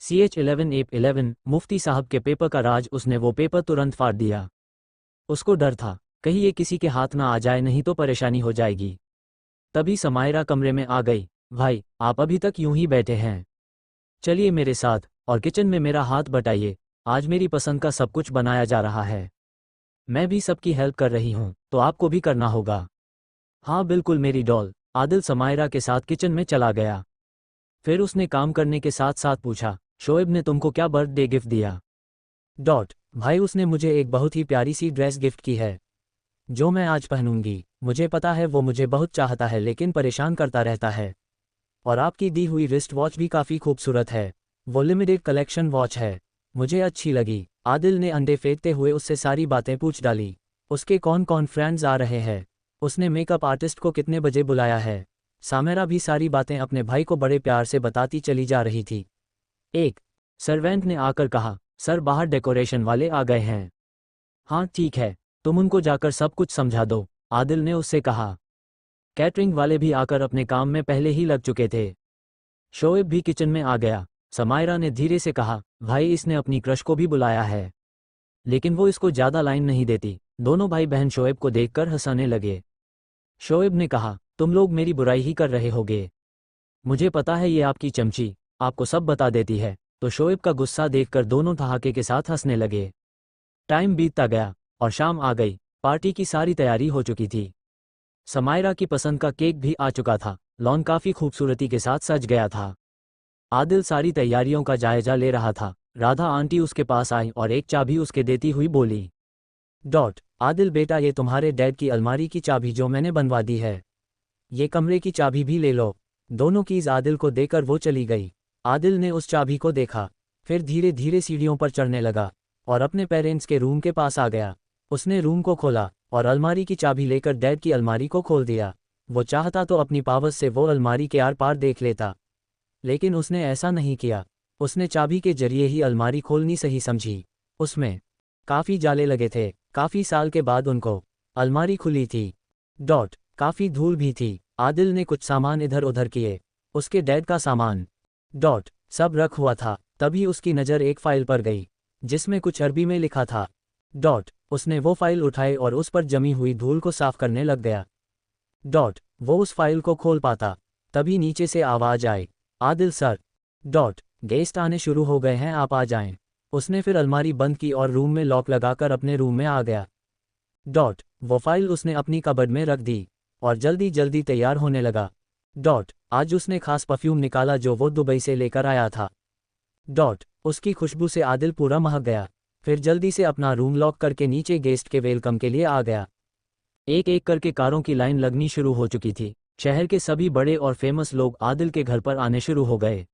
CH11 मुफ्ती साहब के paper का राज। उसने वो पेपर तुरंत फाड़ दिया। उसको डर था कहीं ये किसी के हाथ ना आ जाए, नहीं तो परेशानी हो जाएगी। तभी समायरा कमरे में आ गई। भाई आप अभी तक यूं ही बैठे हैं, चलिए मेरे साथ और किचन में मेरा हाथ बटाइए। आज मेरी पसंद का सब कुछ बनाया जा रहा है। मैं भी सबकी हेल्प कर रही हूँ तो आपको भी करना होगा। हाँ बिल्कुल मेरी डॉल। आदिल समायरा के साथ किचन में चला गया। फिर उसने काम करने के साथ साथ पूछा, शोएब ने तुमको क्या बर्थडे गिफ्ट दिया? भाई उसने मुझे एक बहुत ही प्यारी सी ड्रेस गिफ्ट की है जो मैं आज पहनूंगी। मुझे पता है वो मुझे बहुत चाहता है लेकिन परेशान करता रहता है। और आपकी दी हुई रिस्ट वॉच भी काफ़ी खूबसूरत है। वो लिमिटेड कलेक्शन वॉच है, मुझे अच्छी लगी। आदिल ने अंडे फेंकते हुए उससे सारी बातें पूछ डाली। उसके कौन कौन फ्रेंड्स आ रहे हैं, उसने मेकअप आर्टिस्ट को कितने बजे बुलाया है। सामेरा भी सारी बातें अपने भाई को बड़े प्यार से बताती चली जा रही थी। एक सर्वेंट ने आकर कहा, सर बाहर डेकोरेशन वाले आ गए हैं। हाँ ठीक है, तुम उनको जाकर सब कुछ समझा दो, आदिल ने उससे कहा। कैटरिंग वाले भी आकर अपने काम में पहले ही लग चुके थे। शोएब भी किचन में आ गया। समायरा ने धीरे से कहा, भाई इसने अपनी क्रश को भी बुलाया है लेकिन वो इसको ज़्यादा लाइन नहीं देती। दोनों भाई बहन शोएब को देखकर हंसने लगे। शोएब ने कहा, तुम लोग मेरी बुराई ही कर रहे होगे, मुझे पता है ये आपकी चमची आपको सब बता देती है। तो शोएब का गुस्सा देखकर दोनों ठहाके के साथ हंसने लगे। टाइम बीतता गया और शाम आ गई। पार्टी की सारी तैयारी हो चुकी थी। समायरा की पसंद का केक भी आ चुका था। लॉन काफ़ी खूबसूरती के साथ सज गया था। आदिल सारी तैयारियों का जायजा ले रहा था। राधा आंटी उसके पास आई और एक चाबी उसके देती हुई बोली, आदिल बेटा ये तुम्हारे डैड की अलमारी की चाबी जो मैंने बनवा दी है, ये कमरे की चाबी भी ले लो। दोनों कीज आदिल को देकर वो चली गई। आदिल ने उस चाबी को देखा, फिर धीरे धीरे सीढ़ियों पर चढ़ने लगा और अपने पेरेंट्स के रूम के पास आ गया। उसने रूम को खोला और अलमारी की चाबी लेकर डैड की अलमारी को खोल दिया। वो चाहता तो अपनी पावर्स से वो अलमारी के आर पार देख लेता, लेकिन उसने ऐसा नहीं किया। उसने चाबी के जरिए ही अलमारी खोलनी सही समझी। उसमें काफ़ी जाले लगे थे। काफ़ी साल के बाद उनको अलमारी खुली थी। काफ़ी धूल भी थी। आदिल ने कुछ सामान इधर उधर किए। उसके डैड का सामान सब रख हुआ था। तभी उसकी नज़र एक फाइल पर गई जिसमें कुछ अरबी में लिखा था। उसने वो फाइल उठाई और उस पर जमी हुई धूल को साफ करने लग गया। वो उस फाइल को खोल पाता तभी नीचे से आवाज़ आई, आदिल सर, गेस्ट आने शुरू हो गए हैं, आप आ जाएं। उसने फिर अलमारी बंद की और रूम में लॉक लगाकर अपने रूम में आ गया। वो फाइल उसने अपनी कबर्ड में रख दी और जल्दी जल्दी तैयार होने लगा। आज उसने खास परफ्यूम निकाला जो वो दुबई से लेकर आया था। उसकी खुशबू से आदिल पूरा महक गया। फिर जल्दी से अपना रूम लॉक करके नीचे गेस्ट के वेलकम के लिए आ गया। एक एक करके कारों की लाइन लगनी शुरू हो चुकी थी। शहर के सभी बड़े और फेमस लोग आदिल के घर पर आने शुरू हो गए।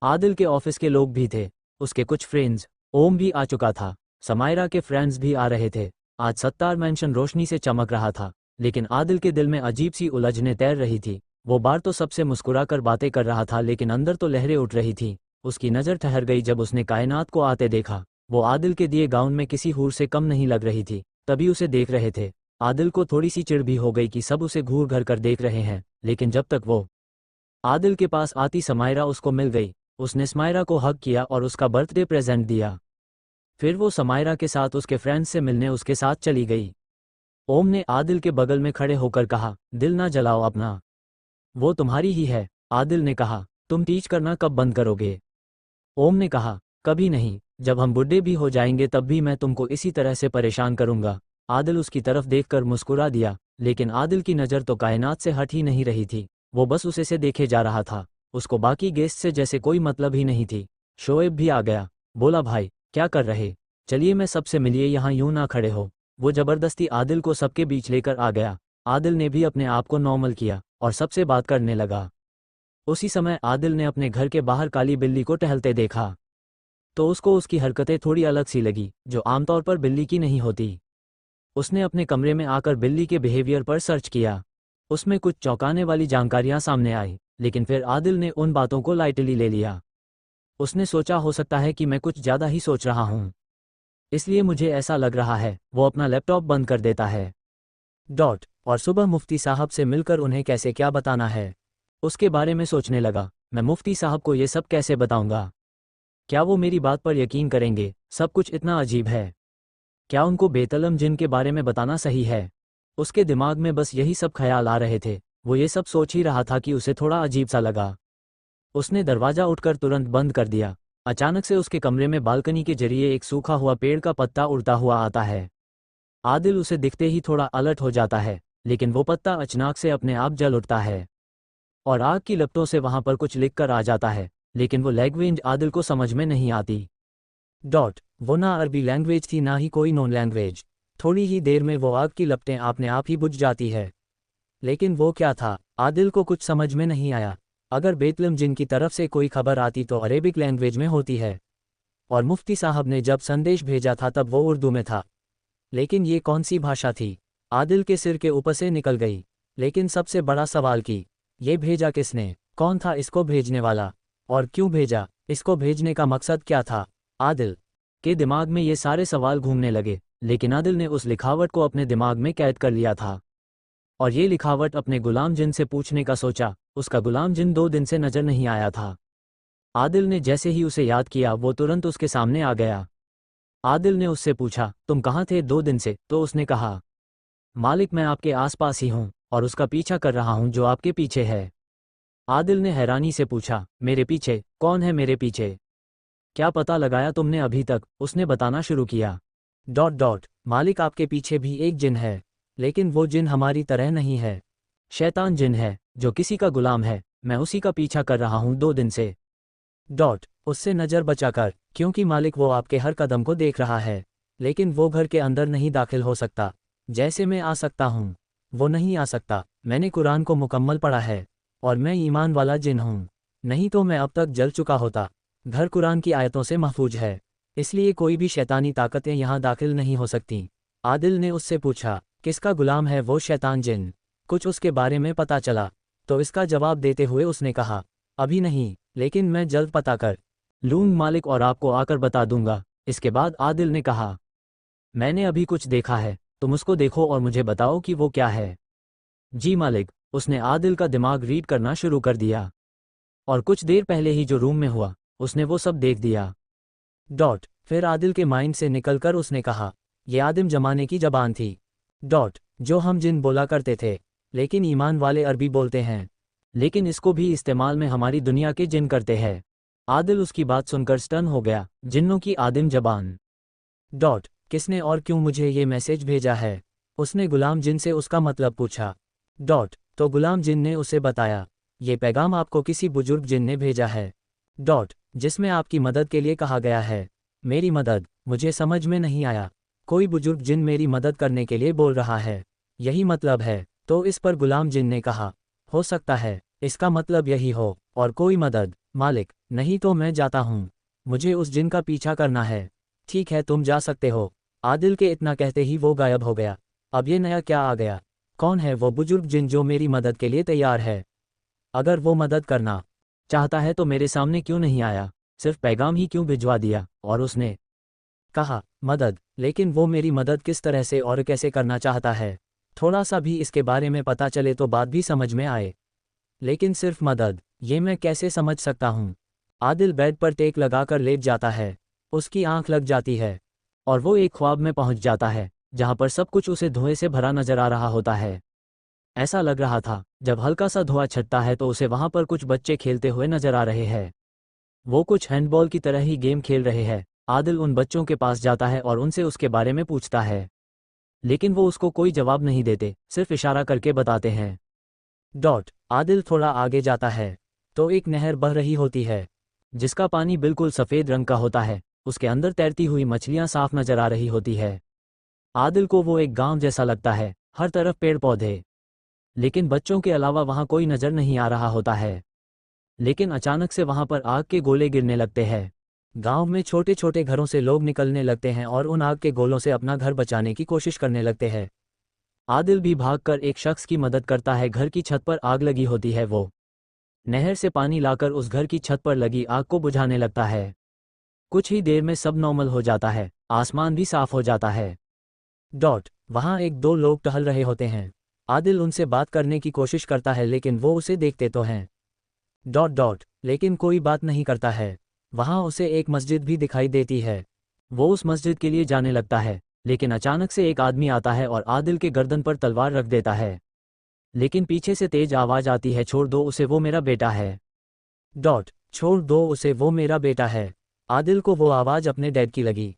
आदिल के ऑफिस के लोग भी थे, उसके कुछ फ्रेंड्स, ओम भी आ चुका था, समायरा के फ्रेंड्स भी आ रहे थे। आज सत्तार मैंशन रोशनी से चमक रहा था, लेकिन आदिल के दिल में अजीब सी उलझने तैर रही थी। वो बाहर तो सबसे मुस्कुरा कर बातें कर रहा था लेकिन अंदर तो लहरें उठ रही थी। उसकी नज़र ठहर गई जब उसने कायनात को आते देखा। वो आदिल के दिए गाउन में किसी हूर से कम नहीं लग रही थी। तभी उसे देख रहे थे। आदिल को थोड़ी सी चिढ़ भी हो गई कि सब उसे घूर घूर कर देख रहे हैं, लेकिन जब तक वो आदिल के पास आती समायरा उसको मिल गई। उसने समायरा को हग किया और उसका बर्थडे प्रेजेंट दिया। फिर वो समायरा के साथ उसके फ्रेंड्स से मिलने उसके साथ चली गई। ओम ने आदिल के बगल में खड़े होकर कहा, दिल ना जलाओ अपना, वो तुम्हारी ही है। आदिल ने कहा, तुम टीच करना कब बंद करोगे? ओम ने कहा, कभी नहीं, जब हम बुढ़े भी हो जाएंगे तब भी मैं तुमको इसी तरह से परेशान करूंगा। आदिल उसकी तरफ देखकर मुस्कुरा दिया, लेकिन आदिल की नज़र तो कायनात से हट ही नहीं रही थी। वो बस उसे से देखे जा रहा था। उसको बाकी गेस्ट से जैसे कोई मतलब ही नहीं थी। शोएब भी आ गया, बोला, भाई क्या कर रहे, चलिए मैं सबसे मिलिए, यहाँ यूं ना खड़े हो। वो ज़बरदस्ती आदिल को सबके बीच लेकर आ गया। आदिल ने भी अपने आप को नॉर्मल किया और सबसे बात करने लगा। उसी समय आदिल ने अपने घर के बाहर काली बिल्ली को टहलते देखा तो उसको उसकी हरकतें थोड़ी अलग सी लगी, जो आमतौर पर बिल्ली की नहीं होती। उसने अपने कमरे में आकर बिल्ली के बिहेवियर पर सर्च किया। उसमें कुछ चौंकाने वाली जानकारियां सामने आई, लेकिन फिर आदिल ने उन बातों को लाइटली ले लिया। उसने सोचा, हो सकता है कि मैं कुछ ज़्यादा ही सोच रहा हूँ, इसलिए मुझे ऐसा लग रहा है। वो अपना लैपटॉप बंद कर देता है। और सुबह मुफ्ती साहब से मिलकर उन्हें कैसे क्या बताना है, उसके बारे में सोचने लगा। मैं मुफ्ती साहब को ये सब कैसे बताऊंगा? क्या वो मेरी बात पर यकीन करेंगे? सब कुछ इतना अजीब है। क्या उनको बेतलम जिन के बारे में बताना सही है? उसके दिमाग में बस यही सब ख्याल आ रहे थे। वो ये सब सोच ही रहा था कि उसे थोड़ा अजीब सा लगा। उसने दरवाज़ा उठकर तुरंत बंद कर दिया। अचानक से उसके कमरे में बालकनी के जरिए एक सूखा हुआ पेड़ का पत्ता उड़ता हुआ आता है। आदिल उसे दिखते ही थोड़ा अलर्ट हो जाता है, लेकिन वो पत्ता अचानक से अपने आप जल उठता है और आग की लपटों से वहां पर कुछ लिख कर आ जाता है, लेकिन वो लैंग्वेज आदिल को समझ में नहीं आती। वो ना अरबी लैंग्वेज थी ना ही कोई नॉन लैंग्वेज। थोड़ी ही देर में वो आग की लपटें अपने आप ही बुझ जाती है। लेकिन वो क्या था, आदिल को कुछ समझ में नहीं आया। अगर बेतलम जिन की तरफ से कोई खबर आती तो अरेबिक लैंग्वेज में होती है, और मुफ्ती साहब ने जब संदेश भेजा था तब वो उर्दू में था। लेकिन ये कौन सी भाषा थी? आदिल के सिर के ऊपर से निकल गई। लेकिन सबसे बड़ा सवाल कि ये भेजा किसने? कौन था इसको भेजने वाला? और क्यों भेजा? इसको भेजने का मकसद क्या था? आदिल के दिमाग में ये सारे सवाल घूमने लगे, लेकिन आदिल ने उस लिखावट को अपने दिमाग में कैद कर लिया था। और ये लिखावट अपने गुलाम जिन से पूछने का सोचा। उसका गुलाम जिन 2 दिन से नजर नहीं आया था। आदिल ने जैसे ही उसे याद किया वो तुरंत उसके सामने आ गया। आदिल ने उससे पूछा, तुम कहाँ थे 2 दिन से? तो उसने कहा, मालिक मैं आपके आसपास ही हूँ और उसका पीछा कर रहा हूँ जो आपके पीछे है। आदिल ने हैरानी से पूछा, मेरे पीछे? कौन है मेरे पीछे? क्या पता लगाया तुमने अभी तक? उसने बताना शुरू किया। मालिक आपके पीछे भी एक जिन है, लेकिन वो जिन हमारी तरह नहीं है। शैतान जिन है जो किसी का गुलाम है। मैं उसी का पीछा कर रहा हूँ 2 दिन से। उससे नज़र बचाकर, क्योंकि मालिक वो आपके हर कदम को देख रहा है, लेकिन वो घर के अंदर नहीं दाखिल हो सकता। जैसे मैं आ सकता हूँ वो नहीं आ सकता। मैंने कुरान को मुकम्मल पढ़ा है और मैं ईमान वाला जिन हूँ, नहीं तो मैं अब तक जल चुका होता। घर कुरान की आयतों से महफूज है, इसलिए कोई भी शैतानी ताकतें यहाँ दाखिल नहीं हो सकती। आदिल ने उससे पूछा, किसका गुलाम है वो शैतान जिन? कुछ उसके बारे में पता चला? तो इसका जवाब देते हुए उसने कहा, अभी नहीं, लेकिन मैं जल्द पता कर लूँगा मालिक और आपको आकर बता दूंगा। इसके बाद आदिल ने कहा, मैंने अभी कुछ देखा है, तुम उसको देखो और मुझे बताओ कि वो क्या है। जी मालिक। उसने आदिल का दिमाग रीड करना शुरू कर दिया और कुछ देर पहले ही जो रूम में हुआ उसने वो सब देख दिया। फिर आदिल के माइंड से निकलकर उसने कहा, यह आदिम जमाने की जबान थी। जो हम जिन बोला करते थे, लेकिन ईमान वाले अरबी बोलते हैं। लेकिन इसको भी इस्तेमाल में हमारी दुनिया के जिन करते हैं। आदिल उसकी बात सुनकर स्टन हो गया। जिन्नों की आदिम जबान। किसने और क्यों मुझे ये मैसेज भेजा है? उसने गुलाम जिन से उसका मतलब पूछा। तो गुलाम जिन ने उसे बताया, ये पैगाम आपको किसी बुजुर्ग जिन ने भेजा है। जिसमें आपकी मदद के लिए कहा गया है। मेरी मदद? मुझे समझ में नहीं आया। कोई बुजुर्ग जिन मेरी मदद करने के लिए बोल रहा है, यही मतलब है? तो इस पर गुलाम जिन ने कहा, हो सकता है इसका मतलब यही हो। और कोई मदद? मालिक नहीं तो मैं जाता हूँ, मुझे उस जिन का पीछा करना है। ठीक है तुम जा सकते हो। आदिल के इतना कहते ही वो गायब हो गया। अब ये नया क्या आ गया? कौन है वो बुजुर्ग जिन जो मेरी मदद के लिए तैयार है? अगर वो मदद करना चाहता है तो मेरे सामने क्यों नहीं आया? सिर्फ पैगाम ही क्यों भिजवा दिया? और उसने कहा, मदद? लेकिन वो मेरी मदद किस तरह से और कैसे करना चाहता है? थोड़ा सा भी इसके बारे में पता चले तो बात भी समझ में आए। लेकिन सिर्फ मदद, ये मैं कैसे समझ सकता हूँ? आदिल बेड पर टेक लगाकर लेट जाता है। उसकी आंख लग जाती है और वो एक ख्वाब में पहुंच जाता है जहां पर सब कुछ उसे धुएं से भरा नजर आ रहा होता है। ऐसा लग रहा था जब हल्का सा धुआं छटता है तो उसे वहां पर कुछ बच्चे खेलते हुए नजर आ रहे हैं। वो कुछ हैंडबॉल की तरह ही गेम खेल रहे हैं। आदिल उन बच्चों के पास जाता है और उनसे उसके बारे में पूछता है, लेकिन वो उसको कोई जवाब नहीं देते, सिर्फ इशारा करके बताते हैं। आदिल थोड़ा आगे जाता है तो एक नहर बह रही होती है जिसका पानी बिल्कुल सफ़ेद रंग का होता है। उसके अंदर तैरती हुई मछलियां साफ नजर आ रही होती है। आदिल को वो एक गांव जैसा लगता है, हर तरफ पेड़ पौधे, लेकिन बच्चों के अलावा वहां कोई नजर नहीं आ रहा होता है। लेकिन अचानक से वहां पर आग के गोले गिरने लगते हैं। गांव में छोटे छोटे घरों से लोग निकलने लगते हैं और उन आग के गोलों से अपना घर बचाने की कोशिश करने लगते हैं। आदिल भी भागकर एक शख्स की मदद करता है। घर की छत पर आग लगी होती है। वो नहर से पानी लाकर उस घर की छत पर लगी आग को बुझाने लगता है। कुछ ही देर में सब नॉर्मल हो जाता है, आसमान भी साफ हो जाता है। वहां एक दो लोग टहल रहे होते हैं। आदिल उनसे बात करने की कोशिश करता है लेकिन वो उसे देखते तो हैं। लेकिन कोई बात नहीं करता है। वहाँ उसे एक मस्जिद भी दिखाई देती है। वो उस मस्जिद के लिए जाने लगता है, लेकिन अचानक से एक आदमी आता है और आदिल के गर्दन पर तलवार रख देता है। लेकिन पीछे से तेज आवाज आती है, छोड़ दो उसे, वो मेरा बेटा है। छोड़ दो उसे, वो मेरा बेटा है। आदिल को वो आवाज अपने डैड की लगी।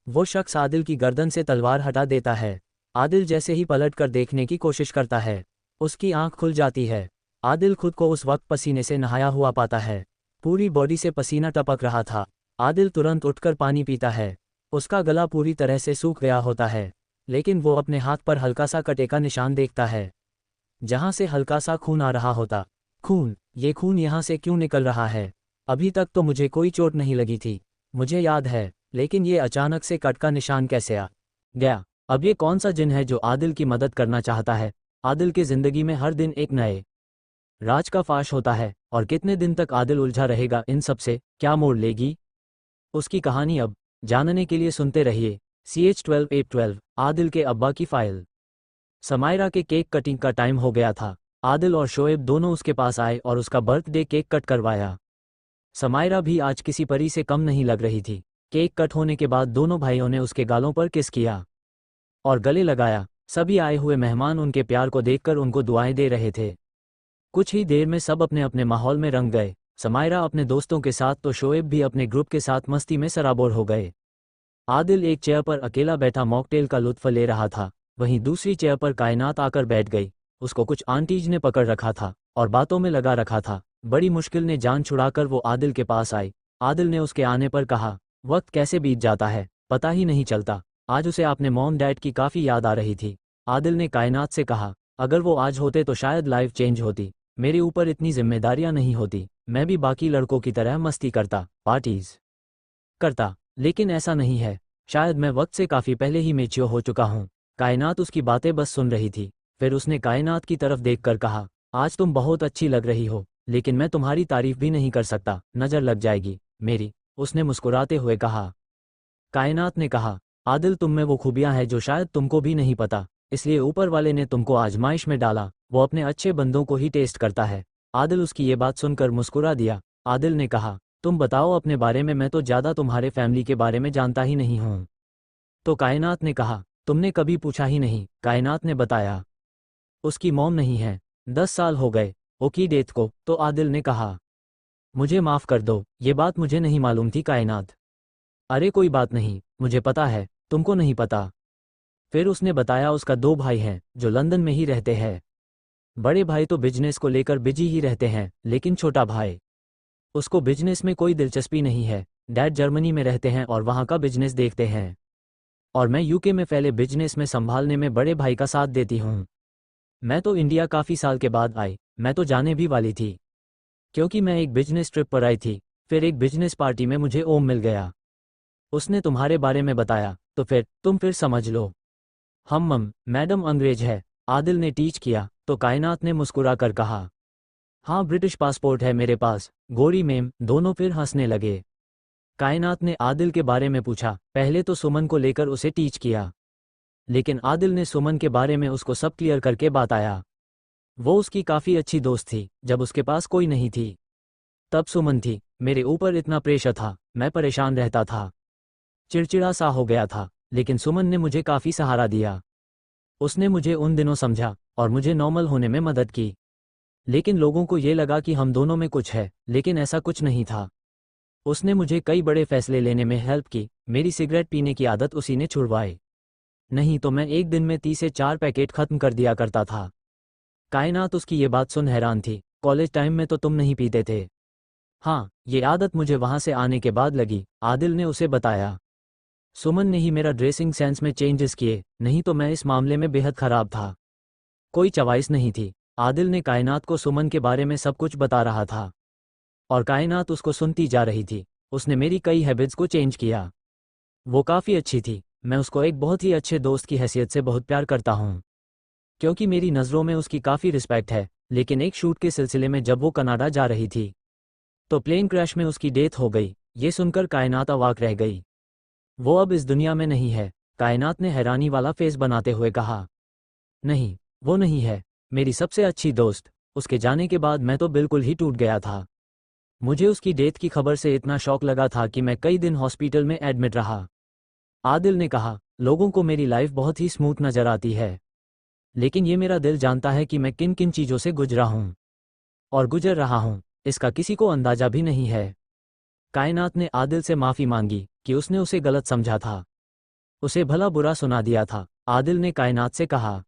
वो शख्स आदिल की गर्दन से तलवार हटा देता है। आदिल जैसे ही पलट कर देखने की कोशिश करता है, उसकी आंख खुल जाती है। आदिल खुद को उस वक्त पसीने से नहाया हुआ पाता है। पूरी बॉडी से पसीना टपक रहा था। आदिल तुरंत उठकर पानी पीता है। उसका गला पूरी तरह से सूख गया होता है, लेकिन वो अपने हाथ पर हल्का सा कटे का निशान देखता है, जहां से हल्का सा खून आ रहा होता। ये खून यहाँ से क्यों निकल रहा है? अभी तक तो मुझे कोई चोट नहीं लगी थी, मुझे याद है, लेकिन ये अचानक से कट का निशान कैसे आ गया? अब ये कौन सा जिन है जो आदिल की मदद करना चाहता है? आदिल की जिंदगी में हर दिन एक नए राज का फाश होता है, और कितने दिन तक आदिल उलझा रहेगा इन सब से? क्या मोड़ लेगी उसकी कहानी? अब जानने के लिए सुनते रहिए CH12 आदिल के अब्बा की फाइल। समायरा के केक कटिंग का टाइम हो गया था। आदिल और शोएब दोनों उसके पास आए और उसका बर्थडे केक कट करवाया। समायरा भी आज किसी परी से कम नहीं लग रही थी। केक कट होने के बाद दोनों भाइयों ने उसके गालों पर किस किया और गले लगाया। सभी आए हुए मेहमान उनके प्यार को देखकर उनको दुआएं दे रहे थे। कुछ ही देर में सब अपने अपने माहौल में रंग गए। समायरा अपने दोस्तों के साथ तो शोएब भी अपने ग्रुप के साथ मस्ती में सराबोर हो गए। आदिल एक चेयर पर अकेला बैठा मॉकटेल का लुत्फ ले रहा था। वहीं दूसरी चेयर पर कायनात आकर बैठ गई। उसको कुछ आंटीज ने पकड़ रखा था और बातों में लगा रखा था। बड़ी मुश्किल ने जान छुड़ाकर वो आदिल के पास आई। आदिल ने उसके आने पर कहा, वक्त कैसे बीत जाता है पता ही नहीं चलता। आज उसे अपने मॉम डैड की काफ़ी याद आ रही थी। आदिल ने कायनात से कहा, अगर वो आज होते तो शायद लाइफ चेंज होती, मेरे ऊपर इतनी जिम्मेदारियां नहीं होती, मैं भी बाकी लड़कों की तरह मस्ती करता, पार्टीज करता, लेकिन ऐसा नहीं है। शायद मैं वक्त से काफ़ी पहले ही मैच्योर हो चुका हूँ। कायनात उसकी बातें बस सुन रही थी। फिर उसने कायनात की तरफ देखकर कहा, आज तुम बहुत अच्छी लग रही हो, लेकिन मैं तुम्हारी तारीफ भी नहीं कर सकता, नज़र लग जाएगी मेरी। उसने मुस्कुराते हुए कहा। कायनात ने कहा, आदिल तुम में वो खूबियां हैं जो शायद तुमको भी नहीं पता, इसलिए ऊपर वाले ने तुमको आजमाइश में डाला। वो अपने अच्छे बंदों को ही टेस्ट करता है। आदिल उसकी ये बात सुनकर मुस्कुरा दिया। आदिल ने कहा, तुम बताओ अपने बारे में, मैं तो ज़्यादा तुम्हारे फैमिली के बारे में जानता ही नहीं हूँ। तो कायनात ने कहा, तुमने कभी पूछा ही नहीं। कायनात ने बताया, उसकी मॉम नहीं है, 10 साल हो गए ओकी डेथ को। तो आदिल ने कहा, मुझे माफ़ कर दो, ये बात मुझे नहीं मालूम थी कायनात। अरे कोई बात नहीं, मुझे पता है, तुमको नहीं पता। फिर उसने बताया उसका 2 भाई हैं जो लंदन में ही रहते हैं। बड़े भाई तो बिजनेस को लेकर बिजी ही रहते हैं, लेकिन छोटा भाई, उसको बिजनेस में कोई दिलचस्पी नहीं है। डैड जर्मनी में रहते हैं और वहाँ का बिजनेस देखते हैं, और मैं यूके में फैले बिजनेस में संभालने में बड़े भाई का साथ देती हूँ। मैं तो इंडिया काफ़ी साल के बाद आई, मैं तो जाने भी वाली थी, क्योंकि मैं एक बिजनेस ट्रिप पर आई थी। फिर एक बिजनेस पार्टी में मुझे ओम मिल गया। उसने तुम्हारे बारे में बताया, तो फिर तुम फिर समझ लो। मैडम अंग्रेज है, आदिल ने टीच किया। तो कायनात ने मुस्कुरा कर कहा, हाँ ब्रिटिश पासपोर्ट है मेरे पास, गोरी मेम। दोनों फिर हंसने लगे। कायनात ने आदिल के बारे में पूछा। पहले तो सुमन को लेकर उसे टीच किया, लेकिन आदिल ने सुमन के बारे में उसको सब क्लियर करके बताया। वो उसकी काफ़ी अच्छी दोस्त थी। जब उसके पास कोई नहीं थी तब सुमन थी। मेरे ऊपर इतना प्रेशर था, मैं परेशान रहता था, चिड़चिड़ा सा हो गया था, लेकिन सुमन ने मुझे काफ़ी सहारा दिया। उसने मुझे उन दिनों समझा और मुझे नॉर्मल होने में मदद की। लेकिन लोगों को ये लगा कि हम दोनों में कुछ है, लेकिन ऐसा कुछ नहीं था। उसने मुझे कई बड़े फैसले लेने में हेल्प की। मेरी सिगरेट पीने की आदत उसी ने छुड़वाई, नहीं तो मैं एक दिन में 30 से 4 पैकेट खत्म कर दिया करता था। कायनात उसकी ये बात सुन हैरान थी। कॉलेज टाइम में तो तुम नहीं पीते थे? हाँ, ये आदत मुझे वहाँ से आने के बाद लगी, आदिल ने उसे बताया। सुमन ने ही मेरा ड्रेसिंग सेंस में चेंजेस किए, नहीं तो मैं इस मामले में बेहद ख़राब था। कोई चॉइस नहीं थी। आदिल ने कायनात को सुमन के बारे में सब कुछ बता रहा था, और कायनात उसको सुनती जा रही थी। उसने मेरी कई हैबिट्स को चेंज किया। वो काफ़ी अच्छी थी। मैं उसको एक बहुत ही अच्छे दोस्त की हैसियत से बहुत प्यार करता हूँ, क्योंकि मेरी नज़रों में उसकी काफ़ी रिस्पेक्ट है। लेकिन एक शूट के सिलसिले में जब वो कनाडा जा रही थी तो प्लेन क्रैश में उसकी डेथ हो गई। ये सुनकर कायनात अवाक रह गई। वो अब इस दुनिया में नहीं है। कायनात ने हैरानी वाला फेस बनाते हुए कहा, नहीं, वो नहीं है, मेरी सबसे अच्छी दोस्त। उसके जाने के बाद मैं तो बिल्कुल ही टूट गया था। मुझे उसकी डेथ की खबर से इतना शॉक लगा था कि मैं कई दिन हॉस्पिटल में एडमिट रहा। आदिल ने कहा, लोगों को मेरी लाइफ बहुत ही स्मूथ नजर आती है, लेकिन ये मेरा दिल जानता है कि मैं किन किन चीज़ों से गुजरा हूँ और गुजर रहा हूँ, इसका किसी को अंदाजा भी नहीं है। कायनात ने आदिल से माफ़ी मांगी कि उसने उसे गलत समझा था, उसे भला बुरा सुना दिया था। आदिल ने कायनात से कहा,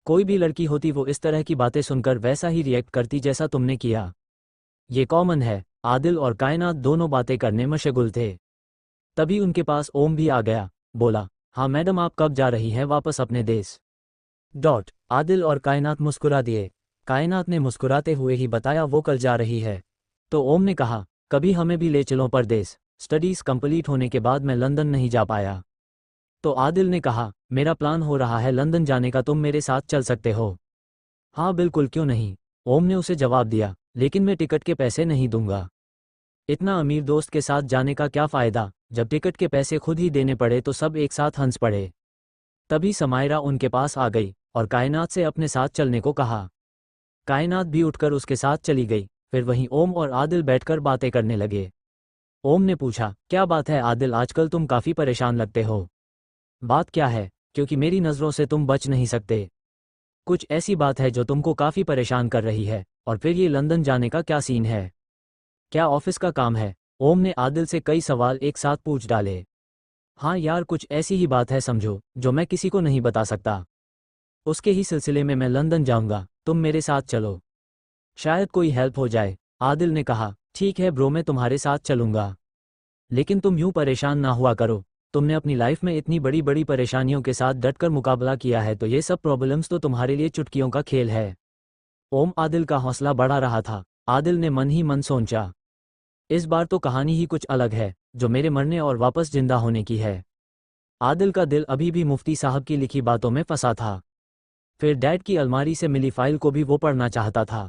कोई भी लड़की होती वो इस तरह की बातें सुनकर वैसा ही रिएक्ट करती जैसा तुमने किया। ये कॉमन है। आदिल और कायनात दोनों बातें करने मशगुल थे। तभी उनके पास ओम भी आ गया। बोला, हाँ मैडम, आप कब जा रही हैं वापस अपने देश? आदिल और कायनात मुस्कुरा दिए। कायनात ने मुस्कुराते हुए ही बताया वो कल जा रही है। तो ओम ने कहा, कभी हमें भी ले चलो परदेस, स्टडीज़ कंप्लीट होने के बाद मैं लंदन नहीं जा पाया। तो आदिल ने कहा, मेरा प्लान हो रहा है लंदन जाने का, तुम मेरे साथ चल सकते हो? हाँ बिल्कुल, क्यों नहीं, ओम ने उसे जवाब दिया, लेकिन मैं टिकट के पैसे नहीं दूंगा। इतना अमीर दोस्त के साथ जाने का क्या फ़ायदा, जब टिकट के पैसे खुद ही देने पड़े तो सब एक साथ हंस पड़े। तभी समायरा उनके पास आ गई और कायनात से अपने साथ चलने को कहा। कायनात भी उठकर उसके साथ चली गई। फिर वहीं ओम और आदिल बैठकर बातें करने लगे। ओम ने पूछा, क्या बात है आदिल, आजकल तुम काफ़ी परेशान लगते हो। बात क्या है, क्योंकि मेरी नज़रों से तुम बच नहीं सकते। कुछ ऐसी बात है जो तुमको काफ़ी परेशान कर रही है, और फिर ये लंदन जाने का क्या सीन है? क्या ऑफिस का काम है? ओम ने आदिल से कई सवाल एक साथ पूछ डाले। हाँ यार, कुछ ऐसी ही बात है समझो, जो मैं किसी को नहीं बता सकता। उसके ही सिलसिले में मैं लंदन जाऊंगा, तुम मेरे साथ चलो, शायद कोई हेल्प हो जाए। आदिल ने कहा, ठीक है ब्रो, मैं तुम्हारे साथ चलूंगा, लेकिन तुम यूं परेशान ना हुआ करो। तुमने अपनी लाइफ में इतनी बड़ी बड़ी परेशानियों के साथ डटकर मुकाबला किया है, तो ये सब प्रॉब्लम्स तो तुम्हारे लिए चुटकियों का खेल है। ओम आदिल का हौसला बढ़ा रहा था। आदिल ने मन ही मन सोचा, इस बार तो कहानी ही कुछ अलग है, जो मेरे मरने और वापस जिंदा होने की है। आदिल का दिल अभी भी मुफ्ती साहब की लिखी बातों में फंसा था। फिर डैड की अलमारी से मिली फाइल को भी वो पढ़ना चाहता था।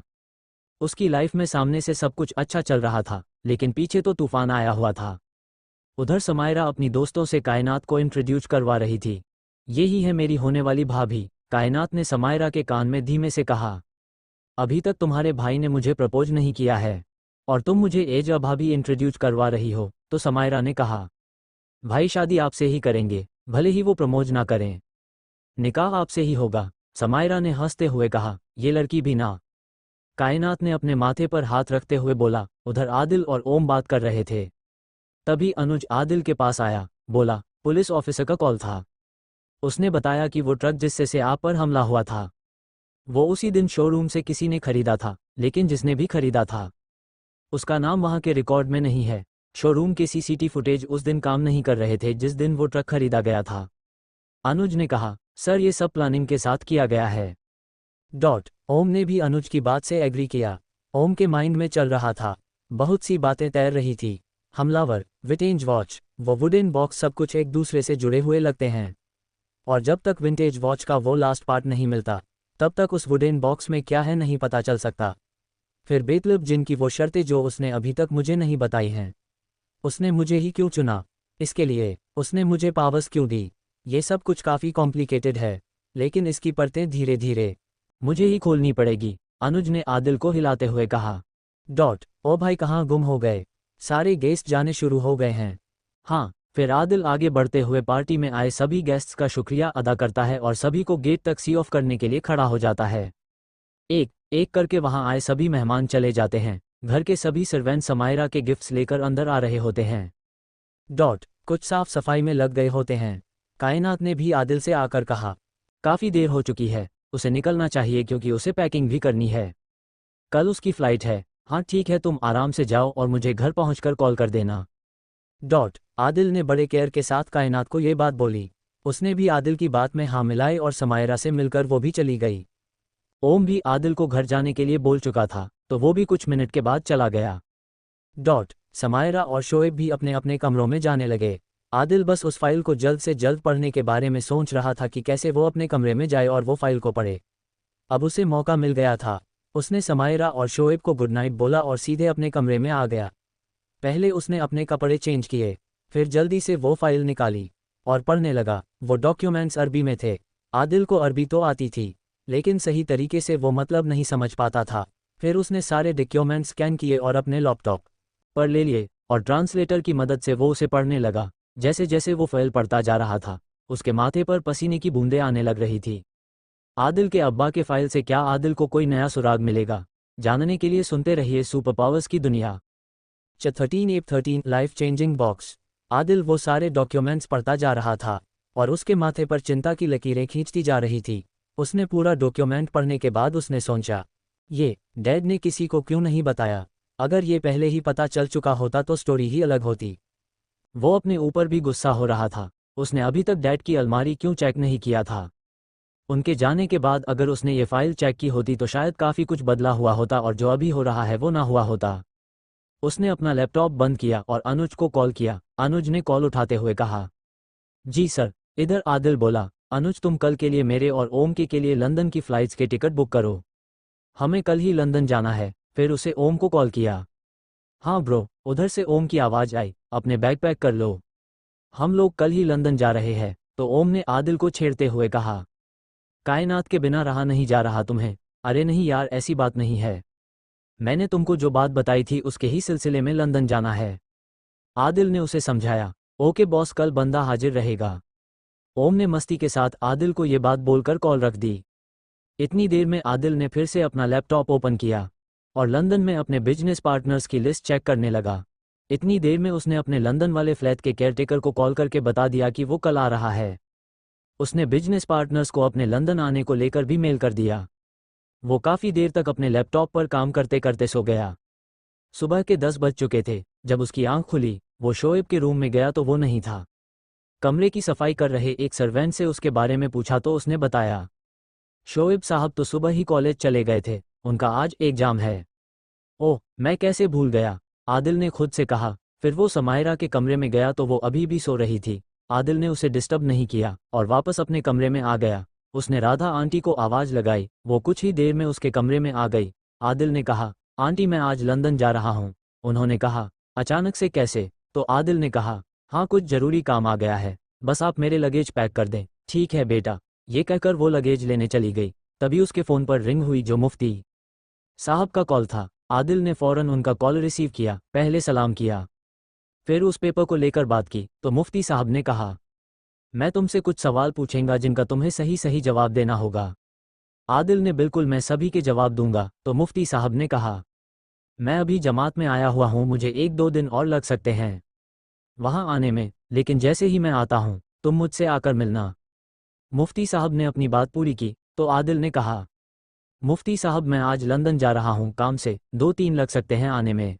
उसकी लाइफ में सामने से सब कुछ अच्छा चल रहा था, लेकिन पीछे तो तूफान आया हुआ था। उधर समायरा अपनी दोस्तों से कायनात को इंट्रोड्यूस करवा रही थी। यही है मेरी होने वाली भाभी, कायनात ने समायरा के कान में धीमे से कहा। अभी तक तुम्हारे भाई ने मुझे प्रपोज नहीं किया है, और तुम मुझे एज भाभी इंट्रोड्यूस करवा रही हो, तो समायरा ने कहा। भाई शादी आपसे ही करेंगे, भले ही वो प्रपोज ना करें। निकाह आपसे ही होगा, समायरा ने हंसते हुए कहा। ये लड़की भी ना। कायनात ने अपने माथे पर हाथ रखते हुए बोला। उधर आदिल और ओम बात कर रहे थे। तभी अनुज आदिल के पास आया। बोला, पुलिस ऑफिसर का कॉल था। उसने बताया कि वो ट्रक जिससे से आप पर हमला हुआ था, वो उसी दिन शोरूम से किसी ने खरीदा था, लेकिन जिसने भी खरीदा था उसका नाम वहां के रिकॉर्ड में नहीं है। शोरूम के सीसीटीवी फुटेज उस दिन काम नहीं कर रहे थे जिस दिन वो ट्रक खरीदा गया था। अनुज ने कहा, सर ये सब प्लानिंग के साथ किया गया है। ओम ने भी अनुज की बात से एग्री किया। ओम के माइंड में चल रहा था, बहुत सी बातें तैर रही थी। हमलावर, विंटेज वॉच, वो वुडन बॉक्स, सब कुछ एक दूसरे से जुड़े हुए लगते हैं। और जब तक विंटेज वॉच का वो लास्ट पार्ट नहीं मिलता, तब तक उस वुडन बॉक्स में क्या है नहीं पता चल सकता। फिर बेतलब जिन की वो शर्तें जो उसने अभी तक मुझे नहीं बताई हैं। उसने मुझे ही क्यों चुना, इसके लिए उसने मुझे पावर्स क्यों दी? ये सब कुछ काफ़ी कॉम्प्लिकेटेड है, लेकिन इसकी परतें धीरे धीरे मुझे ही खोलनी पड़ेगी। अनुज ने आदिल को हिलाते हुए कहा। ओ भाई, कहाँ गुम हो गए? सारे गेस्ट जाने शुरू हो गए हैं। हाँ। फिर आदिल आगे बढ़ते हुए पार्टी में आए सभी गेस्ट्स का शुक्रिया अदा करता है और सभी को गेट तक सी ऑफ करने के लिए खड़ा हो जाता है। एक एक करके वहां आए सभी मेहमान चले जाते हैं। घर के सभी सर्वेंट समायरा के गिफ्ट्स लेकर अंदर आ रहे होते हैं। कुछ साफ सफाई में लग गए होते हैं। कायनात ने भी आदिल से आकर कहा, काफ़ी देर हो चुकी है, उसे निकलना चाहिए क्योंकि उसे पैकिंग भी करनी है, कल उसकी फ़्लाइट है। हाँ ठीक है, तुम आराम से जाओ और मुझे घर पहुंचकर कॉल कर देना। आदिल ने बड़े केयर के साथ कायनात को ये बात बोली। उसने भी आदिल की बात में हाँ मिलाई और समायरा से मिलकर वो भी चली गई। ओम भी आदिल को घर जाने के लिए बोल चुका था, तो वो भी कुछ मिनट के बाद चला गया। समायरा और शोएब भी अपने अपने कमरों में जाने लगे। आदिल बस उस फाइल को जल्द से जल्द पढ़ने के बारे में सोच रहा था कि कैसे वो अपने कमरे में जाए और वो फाइल को पढ़े। अब उसे मौका मिल गया था। उसने समायरा और शोएब को गुड नाइट बोला और सीधे अपने कमरे में आ गया। पहले उसने अपने कपड़े चेंज किए, फिर जल्दी से वो फाइल निकाली और पढ़ने लगा। वो डॉक्यूमेंट्स अरबी में थे। आदिल को अरबी तो आती थी, लेकिन सही तरीके से वो मतलब नहीं समझ पाता था। फिर उसने सारे डॉक्यूमेंट्स स्कैन किए और अपने लैपटॉप पर ले लिए और ट्रांसलेटर की मदद से वो उसे पढ़ने लगा। जैसे जैसे वो फाइल पढ़ता जा रहा था, उसके माथे पर पसीने की बूंदें आने लग रही थी। आदिल के अब्बा के फाइल से क्या आदिल को कोई नया सुराग मिलेगा? जानने के लिए सुनते रहिए सुपर पावर्स की दुनिया। 13 लाइफ चेंजिंग बॉक्स। आदिल वो सारे डॉक्यूमेंट्स पढ़ता जा रहा था और उसके माथे पर चिंता की लकीरें खींचती जा रही थी। उसने पूरा डॉक्यूमेंट पढ़ने के बाद उसने सोचा, ये डैड ने किसी को क्यों नहीं बताया? अगर ये पहले ही पता चल चुका होता तो स्टोरी ही अलग होती। वो अपने ऊपर भी गुस्सा हो रहा था। उसने अभी तक डैड की अलमारी क्यों चेक नहीं किया था? उनके जाने के बाद अगर उसने ये फाइल चेक की होती तो शायद काफ़ी कुछ बदला हुआ होता और जो अभी हो रहा है वो ना हुआ होता। उसने अपना लैपटॉप बंद किया और अनुज को कॉल किया। अनुज ने कॉल उठाते हुए कहा, जी सर। इधर आदिल बोला, अनुज तुम कल के लिए मेरे और ओम के लिए लंदन की फ़्लाइट्स के टिकट बुक करो, हमें कल ही लंदन जाना है। फिर उसे ओम को कॉल किया। हाँ ब्रो। उधर से ओम की आवाज़ आई, अपने बैग पैक कर लो, हम लोग कल ही लंदन जा रहे हैं। तो ओम ने आदिल को छेड़ते हुए कहा, कायनात के बिना रहा नहीं जा रहा तुम्हें। अरे नहीं यार, ऐसी बात नहीं है, मैंने तुमको जो बात बताई थी उसके ही सिलसिले में लंदन जाना है। आदिल ने उसे समझाया। ओके बॉस, कल बंदा हाजिर रहेगा। ओम ने मस्ती के साथ आदिल को ये बात बोलकर कॉल रख दी। इतनी देर में आदिल ने फिर से अपना लैपटॉप ओपन किया और लंदन में अपने बिजनेस पार्टनर्स की लिस्ट चेक करने लगा। इतनी देर में उसने अपने लंदन वाले फ्लैट के केयरटेकर को कॉल करके बता दिया कि वो कल आ रहा है। उसने बिजनेस पार्टनर्स को अपने लंदन आने को लेकर भी मेल कर दिया। वो काफ़ी देर तक अपने लैपटॉप पर काम करते करते सो गया। सुबह के 10 बज चुके थे। जब उसकी आंख खुली, वो शोएब के रूम में गया तो वो नहीं था। कमरे की सफाई कर रहे एक सर्वेंट से उसके बारे में पूछा तो उसने बताया, शोएब साहब तो सुबह ही कॉलेज चले गए थे, उनका आज एग्जाम है। ओह, मैं कैसे भूल गया, आदिल ने खुद से कहा। फिर वो समायरा के कमरे में गया तो वो अभी भी सो रही थी। आदिल ने उसे डिस्टर्ब नहीं किया और वापस अपने कमरे में आ गया। उसने राधा आंटी को आवाज़ लगाई। वो कुछ ही देर में उसके कमरे में आ गई। आदिल ने कहा, आंटी मैं आज लंदन जा रहा हूँ। उन्होंने कहा, अचानक से कैसे? तो आदिल ने कहा, हाँ कुछ ज़रूरी काम आ गया है, बस आप मेरे लगेज पैक कर दें। ठीक है बेटा। ये कहकर वो लगेज लेने चली गई। तभी उसके फ़ोन पर रिंग हुई जो मुफ्ती साहब का कॉल था। आदिल ने फ़ौरन उनका कॉल रिसीव किया, पहले सलाम किया, फिर उस पेपर को लेकर बात की। तो मुफ्ती साहब ने कहा, मैं तुमसे कुछ सवाल पूछूंगा जिनका तुम्हें सही सही जवाब देना होगा। आदिल ने बिल्कुल, मैं सभी के जवाब दूंगा। तो मुफ्ती साहब ने कहा, मैं अभी जमात में आया हुआ हूँ, मुझे 1-2 दिन और लग सकते हैं वहाँ आने में, लेकिन जैसे ही मैं आता हूँ तुम मुझसे आकर मिलना। मुफ्ती साहब ने अपनी बात पूरी की। तो आदिल ने कहा, मुफ्ती साहब मैं आज लंदन जा रहा हूँ काम से, 2-3 लग सकते हैं आने में।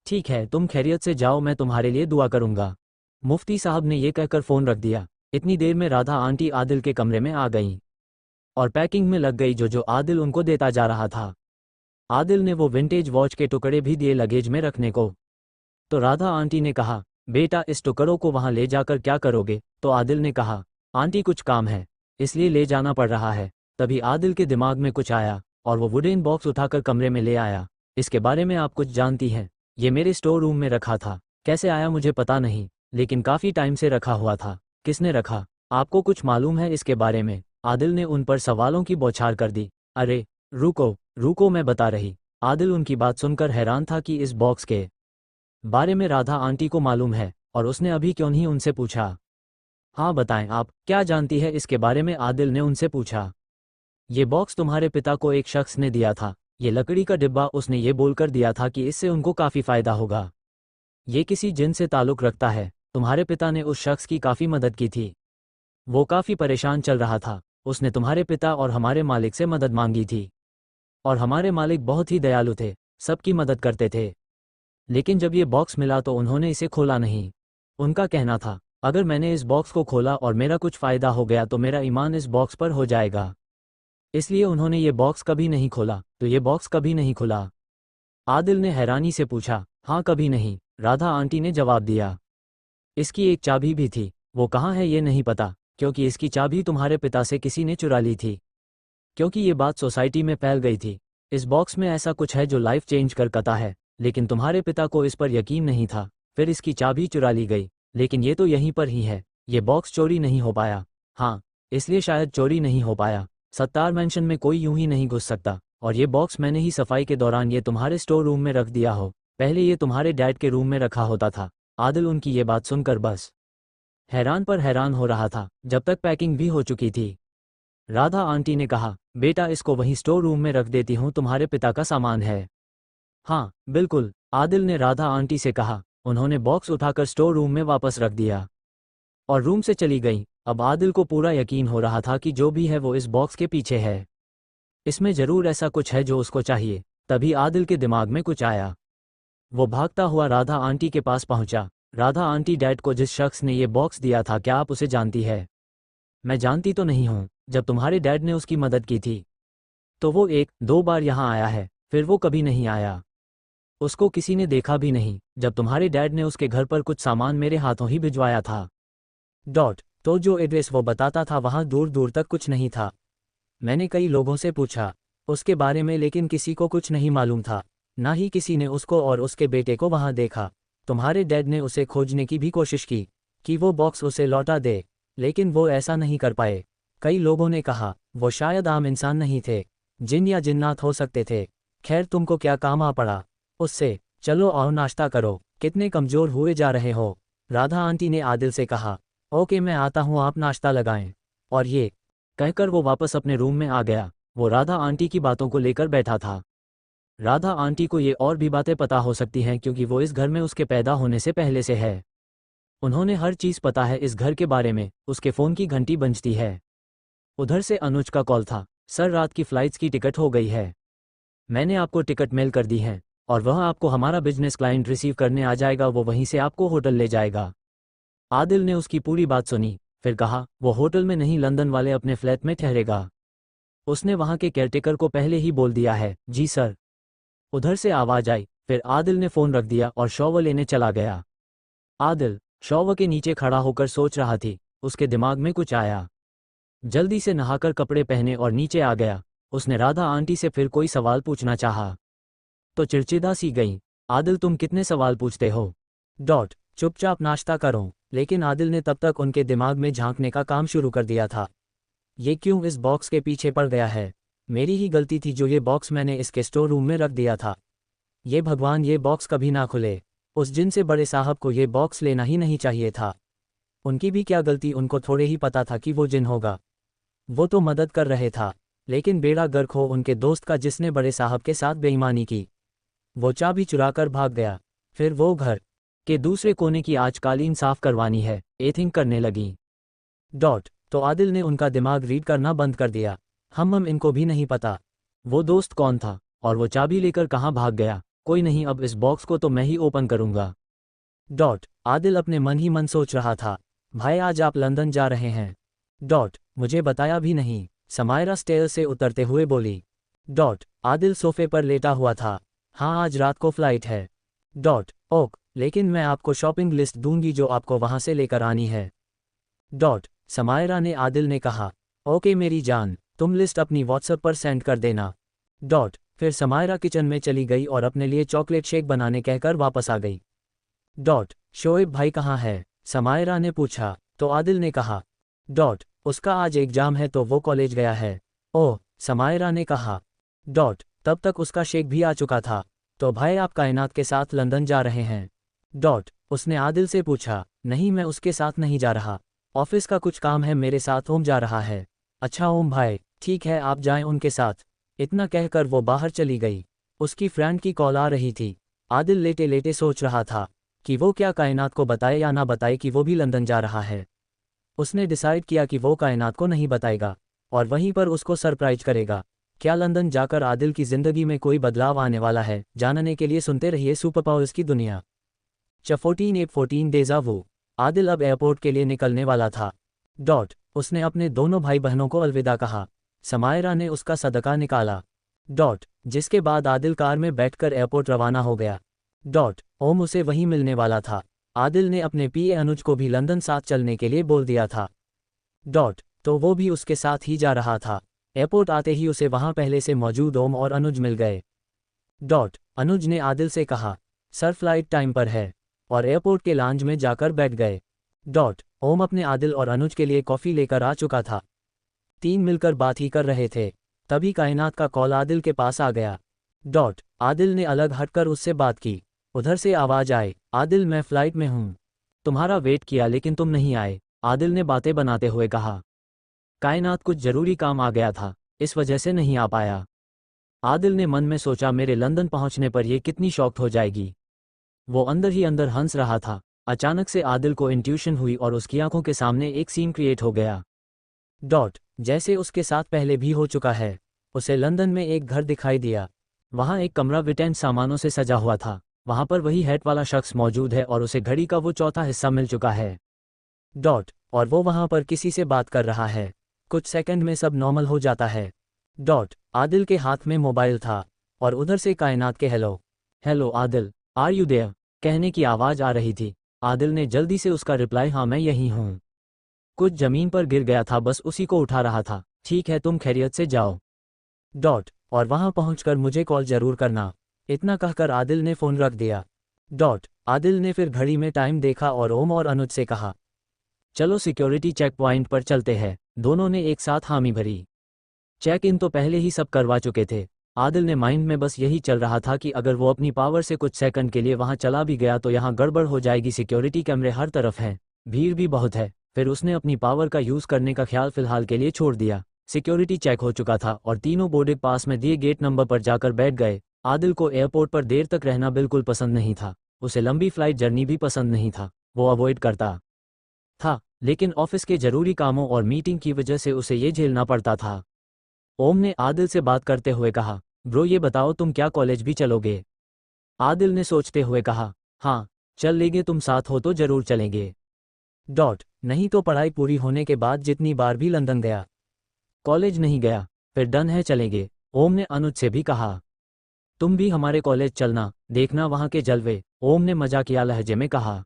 ठीक है, तुम खैरियत से जाओ, मैं तुम्हारे लिए दुआ करूँगा। मुफ्ती साहब ने ये कहकर फ़ोन रख दिया। इतनी देर में राधा आंटी आदिल के कमरे में आ गईं और पैकिंग में लग गई जो आदिल उनको देता जा रहा था। आदिल ने वो विंटेज वॉच के टुकड़े भी दिए लगेज में रखने को। तो राधा आंटी ने कहा, बेटा इस टुकड़ों को वहाँ ले जाकर क्या करोगे? तो आदिल ने कहा, आंटी कुछ काम है इसलिए ले जाना पड़ रहा है। तभी आदिल के दिमाग में कुछ आया और वो वुडन बॉक्स उठाकर कमरे में ले आया। इसके बारे में आप कुछ जानती हैं? ये मेरे स्टोर रूम में रखा था, कैसे आया मुझे पता नहीं, लेकिन काफ़ी टाइम से रखा हुआ था। किसने रखा? आपको कुछ मालूम है इसके बारे में? आदिल ने उन पर सवालों की बौछार कर दी। अरे रुको रुको, मैं बता रही। आदिल उनकी बात सुनकर हैरान था कि इस बॉक्स के बारे में राधा आंटी को मालूम है और उसने अभी क्यों नहीं उनसे पूछा। हाँ बताएं, आप क्या जानती है इसके बारे में? आदिल ने उनसे पूछा। ये बॉक्स तुम्हारे पिता को एक शख्स ने दिया था। ये लकड़ी का डिब्बा उसने ये बोलकर दिया था कि इससे उनको काफ़ी फ़ायदा होगा। ये किसी जिन से ताल्लुक़ रखता है। तुम्हारे पिता ने उस शख्स की काफ़ी मदद की थी, वो काफ़ी परेशान चल रहा था। उसने तुम्हारे पिता और हमारे मालिक से मदद मांगी थी और हमारे मालिक बहुत ही दयालु थे, सबकी मदद करते थे। लेकिन जब ये बॉक्स मिला तो उन्होंने इसे खोला नहीं। उनका कहना था, अगर मैंने इस बॉक्स को खोला और मेरा कुछ फ़ायदा हो गया तो मेरा ईमान इस बॉक्स पर हो जाएगा। इसलिए उन्होंने ये बॉक्स कभी नहीं खोला। तो ये बॉक्स कभी नहीं खुला? आदिल ने हैरानी से पूछा। हाँ कभी नहीं, राधा आंटी ने जवाब दिया। इसकी एक चाबी भी थी, वो कहाँ है ये नहीं पता, क्योंकि इसकी चाबी तुम्हारे पिता से किसी ने चुरा ली थी। क्योंकि ये बात सोसाइटी में फैल गई थी, इस बॉक्स में ऐसा कुछ है जो लाइफ चेंज कर सकता है, लेकिन तुम्हारे पिता को इस पर यकीन नहीं था। फिर इसकी चाबी चुरा ली गई, लेकिन ये तो यहीं पर ही है। ये बॉक्स चोरी नहीं हो पाया। हाँ, इसलिए शायद चोरी नहीं हो पाया। सत्तार मेंशन में कोई यूं ही नहीं घुस सकता, और ये बॉक्स मैंने ही सफाई के दौरान ये तुम्हारे स्टोर रूम में रख दिया हो। पहले ये तुम्हारे डैड के रूम में रखा होता था। आदिल उनकी ये बात सुनकर बस हैरान पर हैरान हो रहा था, जब तक पैकिंग भी हो चुकी थी। राधा आंटी ने कहा, बेटा इसको वहीं स्टोर रूम में रख देती हूँ, तुम्हारे पिता का सामान है। हाँ बिल्कुल, आदिल ने राधा आंटी से कहा। उन्होंने बॉक्स उठाकर स्टोर रूम में वापस रख दिया और रूम से चली गई। अब आदिल को पूरा यकीन हो रहा था कि जो भी है वो इस बॉक्स के पीछे है। इसमें जरूर ऐसा कुछ है जो उसको चाहिए। तभी आदिल के दिमाग में कुछ आया। वो भागता हुआ राधा आंटी के पास पहुंचा। राधा आंटी, डैड को जिस शख्स ने ये बॉक्स दिया था, क्या आप उसे जानती है? मैं जानती तो नहीं हूँ। जब तुम्हारे डैड ने उसकी मदद की थी तो वो 1-2 बार यहाँ आया है, फिर वो कभी नहीं आया। उसको किसी ने देखा भी नहीं जब तुम्हारे डैड ने उसके घर पर कुछ सामान मेरे हाथों ही भिजवाया था। तो जो एड्रेस वो बताता था वहाँ दूर दूर तक कुछ नहीं था। मैंने कई लोगों से पूछा उसके बारे में, लेकिन किसी को कुछ नहीं मालूम था। ना ही किसी ने उसको और उसके बेटे को वहाँ देखा। तुम्हारे डैड ने उसे खोजने की भी कोशिश की कि वो बॉक्स उसे लौटा दे, लेकिन वो ऐसा नहीं कर पाए। कई लोगों ने कहा वो शायद आम इंसान नहीं थे, जिन या जिन्नात हो सकते थे। खैर, तुमको क्या काम आ पड़ा उससे? चलो आओ नाश्ता करो, कितने कमज़ोर हुए जा रहे हो। राधा आंटी ने आदिल से कहा। ओके मैं आता हूँ, आप नाश्ता लगाएं। और ये कहकर वो वापस अपने रूम में आ गया। वो राधा आंटी की बातों को लेकर बैठा था। राधा आंटी को ये और भी बातें पता हो सकती हैं क्योंकि वो इस घर में उसके पैदा होने से पहले से है। उन्होंने हर चीज़ पता है इस घर के बारे में। उसके फ़ोन की घंटी बजती है। उधर से अनुज का कॉल था। सर, रात की फ़्लाइट्स की टिकट हो गई है। मैंने आपको टिकट मेल कर दी है और वह आपको हमारा बिजनेस क्लाइंट रिसीव करने आ जाएगा। वो वहीं से आपको होटल ले जाएगा। आदिल ने उसकी पूरी बात सुनी, फिर कहा वो होटल में नहीं, लंदन वाले अपने फ्लैट में ठहरेगा। उसने वहाँ के केयरटेकर को पहले ही बोल दिया है। जी सर। उधर से आवाज़ आई। फिर आदिल ने फ़ोन रख दिया और शॉवर लेने चला गया। आदिल शॉवर के नीचे खड़ा होकर सोच रहा थी। उसके दिमाग में कुछ आया। जल्दी से नहाकर कपड़े पहने और नीचे आ गया। उसने राधा आंटी से फिर कोई सवाल पूछना चाहा तो चिड़चिड़ा सी गई। आदिल, तुम कितने सवाल पूछते हो? चुपचाप नाश्ता करो। लेकिन आदिल ने तब तक उनके दिमाग में झांकने का काम शुरू कर दिया था। ये क्यों इस बॉक्स के पीछे पड़ गया है? मेरी ही गलती थी जो ये बॉक्स मैंने इसके स्टोर रूम में रख दिया था। ये भगवान, ये बॉक्स कभी ना खुले। उस जिन से बड़े साहब को ये बॉक्स लेना ही नहीं चाहिए था। उनकी भी क्या गलती, उनको थोड़े ही पता था कि वो जिन होगा। वो तो मदद कर रहे था, लेकिन बेड़ा गर्क हो उनके दोस्त का जिसने बड़े साहब के साथ बेईमानी की। वो चाबी चुराकर भाग गया। फिर वो घर के दूसरे कोने की आज कालीन साफ करवानी है, एथिंग करने लगी। तो आदिल ने उनका दिमाग रीड करना बंद कर दिया। हम इनको भी नहीं पता वो दोस्त कौन था और वो चाबी लेकर कहाँ भाग गया। कोई नहीं, अब इस बॉक्स को तो मैं ही ओपन करूंगा। आदिल अपने मन ही मन सोच रहा था। भाई, आज आप लंदन जा रहे हैं? मुझे बताया भी नहीं, समायरा स्टेयर से उतरते हुए बोली। आदिल सोफे पर लेटा हुआ था। हाँ, आज रात को फ्लाइट है। ओक, लेकिन मैं आपको शॉपिंग लिस्ट दूंगी जो आपको वहां से लेकर आनी है। समायरा ने आदिल ने कहा। ओके मेरी जान, तुम लिस्ट अपनी व्हाट्सएप पर सेंड कर देना। फिर समायरा किचन में चली गई और अपने लिए चॉकलेट शेक बनाने कहकर वापस आ गई। शोएब भाई कहाँ है? समायरा ने पूछा। तो आदिल ने कहा। उसका आज एग्जाम है तो वो कॉलेज गया है। ओह, समायरा ने कहा। तब तक उसका शेक भी आ चुका था। तो भाई, आप कायनात के साथ लंदन जा रहे हैं? उसने आदिल से पूछा। नहीं, मैं उसके साथ नहीं जा रहा। ऑफिस का कुछ काम है, मेरे साथ ओम जा रहा है। अच्छा ओम भाई, ठीक है, आप जाएं उनके साथ। इतना कहकर वो बाहर चली गई। उसकी फ्रेंड की कॉल आ रही थी। आदिल लेटे लेटे सोच रहा था कि वो क्या कायनात को बताए या ना बताए कि वो भी लंदन जा रहा है। उसने डिसाइड किया कि वो कायनात को नहीं बताएगा और वहीं पर उसको सरप्राइज करेगा। क्या लंदन जाकर आदिल की जिंदगी में कोई बदलाव आने वाला है? जानने के लिए सुनते रहिए सुपर पावर्स की दुनिया। 14 डेज़ा वू। आदिल अब एयरपोर्ट के लिए निकलने वाला था। उसने अपने दोनों भाई बहनों को अलविदा कहा। समायरा ने उसका सदका निकाला। जिसके बाद आदिल कार में बैठकर एयरपोर्ट रवाना हो गया। ओम उसे वहीं मिलने वाला था। आदिल ने अपने पीए अनुज को भी लंदन साथ चलने के लिए बोल दिया था। तो वो भी उसके साथ ही जा रहा था। एयरपोर्ट आते ही उसे वहां पहले से मौजूद ओम और अनुज मिल गए। अनुज ने आदिल से कहा, सर फ्लाइट टाइम पर है, और एयरपोर्ट के लॉन्ज में जाकर बैठ गए। ओम अपने आदिल और अनुज के लिए कॉफ़ी लेकर आ चुका था। तीन मिलकर बात ही कर रहे थे। तभी कायनात का कॉल आदिल के पास आ गया। आदिल ने अलग हटकर उससे बात की। उधर से आवाज आए, आदिल मैं फ्लाइट में हूँ। तुम्हारा वेट किया लेकिन तुम नहीं आए। आदिल ने बातें बनाते हुए कहा, कायनात कुछ जरूरी काम आ गया था, इस वजह से नहीं आ पाया। आदिल ने मन में सोचा मेरे लंदन पहुंचने पर यह कितनी शॉक्ड हो जाएगी। वो अंदर ही अंदर हंस रहा था। अचानक से आदिल को इंट्यूशन हुई और उसकी आंखों के सामने एक सीन क्रिएट हो गया। जैसे उसके साथ पहले भी हो चुका है। उसे लंदन में एक घर दिखाई दिया। वहां एक कमरा विटेंट सामानों से सजा हुआ था। वहां पर वही हैट वाला शख्स मौजूद है और उसे घड़ी का वो चौथा हिस्सा मिल चुका है। और वो वहां पर किसी से बात कर रहा है। कुछ सेकंड में सब नॉर्मल हो जाता है। आदिल के हाथ में मोबाइल था और उधर से कायनात के hello Adil, are you there कहने की आवाज आ रही थी। आदिल ने जल्दी से उसका रिप्लाई, हाँ मैं यही हूँ। कुछ जमीन पर गिर गया था, बस उसी को उठा रहा था। ठीक है, तुम खैरियत से जाओ। और वहां पहुंचकर मुझे कॉल जरूर करना। इतना कहकर आदिल ने फोन रख दिया। आदिल ने फिर घड़ी में टाइम देखा और ओम और अनुज से कहा, चलो सिक्योरिटी चेक पॉइंट पर चलते हैं। दोनों ने एक साथ हामी भरी। चेक इन तो पहले ही सब करवा चुके थे। आदिल ने माइंड में बस यही चल रहा था कि अगर वो अपनी पावर से कुछ सेकंड के लिए वहां चला भी गया तो यहाँ गड़बड़ हो जाएगी। सिक्योरिटी कैमरे हर तरफ हैं, भीड़ भी बहुत है। फिर उसने अपनी पावर का यूज करने का ख्याल फिलहाल के लिए छोड़ दिया। सिक्योरिटी चेक हो चुका था और तीनों बोर्डिंग पास में दिए गेट नंबर पर जाकर बैठ गए। आदिल को एयरपोर्ट पर देर तक रहना बिल्कुल पसंद नहीं था। उसे लंबी फ्लाइट जर्नी भी पसंद नहीं था। वो अवॉइड करता था, लेकिन ऑफिस के जरूरी कामों और मीटिंग की वजह से उसे ये झेलना पड़ता था। ओम ने आदिल से बात करते हुए कहा, ब्रो ये बताओ तुम क्या कॉलेज भी चलोगे? आदिल ने सोचते हुए कहा, हाँ चल लेंगे, तुम साथ हो तो जरूर चलेंगे। नहीं तो पढ़ाई पूरी होने के बाद जितनी बार भी लंदन गया। कॉलेज नहीं गया, फिर डन है चलेंगे। ओम ने अनुज से भी कहा, तुम भी हमारे कॉलेज चलना, देखना वहां के जलवे। ओम ने मजाकिया लहजे में कहा,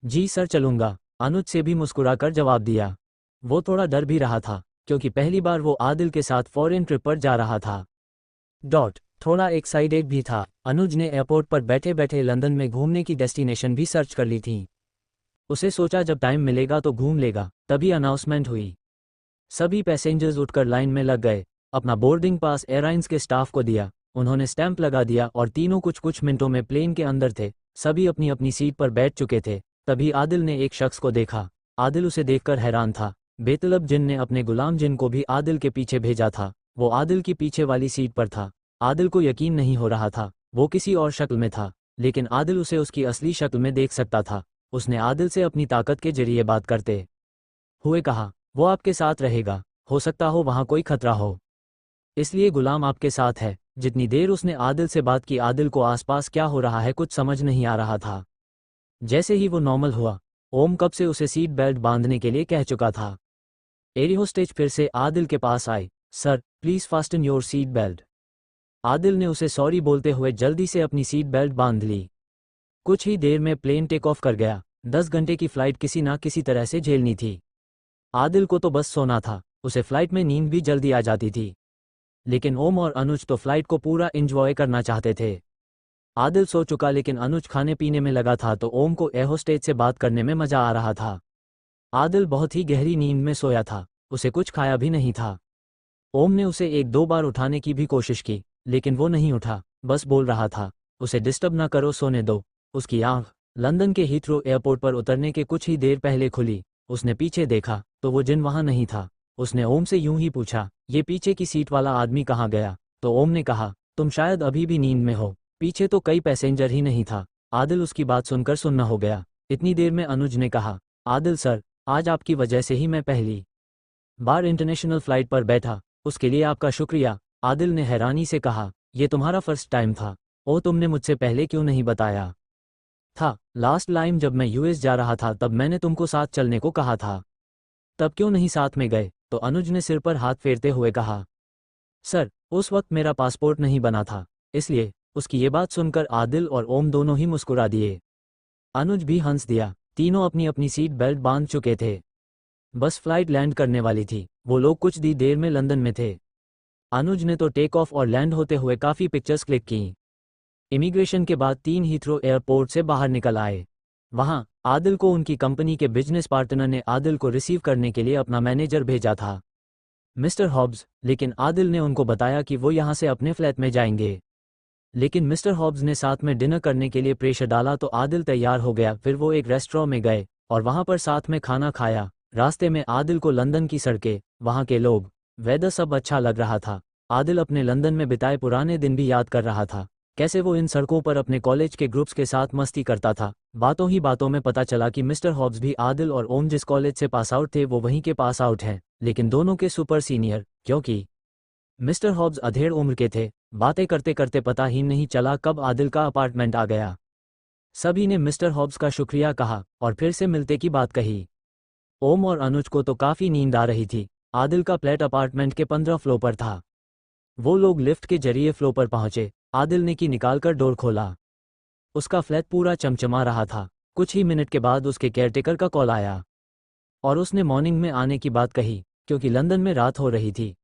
जी सर चलूंगा। अनुज से भी मुस्कुराकर जवाब दिया। वो थोड़ा डर भी रहा था क्योंकि पहली बार वो आदिल के साथ फॉरेन ट्रिप पर जा रहा था। थोड़ा एक्साइटेड भी था। अनुज ने एयरपोर्ट पर बैठे बैठे लंदन में घूमने की डेस्टिनेशन भी सर्च कर ली थी। उसे सोचा जब टाइम मिलेगा तो घूम लेगा। तभी अनाउंसमेंट हुई। सभी पैसेंजर्स उठकर लाइन में लग गए। अपना बोर्डिंग पास एयरलाइंस के स्टाफ को दिया। उन्होंने स्टैंप लगा दिया और तीनों कुछ मिनटों में प्लेन के अंदर थे। सभी अपनी अपनी सीट पर बैठ चुके थे। तभी आदिल ने एक शख्स को देखा। आदिल उसे देखकर हैरान था। बेतलब जिन ने अपने गुलाम जिन को भी आदिल के पीछे भेजा था, वो आदिल की पीछे वाली सीट पर था। आदिल को यकीन नहीं हो रहा था, वो किसी और शक्ल में था, लेकिन आदिल उसे उसकी असली शक्ल में देख सकता था। उसने आदिल से अपनी ताकत के जरिए बात करते हुए कहा, वो आपके साथ रहेगा, हो सकता हो वहां कोई खतरा हो, इसलिए गुलाम आपके साथ है। जितनी देर उसने आदिल से बात की, आदिल को आसपास क्या हो रहा है कुछ समझ नहीं आ रहा था। जैसे ही वो नॉर्मल हुआ, ओम कब से उसे सीट बेल्ट बांधने के लिए कह चुका था। एयर होस्टेज फिर से आदिल के पास आई, sir please fasten your seat belt. Adil ने उसे सॉरी बोलते हुए जल्दी से अपनी सीट बेल्ट बांध ली। कुछ ही देर में प्लेन टेक ऑफ कर गया। 10 घंटे की फ्लाइट किसी ना किसी तरह से झेलनी थी। आदिल को तो बस सोना था, उसे फ्लाइट में नींद भी जल्दी आ जाती थी। लेकिन ओम और अनुज तो फ्लाइट को पूरा एंजॉय करना चाहते थे। आदिल सो चुका लेकिन अनुज खाने पीने में लगा था तो ओम को एयर होस्टेज से बात करने में मजा आ रहा था। आदिल बहुत ही गहरी नींद में सोया था, उसे कुछ खाया भी नहीं था। ओम ने उसे एक दो बार उठाने की भी कोशिश की, लेकिन वो नहीं उठा, बस बोल रहा था, उसे डिस्टर्ब ना करो, सोने दो। उसकी आंख लंदन के हीथ्रो एयरपोर्ट पर उतरने के कुछ ही देर पहले खुली। उसने पीछे देखा तो वो जिन वहां नहीं था। उसने ओम से यूं ही पूछा, ये पीछे की सीट वाला आदमी कहाँ गया? तो ओम ने कहा, तुम शायद अभी भी नींद में हो, पीछे तो कई पैसेंजर ही नहीं था। आदिल उसकी बात सुनकर सुन्न हो गया। इतनी देर में अनुज ने कहा, आदिल सर, आज आपकी वजह से ही मैं पहली बार इंटरनेशनल फ्लाइट पर बैठा, उसके लिए आपका शुक्रिया। आदिल ने हैरानी से कहा, यह तुम्हारा फर्स्ट टाइम था? ओ, तुमने मुझसे पहले क्यों नहीं बताया था? लास्ट टाइम जब मैं यूएस जा रहा था तब मैंने तुमको साथ चलने को कहा था, तब क्यों नहीं साथ में गए? तो अनुज ने सिर पर हाथ फेरते हुए कहा, सर उस वक्त मेरा पासपोर्ट नहीं बना था, इसलिए। उसकी ये बात सुनकर आदिल और ओम दोनों ही मुस्कुरा दिए। अनुज भी हंस दिया। तीनों अपनी अपनी सीट बेल्ट बांध चुके थे। बस फ्लाइट लैंड करने वाली थी। वो लोग कुछ दी देर में लंदन में थे। अनुज ने तो टेक ऑफ और लैंड होते हुए काफ़ी पिक्चर्स क्लिक की। इमिग्रेशन के बाद 3 हीथ्रो एयरपोर्ट से बाहर निकल आए। वहां आदिल को उनकी कंपनी के बिजनेस पार्टनर ने आदिल को रिसीव करने के लिए अपना मैनेजर भेजा था, मिस्टर हॉब्स, लेकिन आदिल ने उनको बताया कि वो यहां से अपने फ्लैट में जाएंगे। लेकिन मिस्टर हॉब्स ने साथ में डिनर करने के लिए प्रेशर डाला तो आदिल तैयार हो गया। फिर वो एक रेस्टोरेंट में गए और वहाँ पर साथ में खाना खाया। रास्ते में आदिल को लंदन की सड़कें, वहाँ के लोग, वेदर सब अच्छा लग रहा था। आदिल अपने लंदन में बिताए पुराने दिन भी याद कर रहा था, कैसे वो इन सड़कों पर अपने कॉलेज के ग्रुप्स के साथ मस्ती करता था। बातों ही बातों में पता चला कि मिस्टर हॉब्स भी आदिल और ओम जिस कॉलेज से पास आउट थे वो वहीं के पास आउट हैं, लेकिन दोनों के सुपर सीनियर, क्योंकि मिस्टर हॉब्स अधेड़ उम्र के थे। बातें करते करते पता ही नहीं चला कब आदिल का अपार्टमेंट आ गया। सभी ने मिस्टर हॉब्स का शुक्रिया कहा और फिर से मिलते की बात कही। ओम और अनुज को तो काफ़ी नींद आ रही थी। आदिल का फ्लैट अपार्टमेंट के 15 फ्लोर पर था। वो लोग लिफ्ट के जरिए फ्लोर पर पहुंचे। आदिल ने की निकालकर डोर खोला। उसका फ्लैट पूरा चमचमा रहा था। कुछ ही मिनट के बाद उसके केयरटेकर का कॉल आया और उसने मॉर्निंग में आने की बात कही, क्योंकि लंदन में रात हो रही थी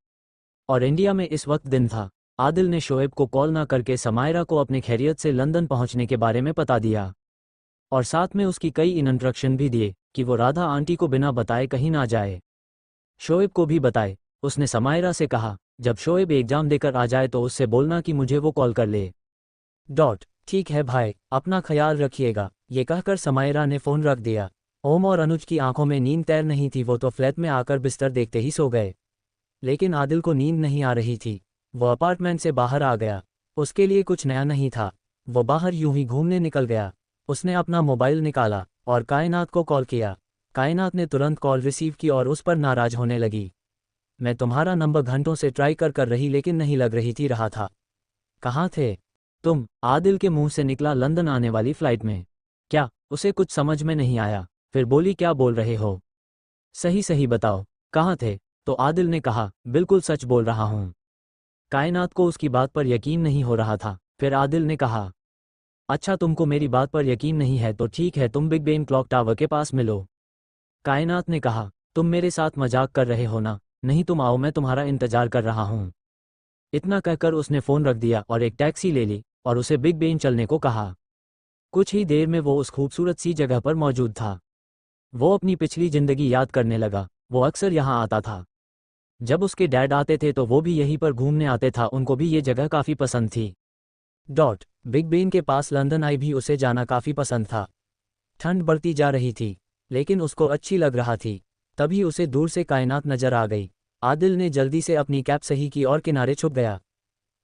और इंडिया में इस वक्त दिन था। आदिल ने शोएब को कॉल ना करके समायरा को अपने खैरियत से लंदन पहुंचने के बारे में बता दिया और साथ में उसकी कई इंस्ट्रक्शन भी दिए कि वो राधा आंटी को बिना बताए कहीं ना जाए। शोएब को भी बताए। उसने समायरा से कहा, जब शोएब एग्जाम देकर आ जाए तो उससे बोलना कि मुझे वो कॉल कर ले। ठीक है भाई, अपना ख्याल रखिएगा। ये कहकर समायरा ने फ़ोन रख दिया। ओम और अनुज की आंखों में नींद तैर नहीं थी। वो तो फ्लैट में आकर बिस्तर देखते ही सो गए, लेकिन आदिल को नींद नहीं आ रही थी। वो अपार्टमेंट से बाहर आ गया। उसके लिए कुछ नया नहीं था। वो बाहर यूं ही घूमने निकल गया। उसने अपना मोबाइल निकाला और कायनात को कॉल किया। कायनात ने तुरंत कॉल रिसीव की और उस पर नाराज होने लगी। मैं तुम्हारा नंबर घंटों से ट्राई कर रही लेकिन नहीं लग रही थी। रहा था। कहाँ थे तुम? आदिल के मुंह से निकला, लंदन आने वाली फ्लाइट में। क्या? उसे कुछ समझ में नहीं आया। फिर बोली, क्या बोल रहे हो? सही सही बताओ, कहाँ थे? तो आदिल ने कहा, बिल्कुल सच बोल रहा हूँ। कायनात को उसकी बात पर यकीन नहीं हो रहा था। फिर आदिल ने कहा, अच्छा तुमको मेरी बात पर यकीन नहीं है तो ठीक है, तुम बिग बेन क्लॉक टावर के पास मिलो। कायनात ने कहा, तुम मेरे साथ मजाक कर रहे हो ना? नहीं तुम आओ, मैं तुम्हारा इंतजार कर रहा हूँ। इतना कहकर उसने फ़ोन रख दिया और एक टैक्सी ले ली और उसे बिग बेन चलने को कहा। कुछ ही देर में वो उस खूबसूरत सी जगह पर मौजूद था। वो अपनी पिछली ज़िंदगी याद करने लगा। वो अक्सर यहाँ आता था। जब उसके डैड आते थे तो वो भी यहीं पर घूमने आते था। उनको भी ये जगह काफ़ी पसंद थी। बिग बेन के पास लंदन आई भी उसे जाना काफ़ी पसंद था। ठंड बढ़ती जा रही थी, लेकिन उसको अच्छी लग रहा थी। तभी उसे दूर से कायनात नजर आ गई। आदिल ने जल्दी से अपनी कैप सही की और किनारे छुप गया।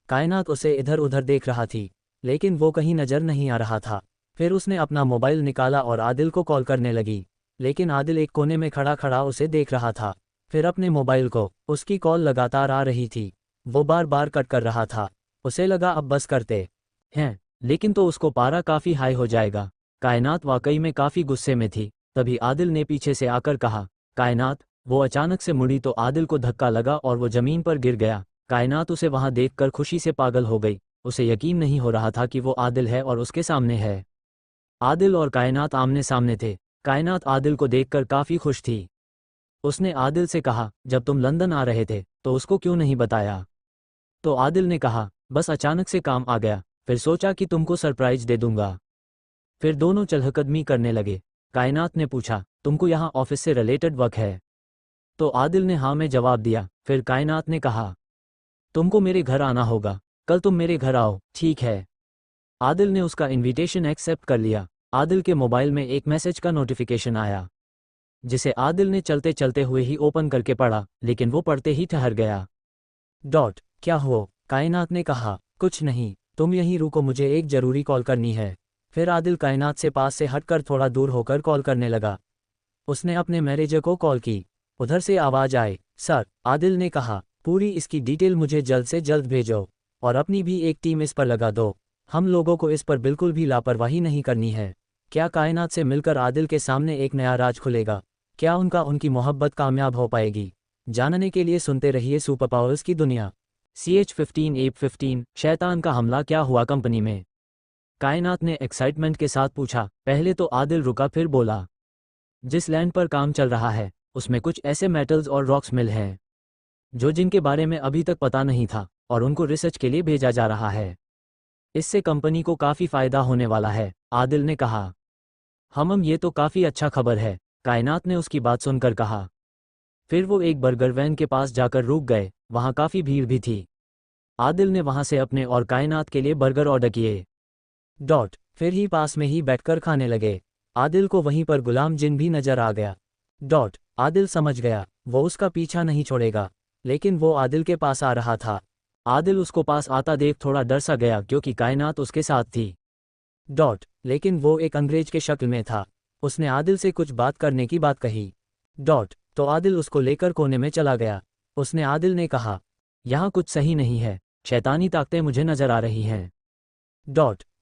कायनात उसे इधर उधर देख रहा थी, लेकिन वो कहीं नजर नहीं आ रहा था। फिर उसने अपना मोबाइल निकाला और आदिल को कॉल करने लगी, लेकिन आदिल एक कोने में खड़ा खड़ा उसे देख रहा था। फिर अपने मोबाइल को, उसकी कॉल लगातार आ रही थी। वो बार बार कट कर रहा था। उसे लगा अब बस करते हैं, लेकिन तो उसको पारा काफ़ी हाई हो जाएगा। कायनात वाकई में काफ़ी गुस्से में थी। तभी आदिल ने पीछे से आकर कहा, कायनात। वो अचानक से मुड़ी तो आदिल को धक्का लगा और वो ज़मीन पर गिर गया। कायनात उसे वहाँ देखकर खुशी से पागल हो गई। उसे यकीन नहीं हो रहा था कि वो आदिल है और उसके सामने है। आदिल और कायनात आमने सामने थे। कायनात आदिल को देखकर काफ़ी खुश थी। उसने आदिल से कहा, जब तुम लंदन आ रहे थे तो उसको क्यों नहीं बताया? तो आदिल ने कहा, बस अचानक से काम आ गया, फिर सोचा कि तुमको सरप्राइज दे दूंगा। फिर दोनों चहलकदमी करने लगे। कायनात ने पूछा, तुमको यहाँ ऑफिस से रिलेटेड वर्क है? तो आदिल ने हाँ में जवाब दिया। फिर कायनात ने कहा, तुमको मेरे घर आना होगा, कल तुम मेरे घर आओ, ठीक है? आदिल ने उसका इनविटेशन एक्सेप्ट कर लिया। आदिल के मोबाइल में एक मैसेज का नोटिफिकेशन आया, जिसे आदिल ने चलते चलते हुए ही ओपन करके पढ़ा, लेकिन वो पढ़ते ही ठहर गया। क्या हो? कायनात ने कहा, कुछ नहीं, तुम यहीं रुको, मुझे एक ज़रूरी कॉल करनी है। फिर आदिल कायनात से पास से हटकर थोड़ा दूर होकर कॉल करने लगा। उसने अपने मैनेजर को कॉल की। उधर से आवाज़ आए, सर। आदिल ने कहा, पूरी इसकी डिटेल मुझे जल्द से जल्द भेजो और अपनी भी एक टीम इस पर लगा दो। हम लोगों को इस पर बिल्कुल भी लापरवाही नहीं करनी है। क्या कायनात से मिलकर आदिल के सामने एक नया राज खुलेगा? क्या उनकी मोहब्बत कामयाब हो पाएगी? जानने के लिए सुनते रहिए सुपर पावर्स की दुनिया। CH-15 शैतान का हमला क्या हुआ कंपनी में? कायनात ने एक्साइटमेंट के साथ पूछा। पहले तो आदिल रुका, फिर बोला, जिस लैंड पर काम चल रहा है उसमें कुछ ऐसे मेटल्स और रॉक्स मिल हैं जिनके बारे में अभी तक पता नहीं था और उनको रिसर्च के लिए भेजा जा रहा है। इससे कंपनी को काफ़ी फ़ायदा होने वाला है, आदिल ने कहा। ये तो काफ़ी अच्छा खबर है, कायनात ने उसकी बात सुनकर कहा। फिर वो एक बर्गर वैन के पास जाकर रुक गए। वहाँ काफ़ी भीड़ भी थी। आदिल ने वहां से अपने और कायनात के लिए बर्गर ऑर्डर किए। फिर ही पास में ही बैठकर खाने लगे। आदिल को वहीं पर गुलाम जिन भी नजर आ गया। आदिल समझ गया वो उसका पीछा नहीं छोड़ेगा, लेकिन वो आदिल के पास आ रहा था। आदिल उसको पास आता देख थोड़ा डर सा गया क्योंकि कायनात उसके साथ थी। लेकिन वो एक अंग्रेज के शक्ल में था। उसने आदिल से कुछ बात करने की बात कही। तो आदिल उसको लेकर कोने में चला गया। उसने आदिल ने कहा, यहाँ कुछ सही नहीं है, शैतानी ताकतें मुझे नजर आ रही हैं।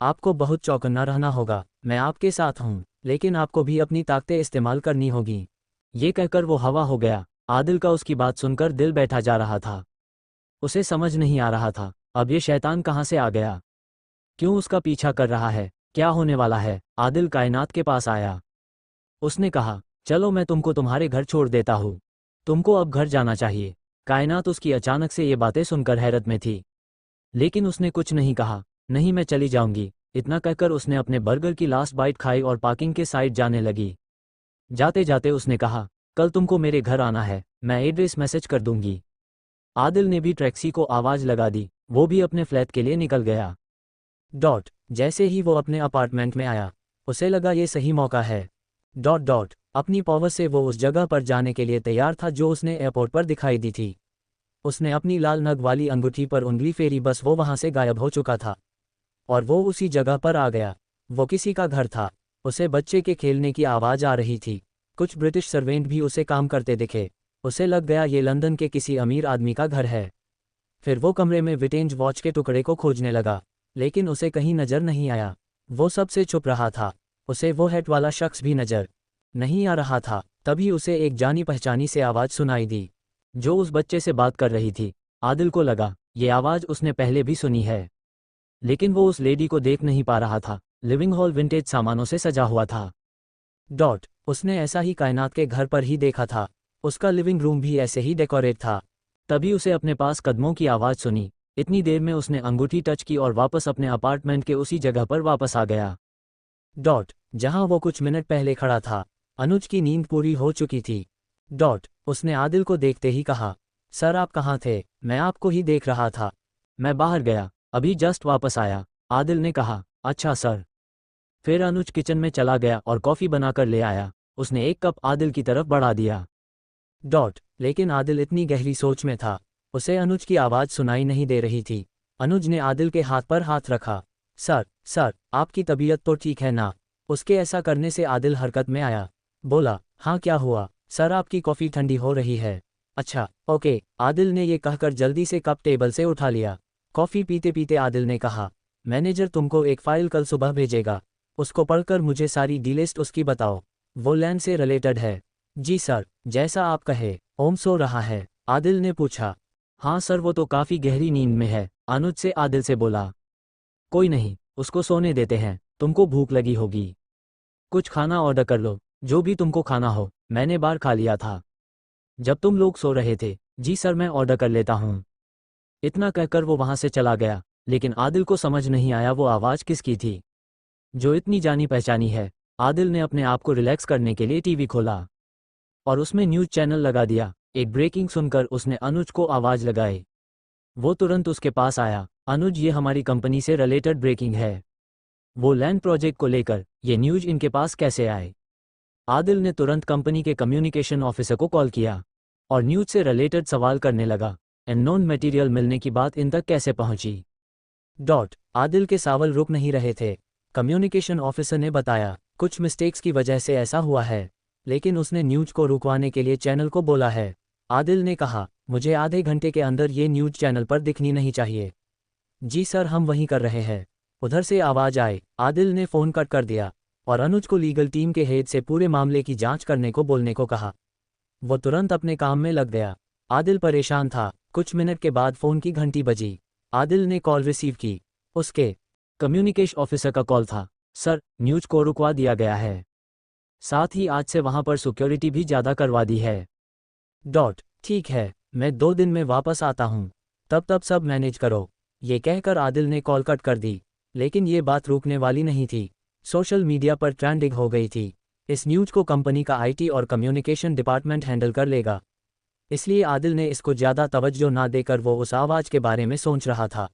आपको बहुत चौकन्ना रहना होगा, मैं आपके साथ हूँ, लेकिन आपको भी अपनी ताकतें इस्तेमाल करनी होगी। ये कहकर वो हवा हो गया। आदिल का उसकी बात सुनकर दिल बैठा जा रहा था। उसे समझ नहीं आ रहा था अब ये शैतान कहाँ से आ गया, क्यों उसका पीछा कर रहा है, क्या होने वाला है। आदिल कायनात के पास आया। उसने कहा, चलो मैं तुमको तुम्हारे घर छोड़ देता हूँ, तुमको अब घर जाना चाहिए। कायनात उसकी अचानक से ये बातें सुनकर हैरत में थी, लेकिन उसने कुछ नहीं कहा। नहीं, मैं चली जाऊंगी। इतना कहकर उसने अपने बर्गर की लास्ट बाइट खाई और पार्किंग के साइड जाने लगी। जाते जाते उसने कहा, कल तुमको मेरे घर आना है, मैं एड्रेस मैसेज कर दूंगी। आदिल ने भी टैक्सी को आवाज लगा दी। वो भी अपने फ्लैट के लिए निकल गया। जैसे ही वो अपने अपार्टमेंट में आया, उसे लगा ये सही मौका है। अपनी पावर से वो उस जगह पर जाने के लिए तैयार था जो उसने एयरपोर्ट पर दिखाई दी थी। उसने अपनी लाल नग वाली अंगूठी पर उंगली फेरी, बस वो वहां से गायब हो चुका था और वो उसी जगह पर आ गया। वो किसी का घर था। उसे बच्चे के खेलने की आवाज़ आ रही थी। कुछ ब्रिटिश सर्वेंट भी उसे काम करते दिखे। उसे लग गया ये लंदन के किसी अमीर आदमी का घर है। फिर वो कमरे में विंटेज वॉच के टुकड़े को खोजने लगा, लेकिन उसे कहीं नजर नहीं आया। वो सबसे छुप रहा था। उसे वो हैट वाला शख्स भी नजर नहीं आ रहा था। तभी उसे एक जानी पहचानी से आवाज़ सुनाई दी, जो उस बच्चे से बात कर रही थी। आदिल को लगा ये आवाज़ उसने पहले भी सुनी है, लेकिन वो उस लेडी को देख नहीं पा रहा था। लिविंग हॉल विंटेज सामानों से सजा हुआ था। उसने ऐसा ही कायनात के घर पर ही देखा था। उसका लिविंग रूम भी ऐसे ही डेकोरेट था। तभी उसे अपने पास कदमों की आवाज़ सुनी। इतनी देर में उसने अंगूठी टच की और वापस अपने अपार्टमेंट के उसी जगह पर वापस आ गया जहां वो कुछ मिनट पहले खड़ा था। अनुज की नींद पूरी हो चुकी थी। उसने आदिल को देखते ही कहा, सर आप कहाँ थे, मैं आपको ही देख रहा था। मैं बाहर गया, अभी जस्ट वापस आया। आदिल ने कहा, अच्छा सर। फिर अनुज किचन में चला गया और कॉफ़ी बनाकर ले आया। उसने एक कप आदिल की तरफ बढ़ा दिया। लेकिन आदिल इतनी गहरी सोच में था, उसे अनुज की आवाज़ सुनाई नहीं दे रही थी। अनुज ने आदिल के हाथ पर हाथ रखा। सर आपकी तबीयत तो ठीक है ना। उसके ऐसा करने से आदिल हरकत में आया। बोला, हाँ क्या हुआ सर, आपकी कॉफ़ी ठंडी हो रही है। अच्छा ओके। आदिल ने ये कहकर जल्दी से कप टेबल से उठा लिया। कॉफ़ी पीते पीते आदिल ने कहा, मैनेजर तुमको एक फ़ाइल कल सुबह भेजेगा, उसको पढ़कर मुझे सारी डीलिस्ट उसकी बताओ। वो लैंड से रिलेटेड है। जी सर, जैसा आप कहे। ओम सो रहा है? आदिल ने पूछा। हाँ सर, वो तो काफ़ी गहरी नींद में है। अनुज से आदिल से बोला। कोई नहीं, उसको सोने देते हैं, तुमको भूख लगी होगी, कुछ खाना ऑर्डर कर लो, जो भी तुमको खाना हो। मैंने बाहर खा लिया था जब तुम लोग सो रहे थे। जी सर, मैं ऑर्डर कर लेता हूँ। इतना कहकर वो वहां से चला गया, लेकिन आदिल को समझ नहीं आया वो आवाज़ किसकी थी जो इतनी जानी पहचानी है। आदिल ने अपने आप को रिलैक्स करने के लिए टीवी खोला और उसमें न्यूज़ चैनल लगा दिया। एक ब्रेकिंग सुनकर उसने अनुज को आवाज़ लगाई। वो तुरंत उसके पास आया। अनुज, ये हमारी कंपनी से रिलेटेड ब्रेकिंग है। वो लैंड प्रोजेक्ट को लेकर ये न्यूज़ इनके पास कैसे आए? आदिल ने तुरंत कंपनी के कम्युनिकेशन ऑफिसर को कॉल किया और न्यूज़ से रिलेटेड सवाल करने लगा। अननोन मटेरियल मिलने की बात इन तक कैसे पहुंची? आदिल के सवाल रुक नहीं रहे थे। कम्युनिकेशन ऑफिसर ने बताया, कुछ मिस्टेक्स की वजह से ऐसा हुआ है, लेकिन उसने न्यूज़ को रुकवाने के लिए चैनल को बोला है। आदिल ने कहा, मुझे आधे घंटे के अंदर ये न्यूज़ चैनल पर दिखनी नहीं चाहिए। जी सर, हम वहीं कर रहे हैं। उधर से आवाज़ आई। आदिल ने फ़ोन कट कर दिया और अनुज को लीगल टीम के हेड से पूरे मामले की जांच करने को बोलने को कहा। वो तुरंत अपने काम में लग गया। आदिल परेशान था। कुछ मिनट के बाद फ़ोन की घंटी बजी। आदिल ने कॉल रिसीव की। उसके कम्युनिकेशन ऑफिसर का कॉल था। सर, न्यूज़ को रुकवा दिया गया है, साथ ही आज से वहां पर सिक्योरिटी भी ज़्यादा करवा दी है। ठीक है, मैं 2 दिन में वापस आता हूं, तब सब मैनेज करो। ये कहकर आदिल ने कॉल कट कर दी। लेकिन ये बात रुकने वाली नहीं थी। सोशल मीडिया पर ट्रेंडिंग हो गई थी। इस न्यूज़ को कंपनी का आईटी और कम्युनिकेशन डिपार्टमेंट हैंडल कर लेगा। इसलिए आदिल ने इसको ज़्यादा तवज्जो ना देकर वो उस आवाज़ के बारे में सोच रहा था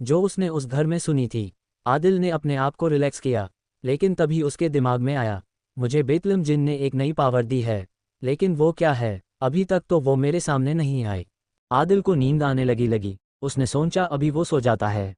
जो उसने उस घर में सुनी थी। आदिल ने अपने आप को रिलैक्स किया, लेकिन तभी उसके दिमाग में आया, मुझे बेतलम जिन ने एक नई पावर दी है, लेकिन वो क्या है? अभी तक तो वो मेरे सामने नहीं आए। आदिल को नींद आने लगी। उसने सोचा अभी वो सो जाता है।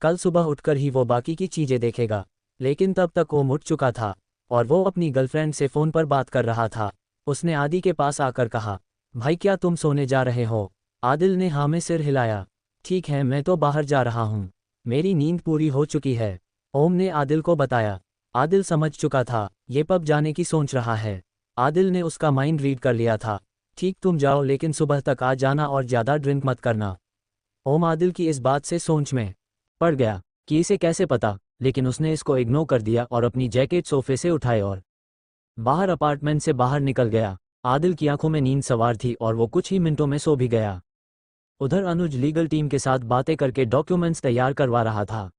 कल सुबह उठकर ही वो बाकी की चीज़ें देखेगा। लेकिन तब तक वो उठ चुका था और वो अपनी गर्लफ्रेंड से फ़ोन पर बात कर रहा था। उसने आदि के पास आकर कहा, भाई क्या तुम सोने जा रहे हो? आदिल ने हाँ में सिर हिलाया। ठीक है, मैं तो बाहर जा रहा हूँ, मेरी नींद पूरी हो चुकी है, ओम ने आदिल को बताया। आदिल समझ चुका था ये पब जाने की सोच रहा है। आदिल ने उसका माइंड रीड कर लिया था। ठीक, तुम जाओ, लेकिन सुबह तक आ जाना और ज़्यादा ड्रिंक मत करना। ओम आदिल की इस बात से सोच में पड़ गया कि इसे कैसे पता, लेकिन उसने इसको इग्नोर कर दिया और अपनी जैकेट सोफे से उठाए और बाहर अपार्टमेंट से बाहर निकल गया। आदिल की आंखों में नींद सवार थी और वो कुछ ही मिनटों में सो भी गया। उधर अनुज लीगल टीम के साथ बातें करके डॉक्यूमेंट्स तैयार करवा रहा था।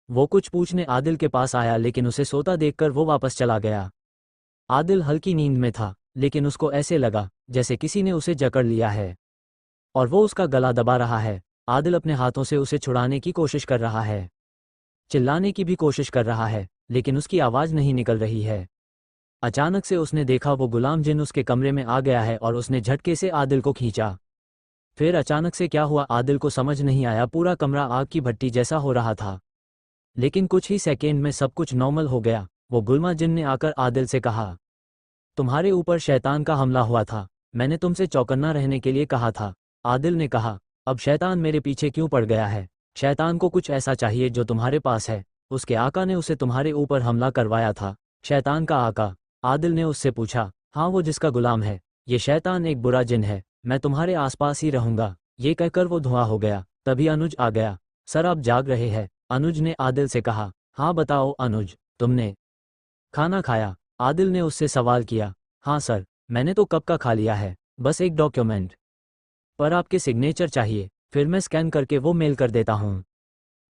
वो कुछ पूछने आदिल के पास आया, लेकिन उसे सोता देखकर वो वापस चला गया। आदिल हल्की नींद में था, लेकिन उसको ऐसे लगा जैसे किसी ने उसे जकड़ लिया है और वो उसका गला दबा रहा है। आदिल अपने हाथों से उसे छुड़ाने की कोशिश कर रहा है, चिल्लाने की भी कोशिश कर रहा है, लेकिन उसकी आवाज़ नहीं निकल रही है। अचानक से उसने देखा वो गुलाम जिन उसके कमरे में आ गया है और उसने झटके से आदिल को खींचा। फिर अचानक से क्या हुआ आदिल को समझ नहीं आया। पूरा कमरा आग की भट्टी जैसा हो रहा था, लेकिन कुछ ही सेकेंड में सब कुछ नॉर्मल हो गया। वो गुलमा जिन ने आकर आदिल से कहा, तुम्हारे ऊपर शैतान का हमला हुआ था, मैंने तुमसे चौकन्ना रहने के लिए कहा था। आदिल ने कहा, अब शैतान मेरे पीछे क्यों पड़ गया है? शैतान को कुछ ऐसा चाहिए जो तुम्हारे पास है। उसके आका ने उसे तुम्हारे ऊपर हमला करवाया था। शैतान का आका? आदिल ने उससे पूछा। हाँ, वो जिसका गुलाम है। ये शैतान एक बुरा जिन है, मैं तुम्हारे आसपास ही रहूंगा। ये कहकर वो धुआं हो गया। तभी अनुज आ गया। सर, आप जाग रहे हैं? अनुज ने आदिल से कहा। हाँ बताओ अनुज, तुमने खाना खाया? आदिल ने उससे सवाल किया। हाँ सर, मैंने तो कब का खा लिया है, बस एक डॉक्यूमेंट पर आपके सिग्नेचर चाहिए, फिर मैं स्कैन करके वो मेल कर देता हूँ।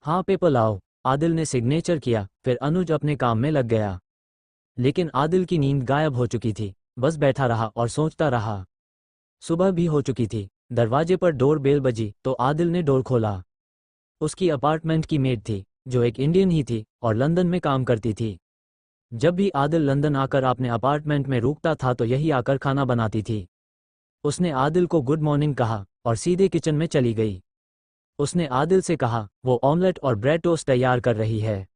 हाँ, पेपर लाओ। आदिल ने सिग्नेचर किया, फिर अनुज अपने काम में लग गया। लेकिन आदिल की नींद गायब हो चुकी थी, बस बैठा रहा और सोचता रहा। सुबह भी हो चुकी थी। दरवाजे पर डोर बेल बजी तो आदिल ने डोर खोला। उसकी अपार्टमेंट की मेड थी, जो एक इंडियन ही थी और लंदन में काम करती थी। जब भी आदिल लंदन आकर अपने अपार्टमेंट में रुकता था तो यही आकर खाना बनाती थी। उसने आदिल को गुड मॉर्निंग कहा और सीधे किचन में चली गई। उसने आदिल से कहा वो ऑमलेट और ब्रेड टोस्ट तैयार कर रही है,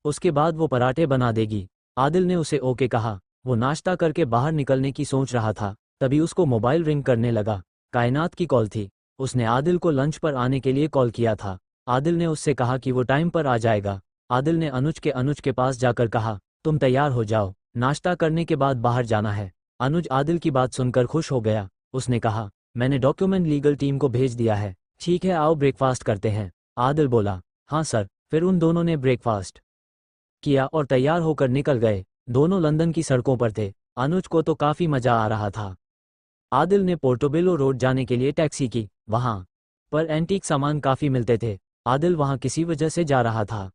उसके बाद वो पराठे बना देगी। आदिल ने उसे ओके कहा। वो नाश्ता करके बाहर निकलने की सोच रहा था, तभी उसको मोबाइल रिंग करने लगा। कायनात की कॉल थी। उसने आदिल को लंच पर आने के लिए कॉल किया था। आदिल ने उससे कहा कि वो टाइम पर आ जाएगा। आदिल ने अनुज के पास जाकर कहा, तुम तैयार हो जाओ, नाश्ता करने के बाद बाहर जाना है। अनुज आदिल की बात सुनकर खुश हो गया। उसने कहा, मैंने डॉक्यूमेंट लीगल टीम को भेज दिया है। ठीक है, आओ ब्रेकफास्ट करते हैं। आदिल बोला, हाँ सर। फिर उन दोनों ने ब्रेकफास्ट किया और तैयार होकर निकल गए। दोनों लंदन की सड़कों पर थे। अनुज को तो काफ़ी मज़ा आ रहा था। आदिल ने पोर्टोबेलो रोड जाने के लिए टैक्सी की। वहाँ पर एंटीक सामान काफ़ी मिलते थे। आदिल वहाँ किसी वजह से जा रहा था,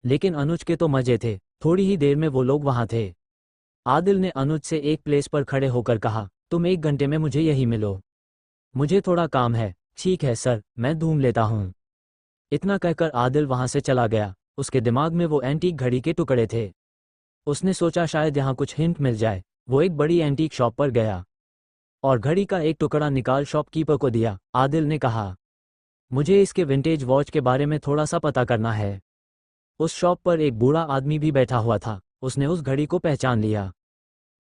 लेकिन अनुज के तो मज़े थे। थोड़ी ही देर में वो लोग वहाँ थे। आदिल ने अनुज से एक प्लेस पर खड़े होकर कहा, तुम 1 घंटे में मुझे यही मिलो, मुझे थोड़ा काम है। ठीक है सर, मैं ढूंढ लेता हूँ। इतना कहकर आदिल वहाँ से चला गया। उसके दिमाग में वो एंटीक घड़ी के टुकड़े थे। उसने सोचा शायद यहाँ कुछ हिंट मिल जाए। वो एक बड़ी एंटीक शॉप पर गया और घड़ी का एक टुकड़ा निकाल शॉपकीपर को दिया। आदिल ने कहा, मुझे इसके विंटेज वॉच के बारे में थोड़ा सा पता करना है। उस शॉप पर एक बूढ़ा आदमी भी बैठा हुआ था। उसने उस घड़ी को पहचान लिया।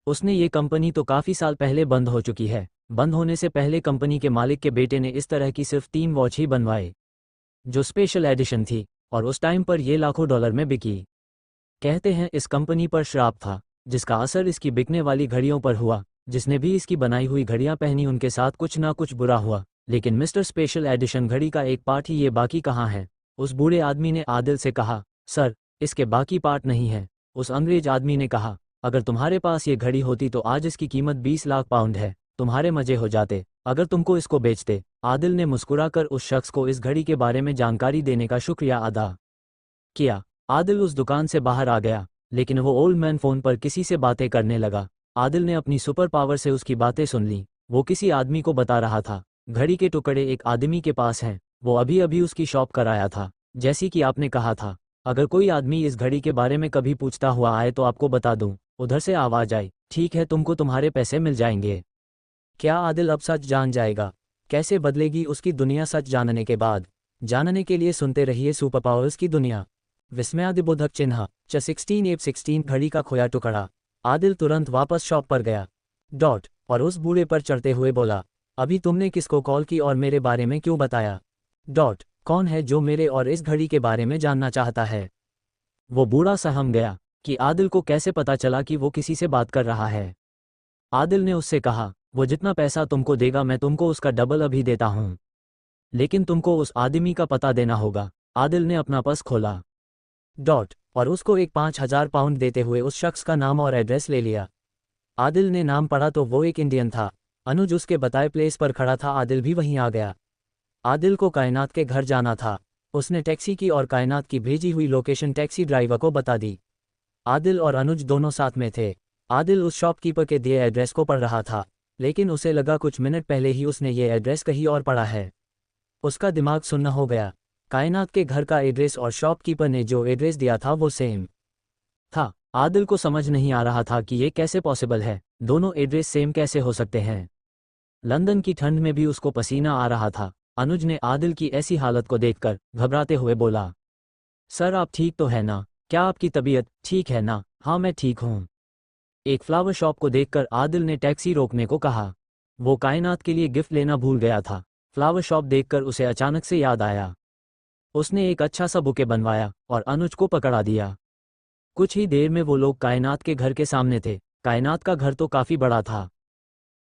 उसने ये कंपनी तो काफ़ी साल पहले बंद हो चुकी है। बंद होने से पहले कंपनी के मालिक के बेटे ने इस तरह की सिर्फ 3 वॉच ही बनवाए, जो स्पेशल एडिशन थी, और उस टाइम पर ये लाखों डॉलर में बिकी। कहते हैं इस कंपनी पर श्राप था, जिसका असर इसकी बिकने वाली घड़ियों पर हुआ। जिसने भी इसकी बनाई हुई घड़ियां पहनी उनके साथ कुछ ना कुछ बुरा हुआ। लेकिन मिस्टर स्पेशल एडिशन घड़ी का एक पार्ट ही ये बाकी कहाँ है? उस बूढ़े आदमी ने आदिल से कहा, सर, इसके बाकी पार्ट नहीं है। उस अंग्रेज आदमी ने कहा, अगर तुम्हारे पास ये घड़ी होती तो आज इसकी कीमत 20 लाख पाउंड है। तुम्हारे मजे हो जाते अगर तुमको इसको बेचते। आदिल ने मुस्कुराकर उस शख्स को इस घड़ी के बारे में जानकारी देने का शुक्रिया अदा किया। आदिल उस दुकान से बाहर आ गया, लेकिन वो ओल्ड मैन फ़ोन पर किसी से बातें करने लगा। आदिल ने अपनी सुपर पावर से उसकी बातें सुन ली। वो किसी आदमी को बता रहा था, घड़ी के टुकड़े एक आदमी के पास हैं, वो अभी अभी उसकी शॉप कर आया था। जैसी कि आपने कहा था, अगर कोई आदमी इस घड़ी के बारे में कभी पूछता हुआ आए तो आपको बता दूं। उधर से आवाज आई, ठीक है, तुमको तुम्हारे पैसे मिल जाएंगे। क्या आदिल अब सच जान जाएगा? कैसे बदलेगी उसकी दुनिया सच जानने के बाद? जानने के लिए सुनते रहिए सुपर पावर्स की दुनिया। विस्मयादिबोधक चिन्ह च16 घड़ी का खोया टुकड़ा। आदिल तुरंत वापस शॉप पर गया। और उस बूढ़े पर चढ़ते हुए बोला, अभी तुमने किसको कॉल की और मेरे बारे में क्यों बताया? कौन है जो मेरे और इस घड़ी के बारे में जानना चाहता है? वो बूढ़ा सहम गया कि आदिल को कैसे पता चला कि वो किसी से बात कर रहा है। आदिल ने उससे कहा, वो जितना पैसा तुमको देगा मैं तुमको उसका डबल अभी देता हूं, लेकिन तुमको उस आदमी का पता देना होगा। आदिल ने अपना पर्स खोला और उसको एक 5,000 पाउंड देते हुए उस शख्स का नाम और एड्रेस ले लिया। आदिल ने नाम पढ़ा तो वो एक इंडियन था। अनुज उसके बताए प्लेस पर खड़ा था। आदिल भी वहीं आ गया। आदिल को कायनात के घर जाना था। उसने टैक्सी की और कायनात की भेजी हुई लोकेशन टैक्सी ड्राइवर को बता दी। आदिल और अनुज दोनों साथ में थे। आदिल उस शॉपकीपर के दिए एड्रेस को पढ़ रहा था, लेकिन उसे लगा कुछ मिनट पहले ही उसने ये एड्रेस कहीं और पढ़ा है। उसका दिमाग सुन्न हो गया। कायनात के घर का एड्रेस और शॉपकीपर ने जो एड्रेस दिया था वो सेम था। आदिल को समझ नहीं आ रहा था कि ये कैसे पॉसिबल है, दोनों एड्रेस सेम कैसे हो सकते हैं। लंदन की ठंड में भी उसको पसीना आ रहा था। अनुज ने आदिल की ऐसी हालत को देखकर घबराते हुए बोला, सर आप ठीक तो है ना? क्या आपकी तबीयत ठीक है ना? हाँ मैं ठीक हूँ। एक फ्लावर शॉप को देखकर आदिल ने टैक्सी रोकने को कहा। वो कायनात के लिए गिफ्ट लेना भूल गया था। फ्लावर शॉप देखकर उसे अचानक से याद आया। उसने एक अच्छा सा बुके बनवाया और अनुज को पकड़ा दिया। कुछ ही देर में वो लोग कायनात के घर के सामने थे। कायनात का घर तो काफी बड़ा था,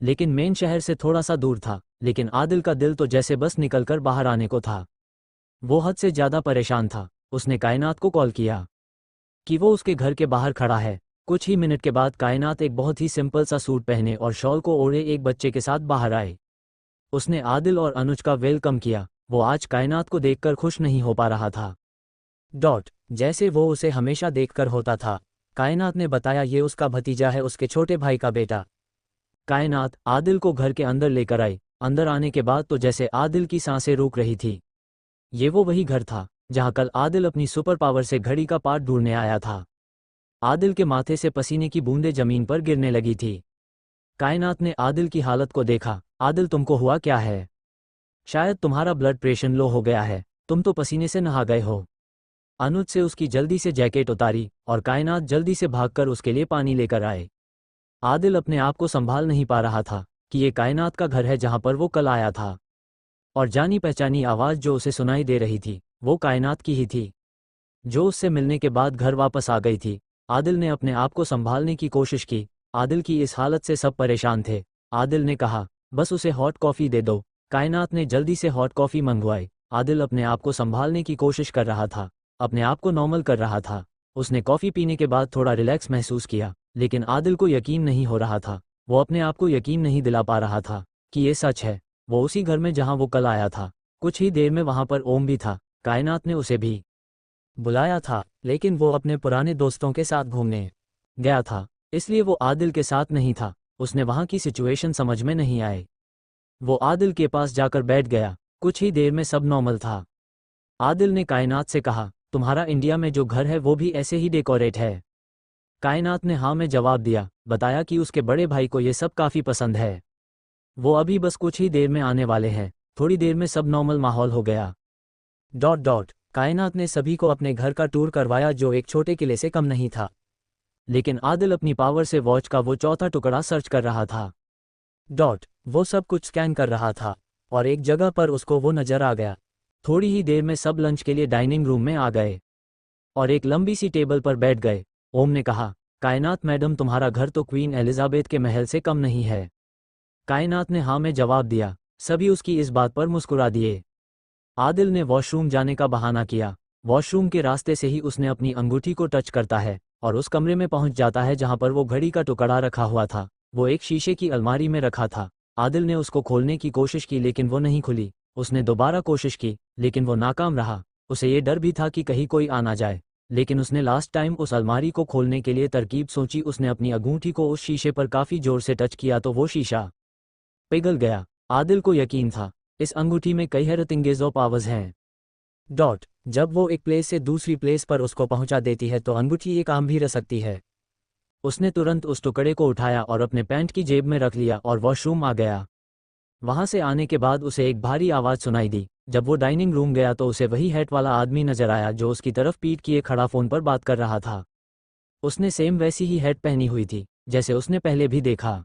लेकिन मेन शहर से थोड़ा सा दूर था। लेकिन आदिल का दिल तो जैसे बस निकलकर बाहर आने को था। वो हद से ज्यादा परेशान था। उसने कायनात को कॉल किया कि वो उसके घर के बाहर खड़ा है। कुछ ही मिनट के बाद कायनात एक बहुत ही सिंपल सा सूट पहने और शॉल को ओढ़े एक बच्चे के साथ बाहर आए। उसने आदिल और अनुज का वेलकम किया। वो आज कायनात को देखकर खुश नहीं हो पा रहा था, जैसे वो उसे हमेशा देखकर होता था। कायनात ने बताया ये उसका भतीजा है, उसके छोटे भाई का बेटा। कायनात आदिल को घर के अंदर लेकर आई। अंदर आने के बाद तो जैसे आदिल की सांसें रुक रही थी। ये वो वही घर था जहां कल आदिल अपनी सुपर पावर से घड़ी का पार्ट ढूंढने आया था। आदिल के माथे से पसीने की बूंदें जमीन पर गिरने लगी थी। कायनात ने आदिल की हालत को देखा। आदिल तुमको हुआ क्या है? शायद तुम्हारा ब्लड प्रेशर लो हो गया है, तुम तो पसीने से नहा गए हो। अनुज से उसकी जल्दी से जैकेट उतारी और कायनात जल्दी से भागकर उसके लिए पानी लेकर आए। आदिल अपने आप को संभाल नहीं पा रहा था कि ये कायनात का घर है जहां पर वो कल आया था। और जानी पहचानी आवाज जो उसे सुनाई दे रही थी वो कायनात की ही थी, जो उससे मिलने के बाद घर वापस आ गई थी। आदिल ने अपने आप को संभालने की कोशिश की। आदिल की इस हालत से सब परेशान थे। आदिल ने कहा, बस उसे हॉट कॉफी दे दो। कायनात ने जल्दी से हॉट कॉफी मंगवाई। आदिल अपने आप को संभालने की कोशिश कर रहा था, अपने आप को नॉर्मल कर रहा था। उसने कॉफी पीने के बाद थोड़ा रिलैक्स महसूस किया, लेकिन आदिल को यकीन नहीं हो रहा था। वो अपने आप को यकीन नहीं दिला पा रहा था कि ये सच है। वो उसी घर में जहां वो कल आया था। कुछ ही देर में वहां पर ओम भी था। कायनात ने उसे भी बुलाया था, लेकिन वो अपने पुराने दोस्तों के साथ घूमने गया था, इसलिए वो आदिल के साथ नहीं था। उसने वहां की सिचुएशन समझ में नहीं आई। वो आदिल के पास जाकर बैठ गया। कुछ ही देर में सब नॉर्मल था। आदिल ने कायनात से कहा, तुम्हारा इंडिया में जो घर है वो भी ऐसे ही डेकोरेट है? कायनात ने हाँ में जवाब दिया। बताया कि उसके बड़े भाई को ये सब काफी पसंद है। वो अभी बस कुछ ही देर में आने वाले हैं। थोड़ी देर में सब नॉर्मल माहौल हो गया। कायनात ने सभी को अपने घर का टूर करवाया जो एक छोटे किले से कम नहीं था। लेकिन आदिल अपनी पावर से वॉच का वो चौथा टुकड़ा सर्च कर रहा था। वो सब कुछ स्कैन कर रहा था और एक जगह पर उसको वो नजर आ गया। थोड़ी ही देर में सब लंच के लिए डाइनिंग रूम में आ गए और एक लंबी सी टेबल पर बैठ गए। ओम ने कहा, कायनात मैडम तुम्हारा घर तो क्वीन एलिजाबेथ के महल से कम नहीं है। कायनात ने हाँ में जवाब दिया। सभी उसकी इस बात पर मुस्कुरा दिए। आदिल ने वॉशरूम जाने का बहाना किया। वॉशरूम के रास्ते से ही उसने अपनी अंगूठी को टच करता है और उस कमरे में पहुंच जाता है जहां पर वो घड़ी का टुकड़ा रखा हुआ था। वो एक शीशे की अलमारी में रखा था। आदिल ने उसको खोलने की कोशिश की लेकिन वो नहीं खुली। उसने दोबारा कोशिश की लेकिन वो नाकाम रहा। उसे ये डर भी था कि कहीं कोई आ ना जाए, लेकिन उसने लास्ट टाइम उस अलमारी को खोलने के लिए तरकीब सोची। उसने अपनी अंगूठी को उस शीशे पर काफ़ी जोर से टच किया तो वो शीशा पिघल गया। आदिल को यकीन था इस अंगूठी में कई हैरतअंगेज़ पावर्स हैं। जब वो एक प्लेस से दूसरी प्लेस पर उसको पहुंचा देती है तो अंगूठी एक आम भी रह सकती है। उसने तुरंत उस टुकड़े को उठाया और अपने पैंट की जेब में रख लिया और वॉशरूम आ गया। वहां से आने के बाद उसे एक भारी आवाज़ सुनाई दी। जब वो डाइनिंग रूम गया तो उसे वही हैट वाला आदमी नजर आया जो उसकी तरफ पीठ किए खड़ा फ़ोन पर बात कर रहा था। उसने सेम वैसी ही हैट पहनी हुई थी जैसे उसने पहले भी देखा।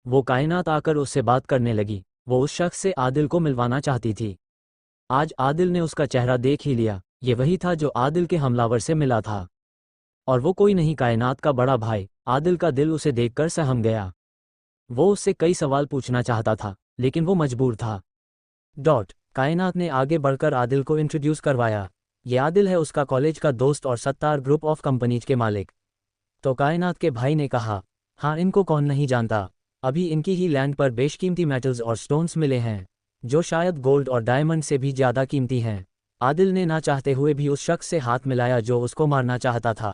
वो कायनात आकर उससे बात करने लगी। वो उस शख्स से आदिल को मिलवाना चाहती थी। आज आदिल ने उसका चेहरा देख ही लिया। ये वही था जो आदिल के हमलावर से मिला था, और वो कोई नहीं, कायनात का बड़ा भाई। आदिल का दिल उसे देखकर सहम गया। वो उससे कई सवाल पूछना चाहता था लेकिन वो मजबूर था। कायनात ने आगे बढ़कर आदिल को इंट्रोड्यूस करवाया। ये आदिल है, उसका कॉलेज का दोस्त और सत्तार ग्रुप ऑफ कंपनीज के मालिक। तो कायनात के भाई ने कहा, हाँ इनको कौन नहीं जानता। अभी इनकी ही लैंड पर बेशकीमती मेटल्स और स्टोन्स मिले हैं जो शायद गोल्ड और डायमंड से भी ज़्यादा कीमती हैं। आदिल ने ना चाहते हुए भी उस शख्स से हाथ मिलाया जो उसको मारना चाहता था,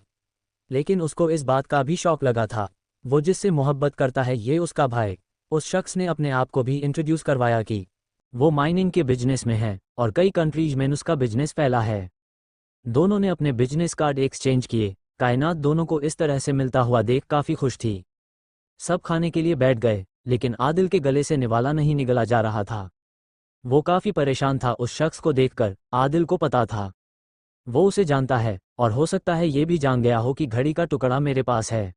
लेकिन उसको इस बात का भी शौक लगा था वो जिससे मोहब्बत करता है ये उसका भाई। उस शख्स ने अपने आप को भी इंट्रोड्यूस करवाया कि वो माइनिंग के बिजनेस में है और कई कंट्रीज में उसका बिजनेस फैला है। दोनों ने अपने बिजनेस कार्ड एक्सचेंज किए। कायनात दोनों को इस तरह से मिलता हुआ देख काफ़ी खुश थी। सब खाने के लिए बैठ गए लेकिन आदिल के गले से निवाला नहीं निगला जा रहा था। वो काफ़ी परेशान था उस शख्स को देखकर। आदिल को पता था वो उसे जानता है और हो सकता है ये भी जान गया हो कि घड़ी का टुकड़ा मेरे पास है।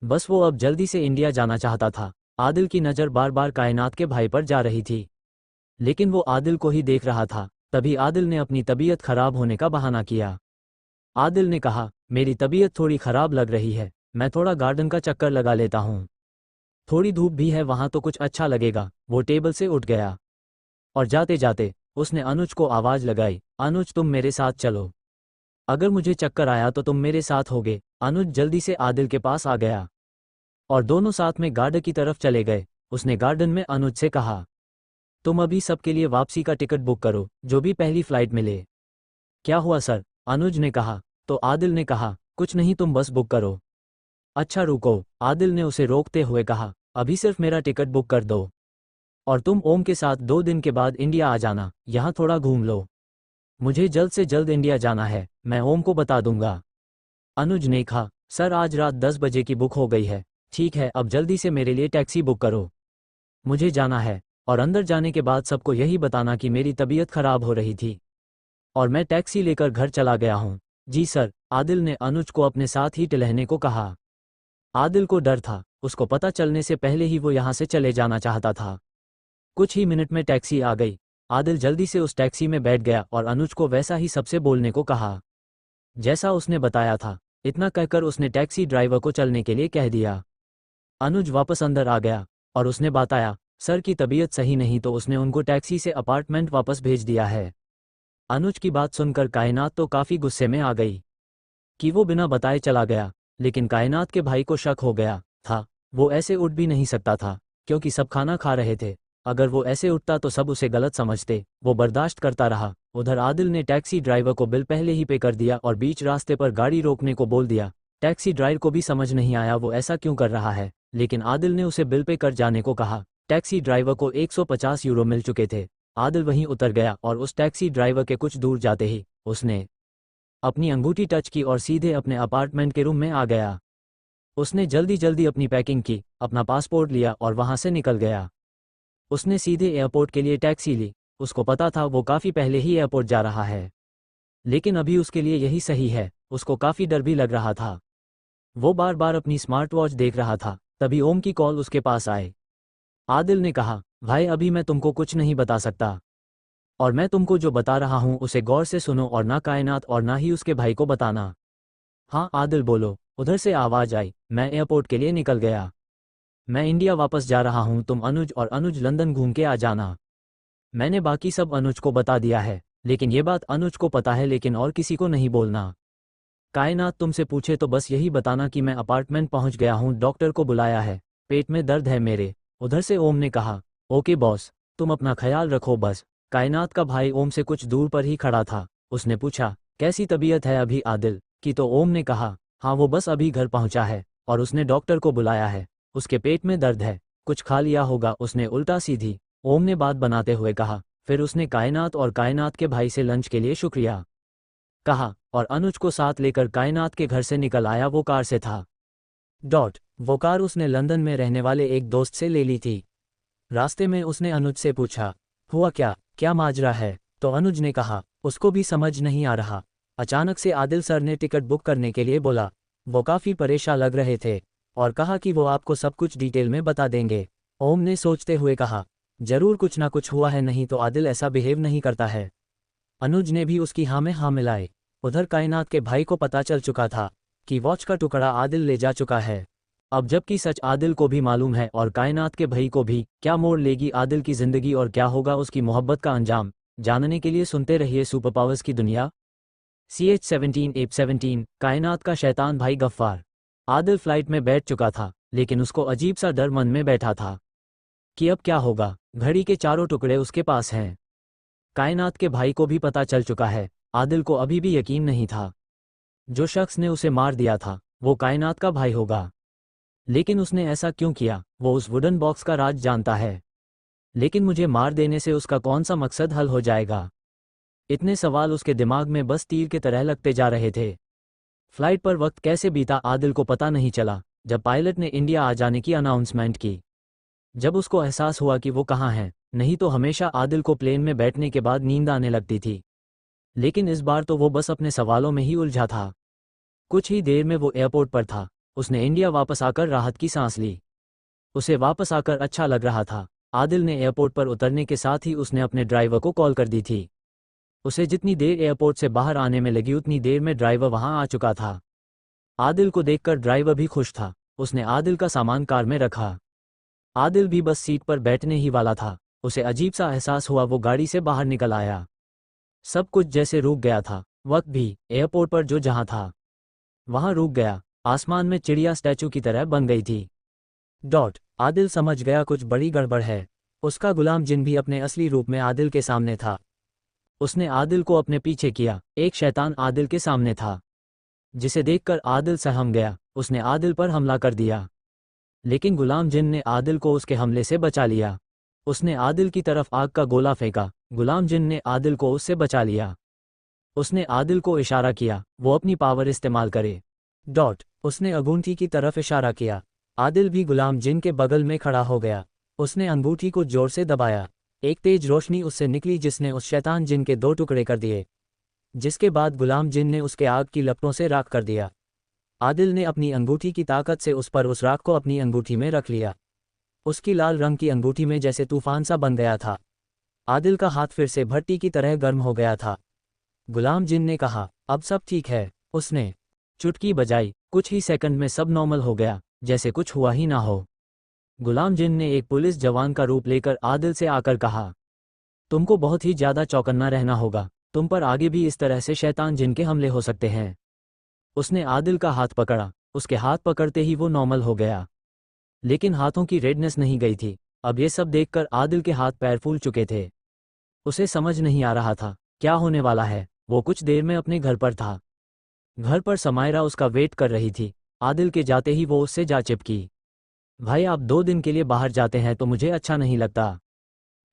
बस वो अब जल्दी से इंडिया जाना चाहता था। आदिल की नज़र बार बार कायनात के भाई पर जा रही थी लेकिन वो आदिल को ही देख रहा था। तभी आदिल ने अपनी तबीयत खराब होने का बहाना किया। आदिल ने कहा, मेरी तबीयत थोड़ी खराब लग रही है, मैं थोड़ा गार्डन का चक्कर लगा लेता हूँ। थोड़ी धूप भी है वहाँ तो कुछ अच्छा लगेगा। वो टेबल से उठ गया और जाते जाते उसने अनुज को आवाज़ लगाई, अनुज तुम मेरे साथ चलो, अगर मुझे चक्कर आया तो तुम मेरे साथ होगे। अनुज जल्दी से आदिल के पास आ गया और दोनों साथ में गार्डन की तरफ चले गए। उसने गार्डन में अनुज से कहा, तुम अभी सबके लिए वापसी का टिकट बुक करो, जो भी पहली फ्लाइट मिले। क्या हुआ सर? अनुज ने कहा। तो आदिल ने कहा, कुछ नहीं, तुम बस बुक करो। अच्छा रुको, आदिल ने उसे रोकते हुए कहा, अभी सिर्फ मेरा टिकट बुक कर दो और तुम ओम के साथ 2 दिन के बाद इंडिया आ जाना, यहाँ थोड़ा घूम लो। मुझे जल्द से जल्द इंडिया जाना है, मैं ओम को बता दूंगा। अनुज ने कहा, सर आज रात 10 बजे की बुक हो गई है। ठीक है, अब जल्दी से मेरे लिए टैक्सी बुक करो, मुझे जाना है। और अंदर जाने के बाद सबको यही बताना कि मेरी तबीयत खराब हो रही थी और मैं टैक्सी लेकर घर चला गया हूँ। जी सर, आदिल ने अनुज को अपने साथ ही टहलने को कहा। आदिल को डर था, उसको पता चलने से पहले ही वो यहाँ से चले जाना चाहता था। कुछ ही मिनट में टैक्सी आ गई। आदिल जल्दी से उस टैक्सी में बैठ गया और अनुज को वैसा ही सबसे बोलने को कहा जैसा उसने बताया था। इतना कहकर उसने टैक्सी ड्राइवर को चलने के लिए कह दिया। अनुज वापस अंदर आ गया और उसने बताया, सर की तबीयत सही नहीं, तो उसने उनको टैक्सी से अपार्टमेंट वापस भेज दिया है। अनुज की बात सुनकर कायनात तो काफ़ी गुस्से में आ गई कि वो बिना बताए चला गया, लेकिन कायनात के भाई को शक हो गया था। वो ऐसे उठ भी नहीं सकता था क्योंकि सब खाना खा रहे थे। अगर वो ऐसे उठता तो सब उसे गलत समझते। वो बर्दाश्त करता रहा। उधर आदिल ने टैक्सी ड्राइवर को बिल पहले ही पे कर दिया और बीच रास्ते पर गाड़ी रोकने को बोल दिया। टैक्सी ड्राइवर को भी समझ नहीं आया वो ऐसा क्यों कर रहा है, लेकिन आदिल ने उसे बिल पे कर जाने को कहा। टैक्सी ड्राइवर को 150 यूरो मिल चुके थे। आदिल वहीं उतर गया और उस टैक्सी ड्राइवर के कुछ दूर जाते ही उसने अपनी अंगूठी टच की और सीधे अपने अपार्टमेंट के रूम में आ गया। उसने जल्दी जल्दी अपनी पैकिंग की, अपना पासपोर्ट लिया और वहां से निकल गया। उसने सीधे एयरपोर्ट के लिए टैक्सी ली। उसको पता था वो काफ़ी पहले ही एयरपोर्ट जा रहा है, लेकिन अभी उसके लिए यही सही है। उसको काफ़ी डर भी लग रहा था। वो बार बार अपनी स्मार्ट वॉच देख रहा था। तभी ओम की कॉल उसके पास आए। आदिल ने कहा, भाई अभी मैं तुमको कुछ नहीं बता सकता और मैं तुमको जो बता रहा हूँ उसे गौर से सुनो और ना कायनात और ना ही उसके भाई को बताना। हाँ आदिल बोलो। उधर से आवाज़ आई। मैं एयरपोर्ट के लिए निकल गया। मैं इंडिया वापस जा रहा हूँ, तुम अनुज और अनुज लंदन घूम के आ जाना। मैंने बाकी सब अनुज को बता दिया है, लेकिन ये बात अनुज को पता है, लेकिन और किसी को नहीं बोलना। कायनात तुमसे पूछे तो बस यही बताना कि मैं अपार्टमेंट पहुंच गया हूं, डॉक्टर को बुलाया है, पेट में दर्द है मेरे। उधर से ओम ने कहा, ओके बॉस, तुम अपना ख्याल रखो बस। कायनात का भाई ओम से कुछ दूर पर ही खड़ा था। उसने पूछा, कैसी तबीयत है अभी आदिल? कि तो ओम ने कहा, हाँ वो बस अभी घर पहुंचा है और उसने डॉक्टर को बुलाया है, उसके पेट में दर्द है, कुछ खा लिया होगा। उसने उल्टा सीधी ओम ने बात बनाते हुए कहा। फिर उसने कायनात और कायनात के भाई से लंच के लिए शुक्रिया कहा और अनुज को साथ लेकर कायनात के घर से निकल आया। वो कार से था। वो कार उसने लंदन में रहने वाले एक दोस्त से ले ली थी। रास्ते में उसने अनुज से पूछा, हुआ क्या, क्या माजरा है? तो अनुज ने कहा, उसको भी समझ नहीं आ रहा। अचानक से आदिल सर ने टिकट बुक करने के लिए बोला। वो काफ़ी परेशान लग रहे थे और कहा कि वो आपको सब कुछ डिटेल में बता देंगे। ओम ने सोचते हुए कहा, जरूर कुछ ना कुछ हुआ है, नहीं तो आदिल ऐसा बिहेव नहीं करता है। अनुज ने भी उसकी हाँ में हाँ मिलाई। उधर कायनात के भाई को पता चल चुका था कि वॉच का टुकड़ा आदिल ले जा चुका है। अब जबकि सच आदिल को भी मालूम है और कायनात के भाई को भी, क्या मोड़ लेगी आदिल की जिंदगी और क्या होगा उसकी मोहब्बत का अंजाम, जानने के लिए सुनते रहिए सुपर पावर्स की दुनिया। CH-17 कायनात का शैतान भाई गफ्फार। आदिल फ्लाइट में बैठ चुका था, लेकिन उसको अजीब सा डर मन में बैठा था कि अब क्या होगा। घड़ी के चारों टुकड़े उसके पास हैं। कायनात के भाई को भी पता चल चुका है। आदिल को अभी भी यकीन नहीं था जो शख्स ने उसे मार दिया था वो कायनात का भाई होगा। लेकिन उसने ऐसा क्यों किया? वो उस वुडन बॉक्स का राज जानता है, लेकिन मुझे मार देने से उसका कौन सा मकसद हल हो जाएगा? इतने सवाल उसके दिमाग में बस तीर की तरह लगते जा रहे थे। फ्लाइट पर वक्त कैसे बीता आदिल को पता नहीं चला। जब पायलट ने इंडिया आ जाने की अनाउंसमेंट की, जब उसको एहसास हुआ कि वो कहाँ है, नहीं तो हमेशा आदिल को प्लेन में बैठने के बाद नींद आने लगती थी, लेकिन इस बार तो वो बस अपने सवालों में ही उलझा था। कुछ ही देर में वो एयरपोर्ट पर था। उसने इंडिया वापस आकर राहत की सांस ली। उसे वापस आकर अच्छा लग रहा था। आदिल ने एयरपोर्ट पर उतरने के साथ ही उसने अपने ड्राइवर को कॉल कर दी थी। उसे जितनी देर एयरपोर्ट से बाहर आने में लगी उतनी देर में ड्राइवर वहां आ चुका था। आदिल को देखकर ड्राइवर भी खुश था। उसने आदिल का सामान कार में रखा। आदिल भी बस सीट पर बैठने ही वाला था। उसे अजीब सा एहसास हुआ। वो गाड़ी से बाहर निकल आया। सब कुछ जैसे रुक गया था। वक्त भी एयरपोर्ट पर जो जहां था वहां रुक गया। आसमान में चिड़िया स्टैचू की तरह बन गई थी। आदिल समझ गया कुछ बड़ी गड़बड़ है। उसका गुलाम जिन भी अपने असली रूप में आदिल के सामने था। उसने आदिल को अपने पीछे किया। एक शैतान आदिल के सामने था, जिसे देखकर आदिल सहम गया। उसने आदिल पर हमला कर दिया, लेकिन गुलाम जिन ने आदिल को उसके हमले से बचा लिया। उसने आदिल की तरफ आग का गोला फेंका। गुलाम जिन ने आदिल को उससे बचा लिया। उसने आदिल को इशारा किया वो अपनी पावर इस्तेमाल करे। उसने अंगूठी की तरफ इशारा किया। आदिल भी गुलाम जिन के बगल में खड़ा हो गया। उसने अंगूठी को जोर से दबाया। एक तेज रोशनी उससे निकली जिसने उस शैतान जिन के 2 टुकड़े कर दिए, जिसके बाद गुलाम जिन ने उसके आग की लपटों से राख कर दिया। आदिल ने अपनी अंगूठी की ताकत से उस राख को अपनी अंगूठी में रख लिया। उसकी लाल रंग की अंगूठी में जैसे तूफान सा बन गया था। आदिल का हाथ फिर से भट्टी की तरह गर्म हो गया था। गुलाम जिन ने कहा, अब सब ठीक है। उसने चुटकी बजाई। कुछ ही सेकंड में सब नॉर्मल हो गया, जैसे कुछ हुआ ही ना हो। गुलाम जिन ने एक पुलिस जवान का रूप लेकर आदिल से आकर कहा, तुमको बहुत ही ज्यादा चौकन्ना रहना होगा। तुम पर आगे भी इस तरह से शैतान जिन के हमले हो सकते हैं। उसने आदिल का हाथ पकड़ा। उसके हाथ पकड़ते ही वो नॉर्मल हो गया, लेकिन हाथों की रेडनेस नहीं गई थी। अब ये सब देखकर आदिल के हाथ पैर फूल चुके थे। उसे समझ नहीं आ रहा था क्या होने वाला है। वो कुछ देर में अपने घर पर था। घर पर समायरा उसका वेट कर रही थी। आदिल के जाते ही वो उससे जा चिपकी। भाई आप 2 दिन के लिए बाहर जाते हैं तो मुझे अच्छा नहीं लगता।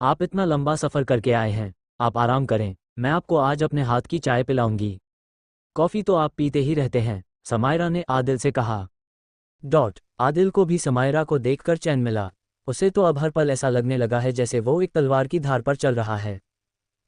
आप इतना लंबा सफ़र करके आए हैं, आप आराम करें। मैं आपको आज अपने हाथ की चाय पिलाऊंगी। कॉफ़ी तो आप पीते ही रहते हैं, समायरा ने आदिल से कहा। आदिल को भी समायरा को देखकर चैन मिला। उसे तो अब हर पल ऐसा लगने लगा है जैसे वो एक तलवार की धार पर चल रहा है।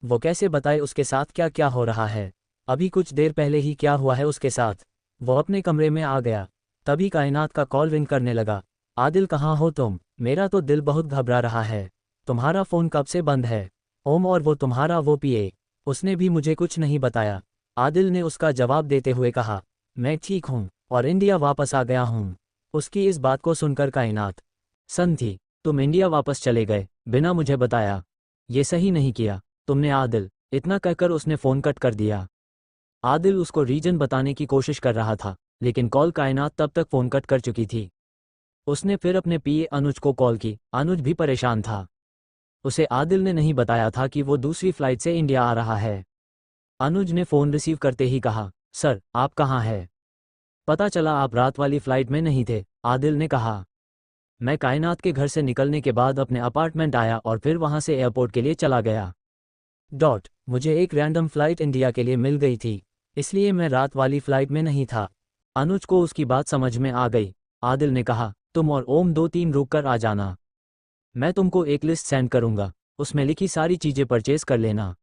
वो कैसे बताए उसके साथ क्या क्या हो रहा है। अभी कुछ देर पहले ही क्या हुआ है उसके साथ। वो अपने कमरे में आ गया। तभी कायनात का कॉल रिंग करने लगा। आदिल कहाँ हो तुम? मेरा तो दिल बहुत घबरा रहा है। तुम्हारा फ़ोन कब से बंद है? ओम और वो तुम्हारा वो पीए, उसने भी मुझे कुछ नहीं बताया। आदिल ने उसका जवाब देते हुए कहा, मैं ठीक हूँ और इंडिया वापस आ गया हूँ। उसकी इस बात को सुनकर कायनात सन्न थी। तुम इंडिया वापस चले गए बिना मुझे बताया, ये सही नहीं किया तुमने आदिल। इतना कहकर उसने फ़ोन कट कर दिया। आदिल उसको रीजन बताने की कोशिश कर रहा था, लेकिन कॉल कायनात तब तक फ़ोन कट कर चुकी थी। उसने फिर अपने पीए अनुज को कॉल की। अनुज भी परेशान था। उसे आदिल ने नहीं बताया था कि वो दूसरी फ्लाइट से इंडिया आ रहा है। अनुज ने फ़ोन रिसीव करते ही कहा, सर, आप कहाँ हैं? पता चला आप रात वाली फ्लाइट में नहीं थे, आदिल ने कहा। मैं कायनात के घर से निकलने के बाद अपने अपार्टमेंट आया और फिर वहां से एयरपोर्ट के लिए चला गया। मुझे एक रैंडम फ्लाइट इंडिया के लिए मिल गई थी, इसलिए मैं रात वाली फ्लाइट में नहीं था। अनुज को उसकी बात समझ में आ गई। आदिल ने कहा, तुम और ओम 2-3 रुक कर आ जाना। मैं तुमको एक लिस्ट सेंड करूंगा, उसमें लिखी सारी चीजें परचेज कर लेना।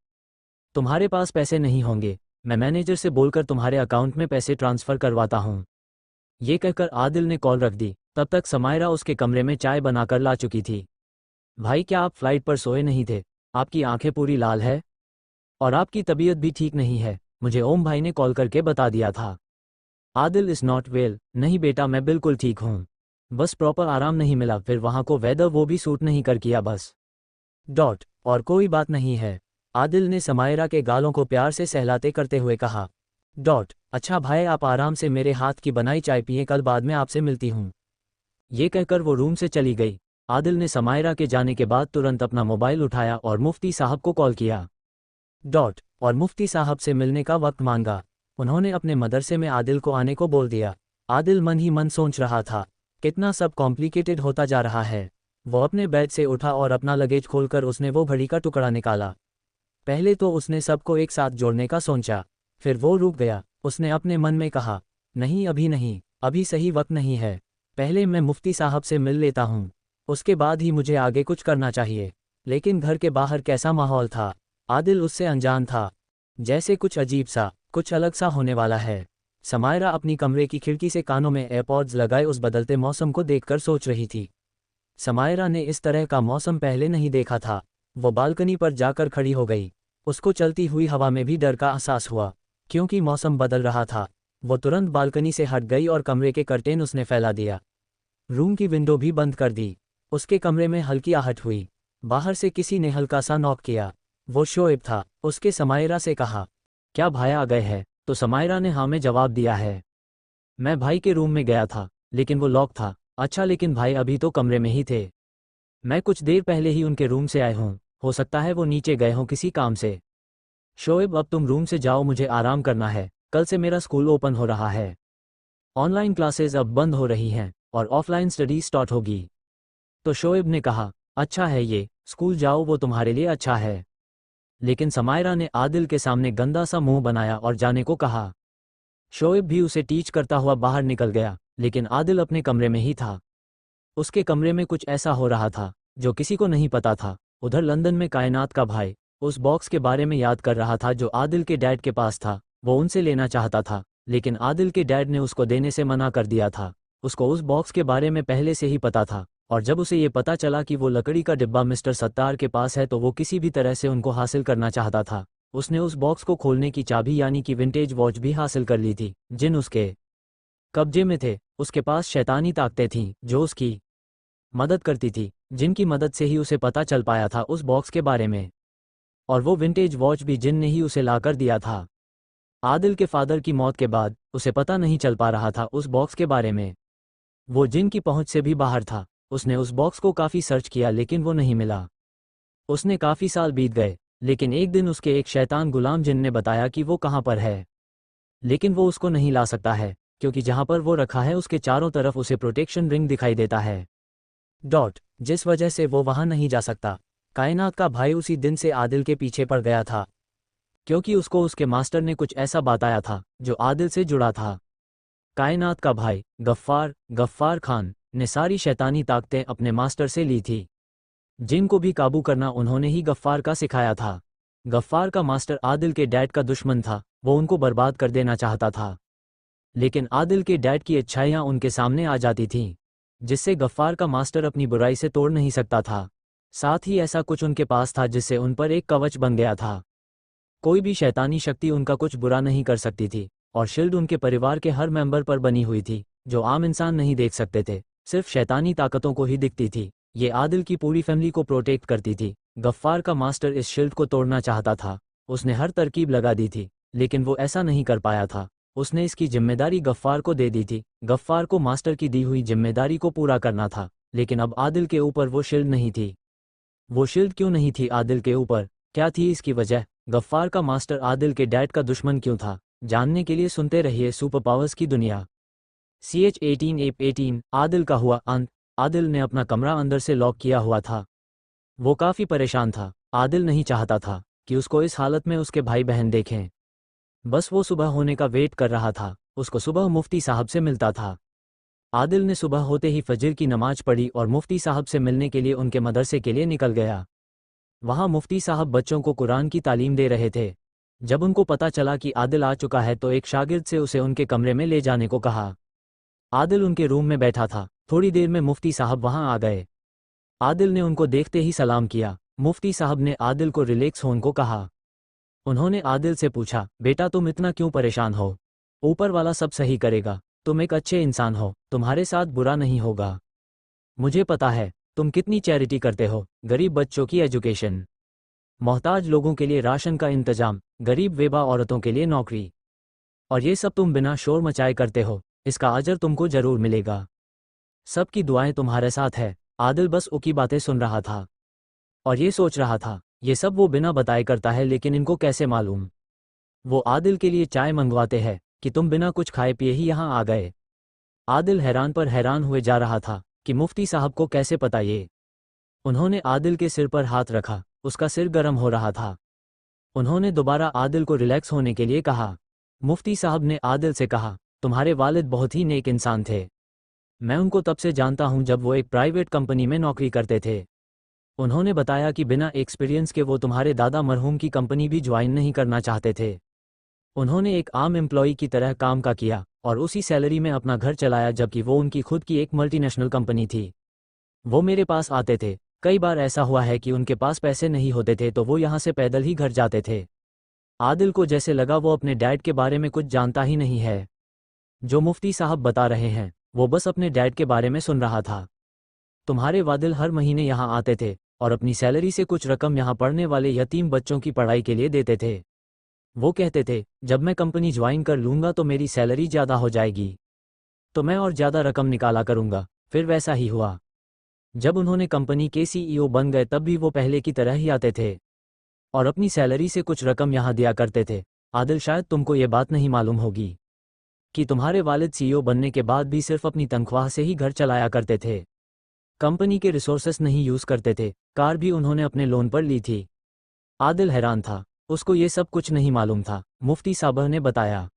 तुम्हारे पास पैसे नहीं होंगे, मैं मैनेजर से बोलकर तुम्हारे अकाउंट में पैसे ट्रांसफर करवाता हूँ। ये कहकर आदिल ने कॉल रख दी। तब तक समायरा उसके कमरे में चाय बनाकर ला चुकी थी। भाई, क्या आप फ्लाइट पर सोए नहीं थे? आपकी आंखें पूरी लाल है और आपकी तबीयत भी ठीक नहीं है, मुझे ओम भाई ने कॉल करके बता दिया था। Adil is not well. नहीं बेटा, मैं बिल्कुल ठीक हूँ, बस प्रॉपर आराम नहीं मिला, फिर वहाँ को वेदर वो भी सूट नहीं कर किया बस। और कोई बात नहीं है, आदिल ने समायरा के गालों को प्यार से सहलाते करते हुए कहा। अच्छा भाई, आप आराम से मेरे हाथ की बनाई चाय पिए, कल बाद में आपसे मिलती हूँ। ये कहकर वो रूम से चली गई। आदिल ने समायरा के जाने के बाद तुरंत अपना मोबाइल उठाया और मुफ्ती साहब को कॉल किया। और मुफ्ती साहब से मिलने का वक्त मांगा। उन्होंने अपने मदरसे में आदिल को आने को बोल दिया। आदिल मन ही मन सोच रहा था, कितना सब कॉम्प्लिकेटेड होता जा रहा है। वो अपने बेड से उठा और अपना लगेज खोलकर उसने वो घड़ी का टुकड़ा निकाला। पहले तो उसने सबको एक साथ जोड़ने का सोचा, फिर वो रुक गया। उसने अपने मन में कहा, नहीं अभी नहीं, अभी सही वक्त नहीं है, पहले मैं मुफ्ती साहब से मिल लेता हूँ, उसके बाद ही मुझे आगे कुछ करना चाहिए। लेकिन घर के बाहर कैसा माहौल था, आदिल उससे अनजान था, जैसे कुछ अजीब सा, कुछ अलग सा होने वाला है। समायरा अपनी कमरे की खिड़की से कानों में एयरपॉड्स लगाए उस बदलते मौसम को देखकर सोच रही थी। समायरा ने इस तरह का मौसम पहले नहीं देखा था। वो बालकनी पर जाकर खड़ी हो गई। उसको चलती हुई हवा में भी डर का एहसास हुआ, क्योंकि मौसम बदल रहा था। वो तुरंत बालकनी से हट गई और कमरे के कर्टेन उसने फैला दिया। रूम की विंडो भी बंद कर दी। उसके कमरे में हल्की आहट हुई। बाहर से किसी ने हल्का सा नॉक किया। वो शोएब था। उसके समायरा से कहा, क्या भाई आ गए हैं? तो समायरा ने हाँ में जवाब दिया है। मैं भाई के रूम में गया था, लेकिन वो लॉक था। अच्छा, लेकिन भाई अभी तो कमरे में ही थे। मैं कुछ देर पहले ही उनके रूम से आया हूँ, हो सकता है वो नीचे गए हों किसी काम से। शोएब, अब तुम रूम से जाओ, मुझे आराम करना है, कल से मेरा स्कूल ओपन हो रहा है। ऑनलाइन क्लासेस अब बंद हो रही हैं और ऑफलाइन स्टडी स्टार्ट होगी। तो शोएब ने कहा, अच्छा है ये, स्कूल जाओ, वो तुम्हारे लिए अच्छा है। लेकिन समायरा ने आदिल के सामने गंदा सा मुंह बनाया और जाने को कहा। शोएब भी उसे टीच करता हुआ बाहर निकल गया, लेकिन आदिल अपने कमरे में ही था। उसके कमरे में कुछ ऐसा हो रहा था जो किसी को नहीं पता था। उधर लंदन में कायनात का भाई उस बॉक्स के बारे में याद कर रहा था जो आदिल के डैड के पास था। वो उनसे लेना चाहता था, लेकिन आदिल के डैड ने उसको देने से मना कर दिया था। उसको उस बॉक्स के बारे में पहले से ही पता था, और जब उसे ये पता चला कि वो लकड़ी का डिब्बा मिस्टर सत्तार के पास है तो वो किसी भी तरह से उनको हासिल करना चाहता था। उसने उस बॉक्स को खोलने की चाबी यानी कि विंटेज वॉच भी हासिल कर ली थी, जिन उसके कब्जे में थे। उसके पास शैतानी ताकतें थीं जो उसकी मदद करती थी, जिनकी मदद से ही उसे पता चल पाया था उस बॉक्स के बारे में। और वो विंटेज वॉच भी जिन ने ही उसे लाकर दिया था। आदिल के फादर की मौत के बाद उसे पता नहीं चल पा रहा था उस बॉक्स के बारे में। वो जिन की पहुंच से भी बाहर था। उसने उस बॉक्स को काफ़ी सर्च किया, लेकिन वो नहीं मिला। उसने काफ़ी साल बीत गए, लेकिन एक दिन उसके एक शैतान गुलाम जिन ने बताया कि वो कहाँ पर है। लेकिन वो उसको नहीं ला सकता है, क्योंकि जहाँ पर वो रखा है उसके चारों तरफ उसे प्रोटेक्शन रिंग दिखाई देता है। जिस वजह से वो वहाँ नहीं जा सकता। कायनात का भाई उसी दिन से आदिल के पीछे पड़ गया था, क्योंकि उसको उसके मास्टर ने कुछ ऐसा बताया था जो आदिल से जुड़ा था। कायनात का भाई गफ्फार खान ने सारी शैतानी ताकतें अपने मास्टर से ली थी। जिनको भी काबू करना उन्होंने ही गफ्फार का सिखाया था। गफ्फार का मास्टर आदिल के डैड का दुश्मन था, वो उनको बर्बाद कर देना चाहता था। लेकिन आदिल के डैड की अच्छाइयाँ उनके सामने आ जाती थीं, जिससे गफ्फार का मास्टर अपनी बुराई से तोड़ नहीं सकता था। साथ ही ऐसा कुछ उनके पास था जिससे उन पर एक कवच बन गया था। कोई भी शैतानी शक्ति उनका कुछ बुरा नहीं कर सकती थी, और शील्ड उनके परिवार के हर मेंबर पर बनी हुई थी, जो आम इंसान नहीं देख सकते थे, सिर्फ शैतानी ताकतों को ही दिखती थी। ये आदिल की पूरी फैमिली को प्रोटेक्ट करती थी। गफ्फार का मास्टर इस शील्ड को तोड़ना चाहता था। उसने हर तरकीब लगा दी थी, लेकिन वो ऐसा नहीं कर पाया था। उसने इसकी जिम्मेदारी गफ्फार को दे दी थी। गफ्फार को मास्टर की दी हुई जिम्मेदारी को पूरा करना था, लेकिन अब आदिल के ऊपर वो शील्ड नहीं थी। वो शील्ड क्यों नहीं थी आदिल के ऊपर? क्या थी इसकी वजह? गफ्फार का मास्टर आदिल के डैड का दुश्मन क्यों था? जानने के लिए सुनते रहिए सुपर पावर्स की दुनिया। CH18 आदिल का हुआ अंत। आदिल ने अपना कमरा अंदर से लॉक किया हुआ था। वो काफ़ी परेशान था। आदिल नहीं चाहता था कि उसको इस हालत में उसके भाई बहन देखें। बस वो सुबह होने का वेट कर रहा था। उसको सुबह मुफ्ती साहब से मिलता था। आदिल ने सुबह होते ही फजर की नमाज पढ़ी और मुफ्ती साहब से मिलने के लिए उनके मदरसे के लिए निकल गया। वहाँ मुफ्ती साहब बच्चों को कुरान की तालीम दे रहे थे। जब उनको पता चला कि आदिल आ चुका है तो एक शागिर्द से उसे उनके कमरे में ले जाने को कहा। आदिल उनके रूम में बैठा था। थोड़ी देर में मुफ्ती साहब वहाँ आ गए। आदिल ने उनको देखते ही सलाम किया। मुफ्ती साहब ने आदिल को रिलैक्स होने को कहा। उन्होंने आदिल से पूछा, बेटा तुम इतना क्यों परेशान हो? ऊपर वाला सब सही करेगा। तुम एक अच्छे इंसान हो, तुम्हारे साथ बुरा नहीं होगा। मुझे पता है तुम कितनी चैरिटी करते हो, गरीब बच्चों की एजुकेशन, मोहताज लोगों के लिए राशन का इंतजाम, गरीब बेवा औरतों के लिए नौकरी, और ये सब तुम बिना शोर मचाए करते हो। इसका अजर तुमको जरूर मिलेगा। सबकी दुआएं तुम्हारे साथ है। आदिल बस उकी बातें सुन रहा था और ये सोच रहा था, ये सब वो बिना बताए करता है, लेकिन इनको कैसे मालूम? वो आदिल के लिए चाय मंगवाते हैं कि तुम बिना कुछ खाए पिए ही यहाँ आ गए। आदिल हैरान पर हैरान हुए जा रहा था कि मुफ्ती साहब को कैसे पता ये। उन्होंने आदिल के सिर पर हाथ रखा। उसका सिर गर्म हो रहा था। उन्होंने दोबारा आदिल को रिलैक्स होने के लिए कहा। मुफ्ती साहब ने आदिल से कहा, तुम्हारे वालिद बहुत ही नेक इंसान थे। मैं उनको तब से जानता हूं जब वो एक प्राइवेट कंपनी में नौकरी करते थे। उन्होंने बताया कि बिना एक्सपीरियंस के वो तुम्हारे दादा मरहूम की कंपनी भी ज्वाइन नहीं करना चाहते थे। उन्होंने एक आम एम्प्लॉई की तरह काम का किया और उसी सैलरी में अपना घर चलाया, जबकि वो उनकी खुद की एक मल्टीनेशनल कंपनी थी। वो मेरे पास आते थे। कई बार ऐसा हुआ है कि उनके पास पैसे नहीं होते थे तो वो यहाँ से पैदल ही घर जाते थे। आदिल को जैसे लगा वो अपने डैड के बारे में कुछ जानता ही नहीं है। जो मुफ्ती साहब बता रहे हैं वो बस अपने डैड के बारे में सुन रहा था। तुम्हारे वादिल हर महीने यहाँ आते थे और अपनी सैलरी से कुछ रकम यहाँ पढ़ने वाले यतीम बच्चों की पढ़ाई के लिए देते थे। वो कहते थे, जब मैं कंपनी ज्वाइन कर लूँगा तो मेरी सैलरी ज़्यादा हो जाएगी, तो मैं और ज़्यादा रकम निकाला करूँगा। फिर वैसा ही हुआ। जब उन्होंने कंपनी के CEO बन गए तब भी वो पहले की तरह ही आते थे और अपनी सैलरी से कुछ रकम यहाँ दिया करते थे। आदिल, शायद तुमको ये बात नहीं मालूम होगी कि तुम्हारे वालिद CEO बनने के बाद भी सिर्फ अपनी तनख्वाह से ही घर चलाया करते थे। कंपनी के रिसोर्सेस नहीं यूज़ करते थे। कार भी उन्होंने अपने लोन पर ली थी। आदिल हैरान था। उसको ये सब कुछ नहीं मालूम था। मुफ्ती साहब ने बताया।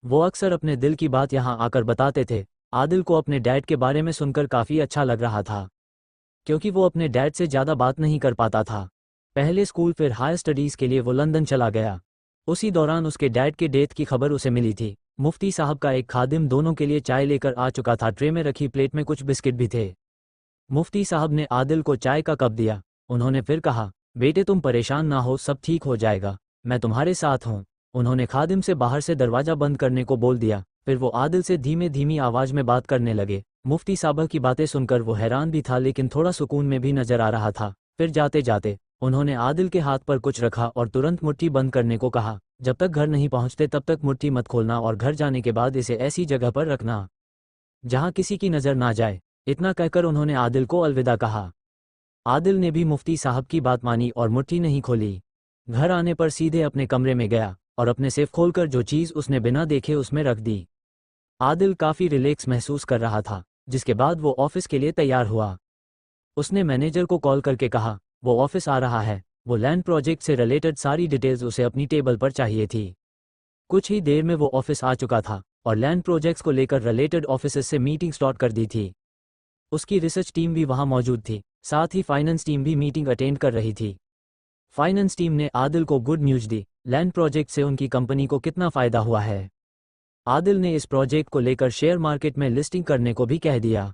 वो अक्सर अपने दिल की बात यहाँ आकर बताते थे। आदिल को अपने डैड के बारे में सुनकर काफ़ी अच्छा लग रहा था, क्योंकि वो अपने डैड से ज़्यादा बात नहीं कर पाता था। पहले स्कूल फिर हायर स्टडीज़ के लिए वो लंदन चला गया। उसी दौरान उसके डैड के डेथ की खबर उसे मिली थी। मुफ्ती साहब का एक खादिम दोनों के लिए चाय लेकर आ चुका था। ट्रे में रखी प्लेट में कुछ बिस्किट भी थे। मुफ्ती साहब ने आदिल को चाय का कप दिया। उन्होंने फिर कहा, बेटे तुम परेशान ना हो, सब ठीक हो जाएगा, मैं तुम्हारे साथ हूँ। उन्होंने खादिम से बाहर से दरवाज़ा बंद करने को बोल दिया। फिर वो आदिल से धीमे धीमी आवाज़ में बात करने लगे। मुफ्ती साहब की बातें सुनकर वो हैरान भी था, लेकिन थोड़ा सुकून में भी नजर आ रहा था। फिर जाते जाते उन्होंने आदिल के हाथ पर कुछ रखा और तुरंत मुट्ठी बंद करने को कहा। जब तक घर नहीं पहुंचते तब तक मुट्ठी मत खोलना और घर जाने के बाद इसे ऐसी जगह पर रखना जहां किसी की नज़र ना जाए। इतना कहकर उन्होंने आदिल को अलविदा कहा। आदिल ने भी मुफ्ती साहब की बात मानी और मुट्ठी नहीं खोली। घर आने पर सीधे अपने कमरे में गया और अपने सेफ खोलकर जो चीज़ उसने बिना देखे उसमें रख दी। आदिल काफ़ी रिलैक्स महसूस कर रहा था, जिसके बाद वो ऑफिस के लिए तैयार हुआ। उसने मैनेजर को कॉल करके कहा वो ऑफिस आ रहा है। वो लैंड प्रोजेक्ट से रिलेटेड सारी डिटेल्स उसे अपनी टेबल पर चाहिए थी। कुछ ही देर में वो ऑफिस आ चुका था और लैंड प्रोजेक्ट्स को लेकर रिलेटेड ऑफिसर्स से मीटिंग स्टार्ट कर दी थी। उसकी रिसर्च टीम भी वहां मौजूद थी। साथ ही फाइनेंस टीम भी मीटिंग अटेंड कर रही थी। फाइनेंस टीम ने आदिल को गुड न्यूज़ दी। लैंड प्रोजेक्ट से उनकी कंपनी को कितना फ़ायदा हुआ है। आदिल ने इस प्रोजेक्ट को लेकर शेयर मार्केट में लिस्टिंग करने को भी कह दिया।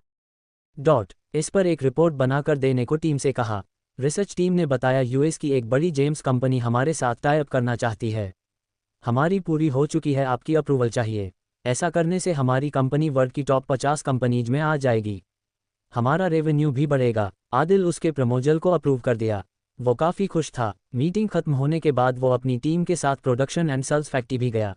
इस पर एक रिपोर्ट बनाकर देने को टीम से कहा। रिसर्च टीम ने बताया, यूएस की एक बड़ी जेम्स कंपनी हमारे साथ टाई अप करना चाहती है। हमारी पूरी हो चुकी है, आपकी अप्रूवल चाहिए। ऐसा करने से हमारी कंपनी वर्ल्ड की टॉप 50 कंपनीज में आ जाएगी। हमारा रेवेन्यू भी बढ़ेगा। आदिल उसके प्रपोजल को अप्रूव कर दिया। वो काफ़ी खुश था। मीटिंग खत्म होने के बाद वो अपनी टीम के साथ प्रोडक्शन एंड सेल्स फैक्ट्री भी गया।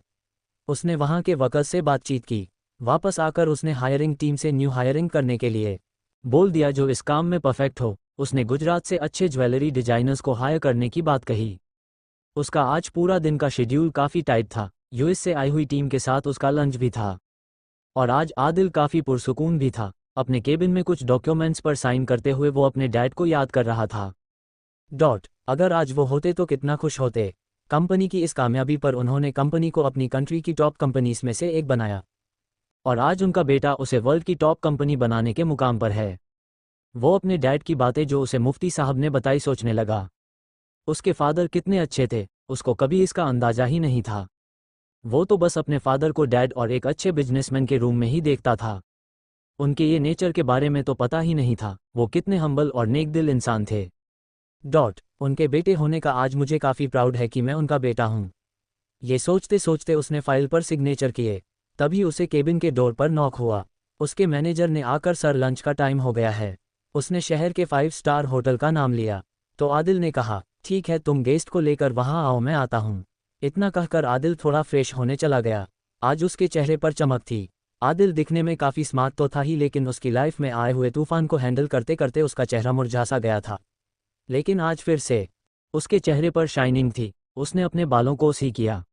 उसने वहाँ के वर्कर्स से बातचीत की। वापस आकर उसने हायरिंग टीम से न्यू हायरिंग करने के लिए बोल दिया जो इस काम में परफेक्ट हो। उसने गुजरात से अच्छे ज्वेलरी डिजाइनर्स को हायर करने की बात कही। उसका आज पूरा दिन का शेड्यूल काफ़ी टाइट था। यूएस से आई हुई टीम के साथ उसका लंच भी था। और आज आदिल काफ़ी पुरसुकून भी था। अपने केबिन में कुछ डॉक्यूमेंट्स पर साइन करते हुए वो अपने डैड को याद कर रहा था। अगर आज वो होते तो कितना खुश होते। कंपनी की इस कामयाबी पर उन्होंने कंपनी को अपनी कंट्री की टॉप कंपनीज में से एक बनाया। और आज उनका बेटा उसे वर्ल्ड की टॉप कंपनी बनाने के मुकाम पर है। वो अपने डैड की बातें जो उसे मुफ्ती साहब ने बताई सोचने लगा। उसके फादर कितने अच्छे थे, उसको कभी इसका अंदाजा ही नहीं था। वो तो बस अपने फादर को डैड और एक अच्छे बिजनेसमैन के रूम में ही देखता था। उनके ये नेचर के बारे में तो पता ही नहीं था, वो कितने हम्बल और नेकदिल इंसान थे। उनके बेटे होने का आज मुझे काफ़ी प्राउड है कि मैं उनका बेटा हूँ। ये सोचते सोचते उसने फाइल पर सिग्नेचर किए। तभी उसे केबिन के डोर पर नॉक हुआ। उसके मैनेजर ने आकर सर लंच का टाइम हो गया है। उसने शहर के 5 स्टार होटल का नाम लिया। तो आदिल ने कहा, ठीक है तुम गेस्ट को लेकर वहाँ आओ, मैं आता हूँ। इतना कहकर आदिल थोड़ा फ्रेश होने चला गया। आज उसके चेहरे पर चमक थी। आदिल दिखने में काफ़ी स्मार्ट तो था ही, लेकिन उसकी लाइफ में आए हुए तूफान को हैंडल करते करते उसका चेहरा मुरझा सा गया था। लेकिन आज फिर से उसके चेहरे पर शाइनिंग थी। उसने अपने बालों को सी किया,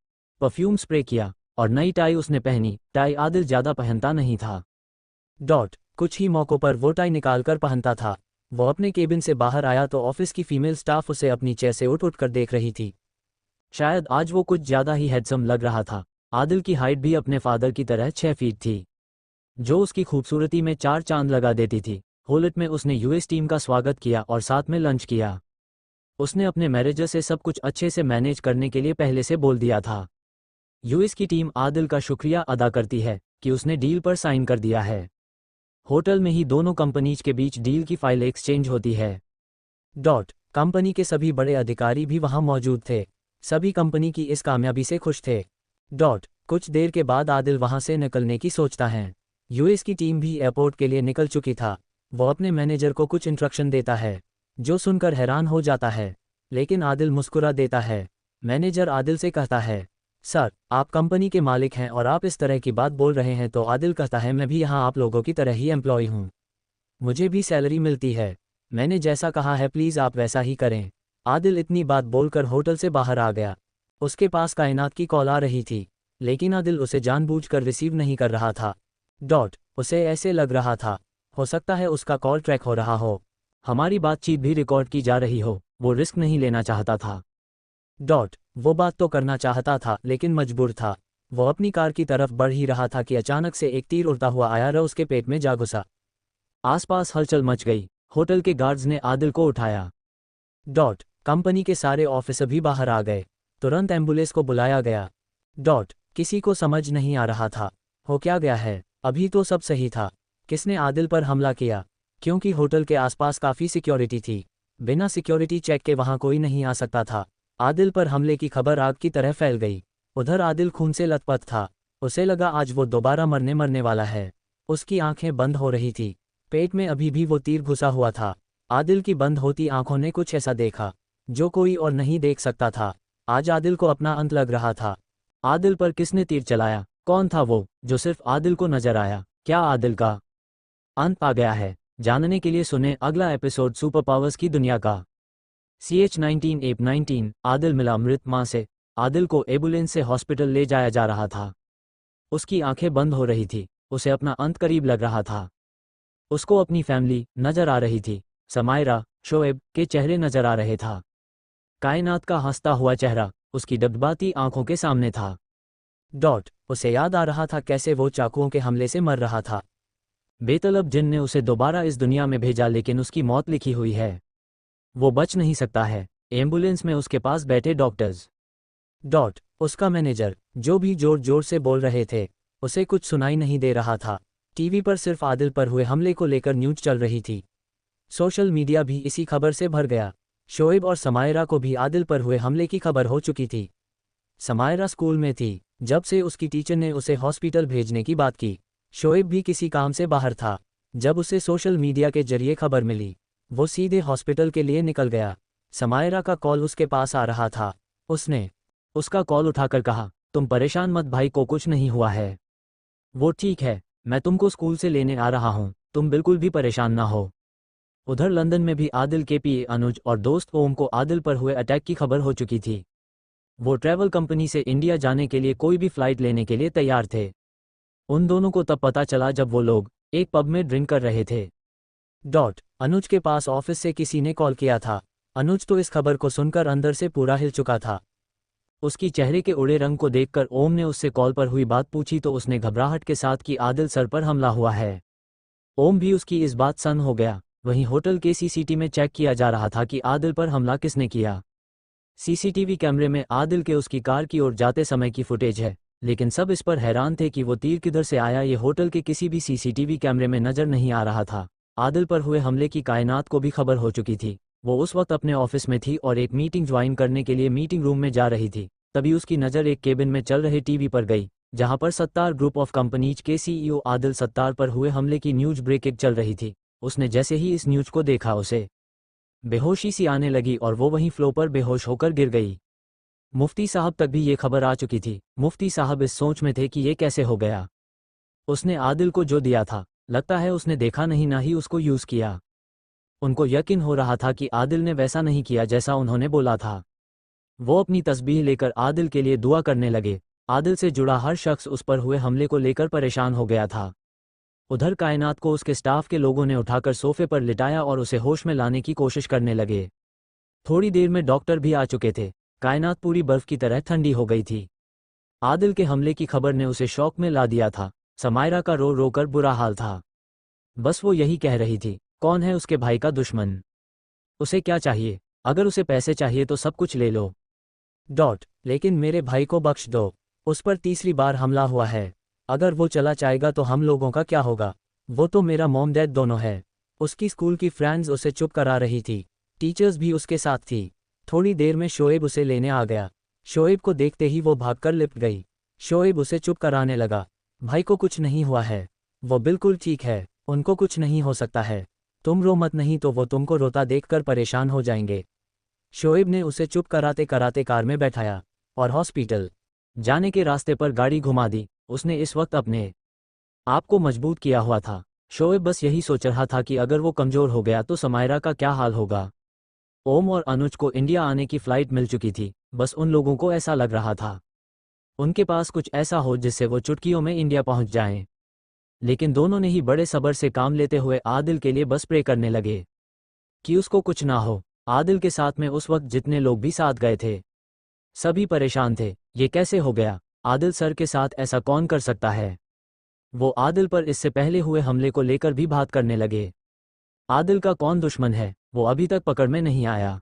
परफ्यूम स्प्रे किया और नई टाई उसने पहनी। टाई आदिल ज़्यादा पहनता नहीं था। कुछ ही मौक़ों पर वो टाई निकाल कर पहनता था। वो अपने केबिन से बाहर आया तो ऑफिस की फीमेल स्टाफ उसे अपनी चेयर से उठ कर देख रही थी। शायद आज वो कुछ ज़्यादा ही हैंडसम लग रहा था। आदिल की हाइट भी अपने फादर की तरह 6 फीट थी, जो उसकी खूबसूरती में 4 चांद लगा देती थी। होटल में उसने यूएस टीम का स्वागत किया और साथ में लंच किया। उसने अपने मैनेजर से सब कुछ अच्छे से मैनेज करने के लिए पहले से बोल दिया था। यूएस की टीम आदिल का शुक्रिया अदा करती है कि उसने डील पर साइन कर दिया है। होटल में ही दोनों कंपनीज के बीच डील की फाइल एक्सचेंज होती है। कंपनी के सभी बड़े अधिकारी भी वहां मौजूद थे। सभी कंपनी की इस कामयाबी से खुश थे। कुछ देर के बाद आदिल वहां से निकलने की सोचता है। यूएस की टीम भी एयरपोर्ट के लिए निकल चुकी था। वो अपने मैनेजर को कुछ इंस्ट्रक्शन देता है, जो सुनकर हैरान हो जाता है। लेकिन आदिल मुस्कुरा देता है। मैनेजर आदिल से कहता है, सर आप कंपनी के मालिक हैं और आप इस तरह की बात बोल रहे हैं। तो आदिल कहता है, मैं भी यहाँ आप लोगों की तरह ही एम्प्लॉय हूँ, मुझे भी सैलरी मिलती है। मैंने जैसा कहा है प्लीज़ आप वैसा ही करें। आदिल इतनी बात बोलकर होटल से बाहर आ गया। उसके पास कायनात की कॉल आ रही थी, लेकिन आदिल उसे जानबूझकर रिसीव नहीं कर रहा था। उसे ऐसे लग रहा था, हो सकता है उसका कॉल ट्रैक हो रहा हो, हमारी बातचीत भी रिकॉर्ड की जा रही हो। वो रिस्क नहीं लेना चाहता था। वो बात तो करना चाहता था लेकिन मजबूर था। वो अपनी कार की तरफ बढ़ ही रहा था कि अचानक से एक तीर उड़ता हुआ आया और उसके पेट में जा घुसा। आसपास हलचल मच गई। होटल के गार्ड्स ने आदिल को उठाया। कंपनी के सारे ऑफिसर भी बाहर आ गए। तुरंत एम्बुलेंस को बुलाया गया। किसी को समझ नहीं आ रहा था हो क्या गया है। अभी तो सब सही था, किसने आदिल पर हमला किया? क्योंकि होटल के आसपास काफ़ी सिक्योरिटी थी। बिना सिक्योरिटी चेक के वहां कोई नहीं आ सकता था। आदिल पर हमले की खबर आग की तरह फैल गई। उधर आदिल खून से लथपथ था। उसे लगा आज वो दोबारा मरने वाला है। उसकी आंखें बंद हो रही थी, पेट में अभी भी वो तीर घुसा हुआ था। आदिल की बंद होती आंखों ने कुछ ऐसा देखा जो कोई और नहीं देख सकता था। आज आदिल को अपना अंत लग रहा था। आदिल पर किसने तीर चलाया? कौन था वो जो सिर्फ आदिल को नजर आया? क्या आदिल का अंत आ गया है? जानने के लिए सुने अगला एपिसोड सुपर पावर्स की दुनिया का। CH-19 आदिल मिला मृत मां से। आदिल को एम्बुलेंस से हॉस्पिटल ले जाया जा रहा था। उसकी आंखें बंद हो रही थी, उसे अपना अंत करीब लग रहा था। उसको अपनी फैमिली नजर आ रही थी। समायरा, शोएब के चेहरे नजर आ रहे था। कायनात का हंसता हुआ चेहरा उसकी डबडबाती आंखों के सामने था। उसे याद आ रहा था कैसे वो चाकुओं के हमले से मर रहा था। बेतलब जिन ने उसे दोबारा इस दुनिया में भेजा, लेकिन उसकी मौत लिखी हुई है, वो बच नहीं सकता है। एम्बुलेंस में उसके पास बैठे डॉक्टर्स, उसका मैनेजर, जो भी जोर जोर से बोल रहे थे, उसे कुछ सुनाई नहीं दे रहा था। टीवी पर सिर्फ आदिल पर हुए हमले को लेकर न्यूज़ चल रही थी। सोशल मीडिया भी इसी खबर से भर गया। शोएब और समायरा को भी आदिल पर हुए हमले की खबर हो चुकी थी। समायरा स्कूल में थी जब से उसकी टीचर ने उसे हॉस्पिटल भेजने की बात की। शोएब भी किसी काम से बाहर था। जब उसे सोशल मीडिया के जरिए खबर मिली, वो सीधे हॉस्पिटल के लिए निकल गया। समायरा का कॉल उसके पास आ रहा था। उसने उसका कॉल उठाकर कहा, तुम परेशान मत भाई, को कुछ नहीं हुआ है, वो ठीक है, मैं तुमको स्कूल से लेने आ रहा हूँ, तुम बिल्कुल भी परेशान ना हो। उधर लंदन में भी आदिल के पीए अनुज और दोस्त ओम को आदिल पर हुए अटैक की खबर हो चुकी थी। वो ट्रैवल कंपनी से इंडिया जाने के लिए कोई भी फ्लाइट लेने के लिए तैयार थे। उन दोनों को तब पता चला जब वो लोग एक पब में ड्रिंक कर रहे थे। अनुज के पास ऑफिस से किसी ने कॉल किया था। अनुज तो इस खबर को सुनकर अंदर से पूरा हिल चुका था। उसकी चेहरे के उड़े रंग को देखकर ओम ने उससे कॉल पर हुई बात पूछी तो उसने घबराहट के साथ कि आदिल सर पर हमला हुआ है। ओम भी उसकी इस बात सन्न हो गया। वहीं होटल के सीसीटीवी में चेक किया जा रहा था कि आदिल पर हमला किसने किया। सीसीटीवी कैमरे में आदिल के उसकी कार की ओर जाते समय की फुटेज है, लेकिन सब इस पर हैरान थे कि वो तीर किधर से आया। ये होटल के किसी भी सीसीटीवी कैमरे में नजर नहीं आ रहा था। आदिल पर हुए हमले की कायनात को भी खबर हो चुकी थी। वो उस वक्त अपने ऑफिस में थी और एक मीटिंग ज्वाइन करने के लिए मीटिंग रूम में जा रही थी। तभी उसकी नज़र एक केबिन में चल रहे टीवी पर गई, जहां पर सत्तार ग्रुप ऑफ कंपनीज के सीईओ आदिल सत्तार पर हुए हमले की न्यूज ब्रेकिंग चल रही थी। उसने जैसे ही इस न्यूज को देखा उसे बेहोशी सी आने लगी और वो वहीं फ्लो पर बेहोश होकर गिर गई। मुफ्ती साहब तक भी ये खबर आ चुकी थी। मुफ्ती साहब इस सोच में थे कि ये कैसे हो गया। उसने आदिल को जो दिया था, लगता है उसने देखा नहीं ना ही उसको यूज किया। उनको यकीन हो रहा था कि आदिल ने वैसा नहीं किया जैसा उन्होंने बोला था। वो अपनी तस्बीह लेकर आदिल के लिए दुआ करने लगे। आदिल से जुड़ा हर शख्स उस पर हुए हमले को लेकर परेशान हो गया था। उधर कायनात को उसके स्टाफ के लोगों ने उठाकर सोफे पर लिटाया और उसे होश में लाने की कोशिश करने लगे। थोड़ी देर में डॉक्टर भी आ चुके थे। कायनात पूरी बर्फ की तरह ठंडी हो गई थी। आदिल के हमले की खबर ने उसे शौक में ला दिया था। समायरा का रो रो कर बुरा हाल था। बस वो यही कह रही थी, कौन है उसके भाई का दुश्मन? उसे क्या चाहिए? अगर उसे पैसे चाहिए तो सब कुछ ले लो। लेकिन मेरे भाई को बख्श दो। उस पर तीसरी बार हमला हुआ है। अगर वो चला जाएगा तो हम लोगों का क्या होगा? वो तो मेरा मॉम डैड दोनों है। उसकी स्कूल की फ्रेंड्स उसे चुप करा रही थी। टीचर्स भी उसके साथ थी। थोड़ी देर में शोएब उसे लेने आ गया। शोएब को देखते ही वो भागकर लिपट गई। शोएब उसे चुप कराने लगा। भाई को कुछ नहीं हुआ है, वो बिल्कुल ठीक है, उनको कुछ नहीं हो सकता है। तुम रो मत, नहीं तो वो तुमको रोता देखकर परेशान हो जाएंगे। शोएब ने उसे चुप कराते कराते कार में बैठाया और हॉस्पिटल जाने के रास्ते पर गाड़ी घुमा दी। उसने इस वक्त अपने आप को मजबूत किया हुआ था। शोएब बस यही सोच रहा था कि अगर वो कमज़ोर हो गया तो समायरा का क्या हाल होगा। ओम और अनुज को इंडिया आने की फ़्लाइट मिल चुकी थी। बस उन लोगों को ऐसा लग रहा था उनके पास कुछ ऐसा हो जिससे वो चुटकियों में इंडिया पहुंच जाएं। लेकिन दोनों ने ही बड़े सब्र से काम लेते हुए आदिल के लिए बस प्रे करने लगे कि उसको कुछ ना हो। आदिल के साथ में उस वक्त जितने लोग भी साथ गए थे, सभी परेशान थे। ये कैसे हो गया? आदिल सर के साथ ऐसा कौन कर सकता है? वो आदिल पर इससे पहले हुए हमले को लेकर भी बात करने लगे। आदिल का कौन दुश्मन है, वो अभी तक पकड़ में नहीं आया।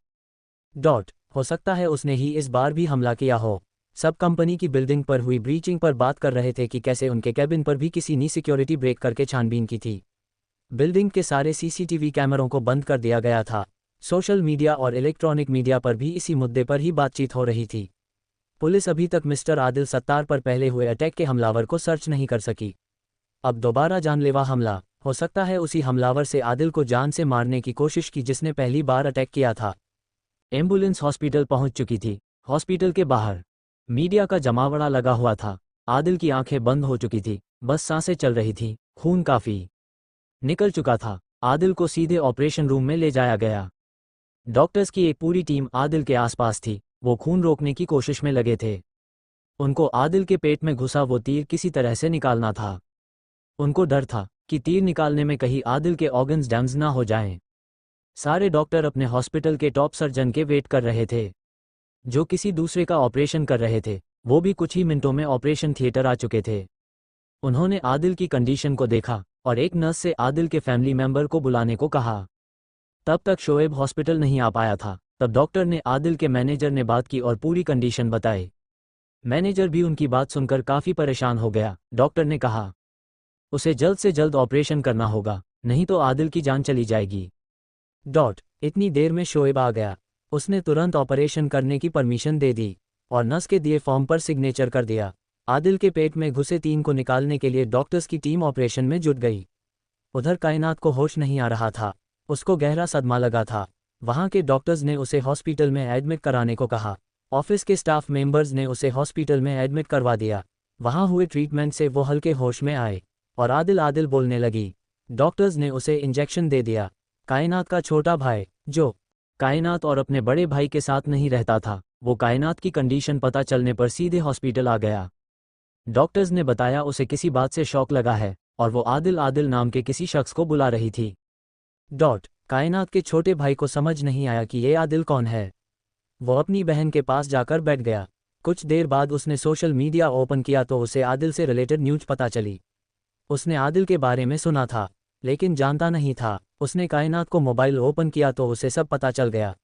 हो सकता है उसने ही इस बार भी हमला किया हो। सब कंपनी की बिल्डिंग पर हुई ब्रीचिंग पर बात कर रहे थे कि कैसे उनके कैबिन पर भी किसी ने सिक्योरिटी ब्रेक करके छानबीन की थी। बिल्डिंग के सारे सीसीटीवी कैमरों को बंद कर दिया गया था। सोशल मीडिया और इलेक्ट्रॉनिक मीडिया पर भी इसी मुद्दे पर ही बातचीत हो रही थी। पुलिस अभी तक मिस्टर आदिल सत्तार पर पहले हुए अटैक के हमलावर को सर्च नहीं कर सकी। अब दोबारा जानलेवा हमला, हो सकता है उसी हमलावर से आदिल को जान से मारने की कोशिश की जिसने पहली बार अटैक किया था। एम्बुलेंस हॉस्पिटल पहुंच चुकी थी। हॉस्पिटल के बाहर मीडिया का जमावड़ा लगा हुआ था। आदिल की आंखें बंद हो चुकी थी, बस सांसें चल रही थी। खून काफी निकल चुका था। आदिल को सीधे ऑपरेशन रूम में ले जाया गया। डॉक्टर्स की एक पूरी टीम आदिल के आसपास थी। वो खून रोकने की कोशिश में लगे थे। उनको आदिल के पेट में घुसा वो तीर किसी तरह से निकालना था। उनको डर था कि तीर निकालने में कहीं आदिल के ऑर्गन्स डैमेज ना हो जाएं। सारे डॉक्टर अपने हॉस्पिटल के टॉप सर्जन के वेट कर रहे थे, जो किसी दूसरे का ऑपरेशन कर रहे थे। वो भी कुछ ही मिनटों में ऑपरेशन थिएटर आ चुके थे। उन्होंने आदिल की कंडीशन को देखा और एक नर्स से आदिल के फैमिली मेंबर को बुलाने को कहा। तब तक शोएब हॉस्पिटल नहीं आ पाया था। तब डॉक्टर ने आदिल के मैनेजर ने बात की और पूरी कंडीशन बताई। मैनेजर भी उनकी बात सुनकर काफ़ी परेशान हो गया। डॉक्टर ने कहा, उसे जल्द से जल्द ऑपरेशन करना होगा, नहीं तो आदिल की जान चली जाएगी। इतनी देर में शोएब आ गया। उसने तुरंत ऑपरेशन करने की परमिशन दे दी और नर्स के दिए फॉर्म पर सिग्नेचर कर दिया। आदिल के पेट में घुसे तीन को निकालने के लिए डॉक्टर्स की टीम ऑपरेशन में जुट गई। उधर कायनात को होश नहीं आ रहा था। उसको गहरा सदमा लगा था। वहां के डॉक्टर्स ने उसे हॉस्पिटल में एडमिट कराने को कहा। ऑफिस के स्टाफ मेंबर्स ने उसे हॉस्पिटल में एडमिट करवा दिया। वहां हुए ट्रीटमेंट से वो हल्के होश में आए और आदिल आदिल बोलने लगी। डॉक्टर्स ने उसे इंजेक्शन दे दिया। कायनात का छोटा भाई, जो कायनात और अपने बड़े भाई के साथ नहीं रहता था, वो कायनात की कंडीशन पता चलने पर सीधे हॉस्पिटल आ गया। डॉक्टर्स ने बताया उसे किसी बात से शॉक लगा है और वो आदिल आदिल नाम के किसी शख्स को बुला रही थी। कायनात के छोटे भाई को समझ नहीं आया कि ये आदिल कौन है। वो अपनी बहन के पास जाकर बैठ गया। कुछ देर बाद उसने सोशल मीडिया ओपन किया तो उसे आदिल से रिलेटेड न्यूज़ पता चली। उसने आदिल के बारे में सुना था लेकिन जानता नहीं था। उसने कायनात को मोबाइल ओपन किया तो उसे सब पता चल गया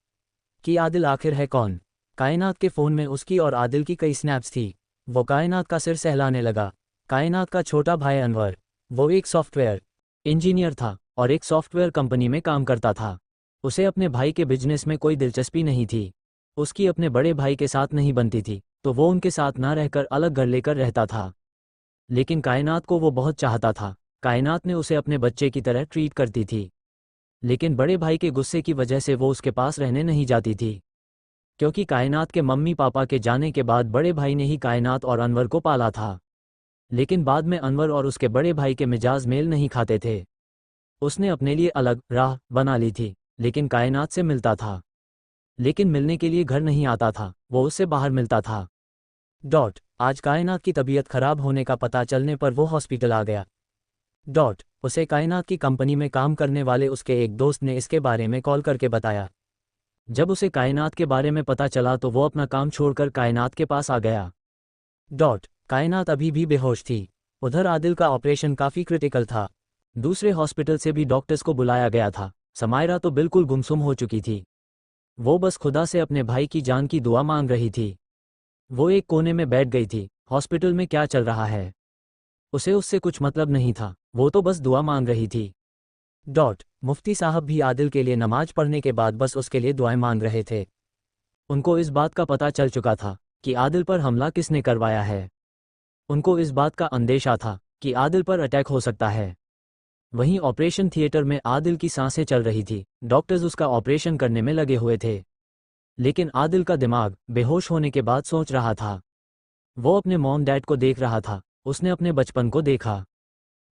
कि आदिल आखिर है कौन। कायनात के फ़ोन में उसकी और आदिल की कई स्नैप्स थी। वो कायनात का सिर सहलाने लगा। कायनात का छोटा भाई अनवर, वो एक सॉफ्टवेयर इंजीनियर था और एक सॉफ्टवेयर कंपनी में काम करता था। उसे अपने भाई के बिजनेस में कोई दिलचस्पी नहीं थी। उसकी अपने बड़े भाई के साथ नहीं बनती थी तो वो उनके साथ ना रहकर अलग घर लेकर रहता था। लेकिन कायनात को वो बहुत चाहता था। कायनात ने उसे अपने बच्चे की तरह ट्रीट करती थी। लेकिन बड़े भाई के गुस्से की वजह से वो उसके पास रहने नहीं जाती थी, क्योंकि कायनात के मम्मी पापा के जाने के बाद बड़े भाई ने ही कायनात और अनवर को पाला था। लेकिन बाद में अनवर और उसके बड़े भाई के मिजाज मेल नहीं खाते थे। उसने अपने लिए अलग राह बना ली थी, लेकिन कायनात से मिलता था। लेकिन मिलने के लिए घर नहीं आता था, वो उससे बाहर मिलता था। आज कायनात की तबीयत खराब होने का पता चलने पर वो हॉस्पिटल आ गया। उसे कायनात की कंपनी में काम करने वाले उसके एक दोस्त ने इसके बारे में कॉल करके बताया। जब उसे कायनात के बारे में पता चला तो वो अपना काम छोड़कर कायनात के पास आ गया। कायनात अभी भी बेहोश थी। उधर आदिल का ऑपरेशन काफ़ी क्रिटिकल था। दूसरे हॉस्पिटल से भी डॉक्टर्स को बुलाया गया था। समायरा तो बिल्कुल गुमसुम हो चुकी थी। वो बस खुदा से अपने भाई की जान की दुआ मांग रही थी। वो एक कोने में बैठ गई थी। हॉस्पिटल में क्या चल रहा है उसे उससे कुछ मतलब नहीं था, वो तो बस दुआ मांग रही थी। मुफ्ती साहब भी आदिल के लिए नमाज पढ़ने के बाद बस उसके लिए दुआएं मांग रहे थे। उनको इस बात का पता चल चुका था कि आदिल पर हमला किसने करवाया है। उनको इस बात का अंदेशा था कि आदिल पर अटैक हो सकता है। वहीं ऑपरेशन थिएटर में आदिल की सांसें चल रही थी। डॉक्टर्स उसका ऑपरेशन करने में लगे हुए थे। लेकिन आदिल का दिमाग बेहोश होने के बाद सोच रहा था। वो अपने मॉम डैड को देख रहा था। उसने अपने बचपन को देखा।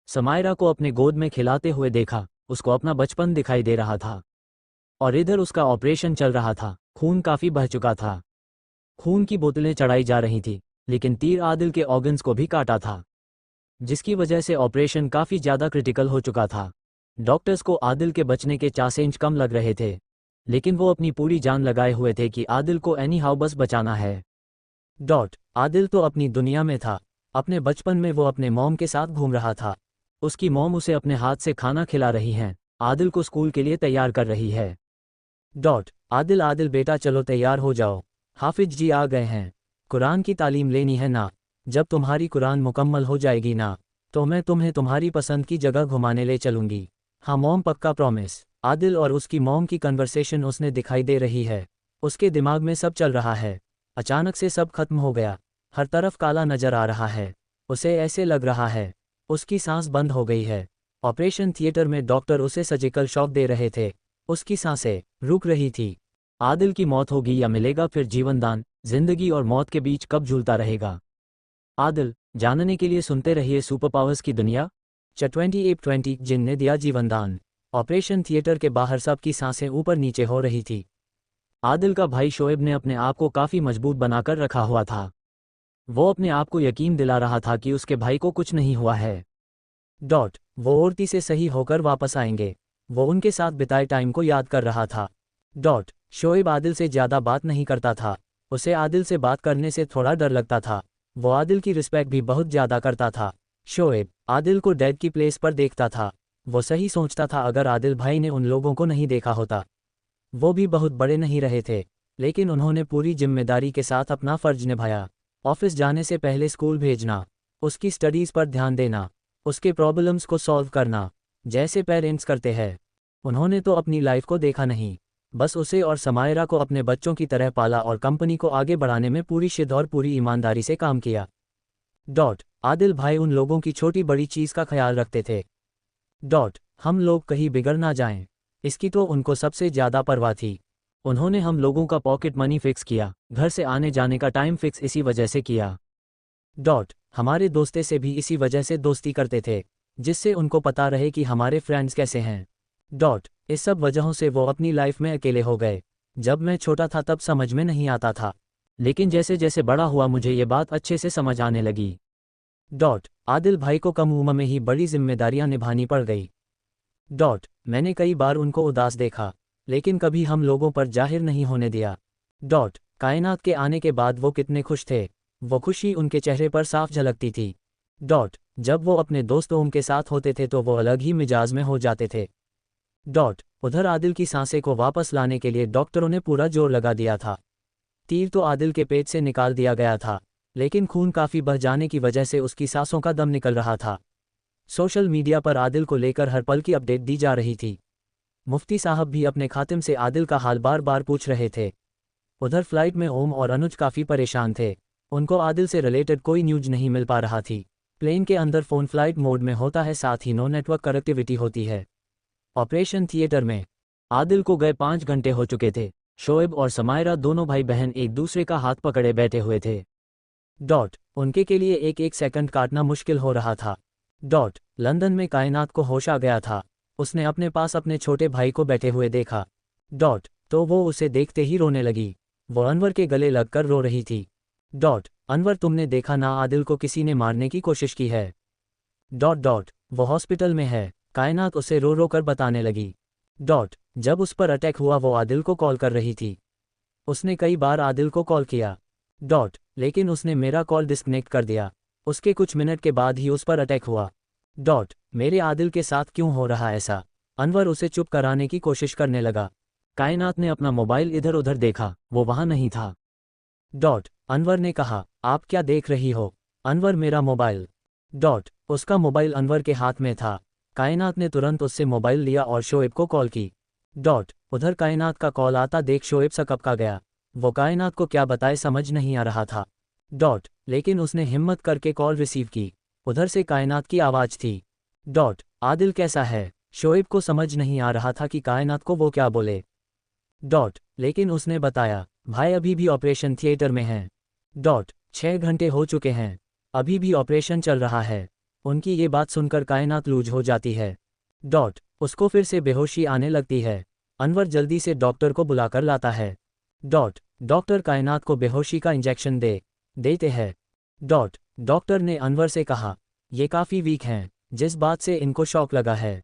समायरा को अपने गोद में खिलाते हुए देखा। उसको अपना बचपन दिखाई दे रहा था। और इधर उसका ऑपरेशन चल रहा था। खून काफ़ी बह चुका था। खून की बोतलें चढ़ाई जा रही थी, लेकिन तीर आदिल के ऑर्गन्स को भी काटा था, जिसकी वजह से ऑपरेशन काफ़ी ज़्यादा क्रिटिकल हो चुका था। डॉक्टर्स को आदिल के बचने के चांसेस कम लग रहे थे, लेकिन वो अपनी पूरी जान लगाए हुए थे कि आदिल को एनी हाउ बस बचाना है। आदिल तो अपनी दुनिया में था। अपने बचपन में वो अपने मॉम के साथ घूम रहा था। उसकी मॉम उसे अपने हाथ से खाना खिला रही हैं। आदिल को स्कूल के लिए तैयार कर रही है। आदिल बेटा चलो तैयार हो जाओ, हाफिज जी आ गए हैं। कुरान की तालीम लेनी है ना। जब तुम्हारी कुरान मुकम्मल हो जाएगी ना, तो मैं तुम्हें तुम्हारी पसंद की जगह घुमाने ले चलूंगी। हाँ मॉम पक्का प्रॉमिस। आदिल और उसकी मॉम की कन्वर्सेशन उसने दिखाई दे रही है। उसके दिमाग में सब चल रहा है। अचानक से सब खत्म हो गया। हर तरफ काला नजर आ रहा है। उसे ऐसे लग रहा है उसकी सांस बंद हो गई है। ऑपरेशन थिएटर में डॉक्टर उसे सर्जिकल शॉक दे रहे थे। उसकी सांसें रुक रही थी। आदिल की मौत होगी या मिलेगा फिर जीवनदान। जिंदगी और मौत के बीच कब झूलता रहेगा आदिल। जानने के लिए सुनते रहिए सुपर पावर्स की दुनिया। 2820 जिन ने दिया जीवनदान। ऑपरेशन थिएटर के बाहर सबकी सांसें ऊपर नीचे हो रही थी। आदिल का भाई शोएब ने अपने आप को काफ़ी मजबूत बनाकर रखा हुआ था। वो अपने आप को यकीन दिला रहा था कि उसके भाई को कुछ नहीं हुआ है। वो औरती से सही होकर वापस आएंगे। वो उनके साथ बिताए टाइम को याद कर रहा था। शोएब आदिल से ज़्यादा बात नहीं करता था। उसे आदिल से बात करने से थोड़ा डर लगता था। वो आदिल की रिस्पेक्ट भी बहुत ज़्यादा करता था। शोएब आदिल को डैड की प्लेस पर देखता था। वो सही सोचता था अगर आदिल भाई ने उन लोगों को नहीं देखा होता। वो भी बहुत बड़े नहीं रहे थे, लेकिन उन्होंने पूरी जिम्मेदारी के साथ अपना फ़र्ज निभाया। ऑफिस जाने से पहले स्कूल भेजना, उसकी स्टडीज़ पर ध्यान देना, उसके प्रॉब्लम्स को सॉल्व करना, जैसे पेरेंट्स करते हैं। उन्होंने तो अपनी लाइफ को देखा नहीं, बस उसे और समायरा को अपने बच्चों की तरह पाला और कंपनी को आगे बढ़ाने में पूरी शिद्दत और पूरी ईमानदारी से काम किया। आदिल भाई उन लोगों की छोटी बड़ी चीज़ का ख्याल रखते थे। हम लोग कहीं बिगड़ ना जाएं, इसकी तो उनको सबसे ज़्यादा परवाह थी। उन्होंने हम लोगों का पॉकेट मनी फिक्स किया, घर से आने जाने का टाइम फिक्स इसी वजह से किया। हमारे दोस्ते से भी इसी वजह से दोस्ती करते थे, जिससे उनको पता रहे कि हमारे फ्रेंड्स कैसे हैं। इस सब वजहों से वो अपनी लाइफ में अकेले हो गए। जब मैं छोटा था तब समझ में नहीं आता था, लेकिन जैसे जैसे बड़ा हुआ मुझे ये बात अच्छे से समझ आने लगी। आदिल भाई को कम उम्र में ही बड़ी जिम्मेदारियां निभानी पड़ गई। मैंने कई बार उनको उदास देखा, लेकिन कभी हम लोगों पर जाहिर नहीं होने दिया। कायनात के आने के बाद वो कितने खुश थे, वो खुशी उनके चेहरे पर साफ झलकती थी। जब वो अपने दोस्तों के साथ होते थे तो वो अलग ही मिजाज में हो जाते थे। उधर आदिल की सांसें को वापस लाने के लिए डॉक्टरों ने पूरा जोर लगा दिया था। तीर तो आदिल के पेट से निकाल दिया गया था, लेकिन खून काफ़ी बह जाने की वजह से उसकी सांसों का दम निकल रहा था। सोशल मीडिया पर आदिल को लेकर हर पल की अपडेट दी जा रही थी। मुफ्ती साहब भी अपने खातिम से आदिल का हाल बार बार पूछ रहे थे। उधर फ्लाइट में ओम और अनुज काफ़ी परेशान थे, उनको आदिल से रिलेटेड कोई न्यूज नहीं मिल पा रहा थी। प्लेन के अंदर फ़ोन फ्लाइट मोड में होता है, साथ ही नो नेटवर्क कनेक्टिविटी होती है। ऑपरेशन थिएटर में आदिल को गए 5 घंटे हो चुके थे। शोएब और समायरा दोनों भाई बहन एक दूसरे का हाथ पकड़े बैठे हुए थे। उनके के लिए एक एक सेकंड काटना मुश्किल हो रहा था। लंदन में कायनात को होश आ गया था। उसने अपने पास अपने छोटे भाई को बैठे हुए देखा। तो वो उसे देखते ही रोने लगी। वो अनवर के गले लगकर रो रही थी। अनवर, तुमने देखा ना, आदिल को किसी ने मारने की कोशिश की है। वो हॉस्पिटल में है, कायनात उसे रो रो कर बताने लगी। जब उस पर अटैक हुआ वो आदिल को कॉल कर रही थी। उसने कई बार आदिल को कॉल किया। लेकिन उसने मेरा कॉल डिस्कनेक्ट कर दिया। उसके कुछ मिनट के बाद ही उस पर अटैक हुआ। मेरे आदिल के साथ क्यों हो रहा ऐसा? अनवर उसे चुप कराने की कोशिश करने लगा। कायनात ने अपना मोबाइल इधर उधर देखा, वो वहां नहीं था। अनवर ने कहा, आप क्या देख रही हो? अनवर, मेरा मोबाइल। उसका मोबाइल अनवर के हाथ में था। कायनात ने तुरंत उससे मोबाइल लिया और शोएब को कॉल की। उधर कायनात का कॉल आता देख शोएब सकपका गया। वो कायनात को क्या बताए समझ नहीं आ रहा था। लेकिन उसने हिम्मत करके कॉल रिसीव की। उधर से कायनात की आवाज़ थी। आदिल कैसा है? शोएब को समझ नहीं आ रहा था कि कायनात को वो क्या बोले। लेकिन उसने बताया, भाई अभी भी ऑपरेशन थिएटर में हैं। 6 घंटे हो चुके हैं, अभी भी ऑपरेशन चल रहा है। उनकी ये बात सुनकर कायनात लूज हो जाती है। उसको फिर से बेहोशी आने लगती है। अनवर जल्दी से डॉक्टर को बुलाकर लाता है। डॉक्टर कायनात को बेहोशी का इंजेक्शन देते हैं। डॉक्टर ने अनवर से कहा, ये काफ़ी वीक हैं, जिस बात से इनको शॉक लगा है।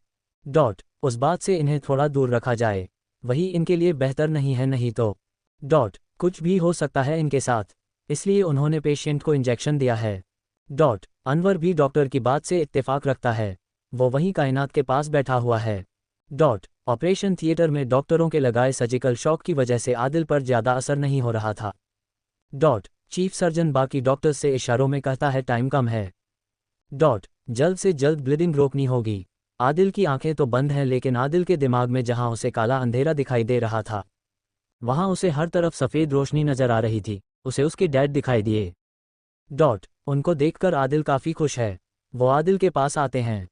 उस बात से इन्हें थोड़ा दूर रखा जाए, वही इनके लिए बेहतर नहीं है, नहीं तो कुछ भी हो सकता है इनके साथ, इसलिए उन्होंने पेशेंट को इंजेक्शन दिया है। अनवर भी डॉक्टर की बात से इत्तेफाक रखता है। वो वहीं कायनात के पास बैठा हुआ है। ऑपरेशन थिएटर में डॉक्टरों के लगाए सर्जिकल शॉक की वजह से आदिल पर ज़्यादा असर नहीं हो रहा था। चीफ सर्जन बाकी डॉक्टर्स से इशारों में कहता है, टाइम कम है। जल्द से जल्द ब्लीडिंग रोकनी होगी। आदिल की आंखें तो बंद हैं, लेकिन आदिल के दिमाग में जहां उसे काला अंधेरा दिखाई दे रहा था, वहां उसे हर तरफ सफ़ेद रोशनी नजर आ रही थी। उसे उसके डैड दिखाई दिए। उनको देखकर आदिल काफ़ी खुश है। वो आदिल के पास आते हैं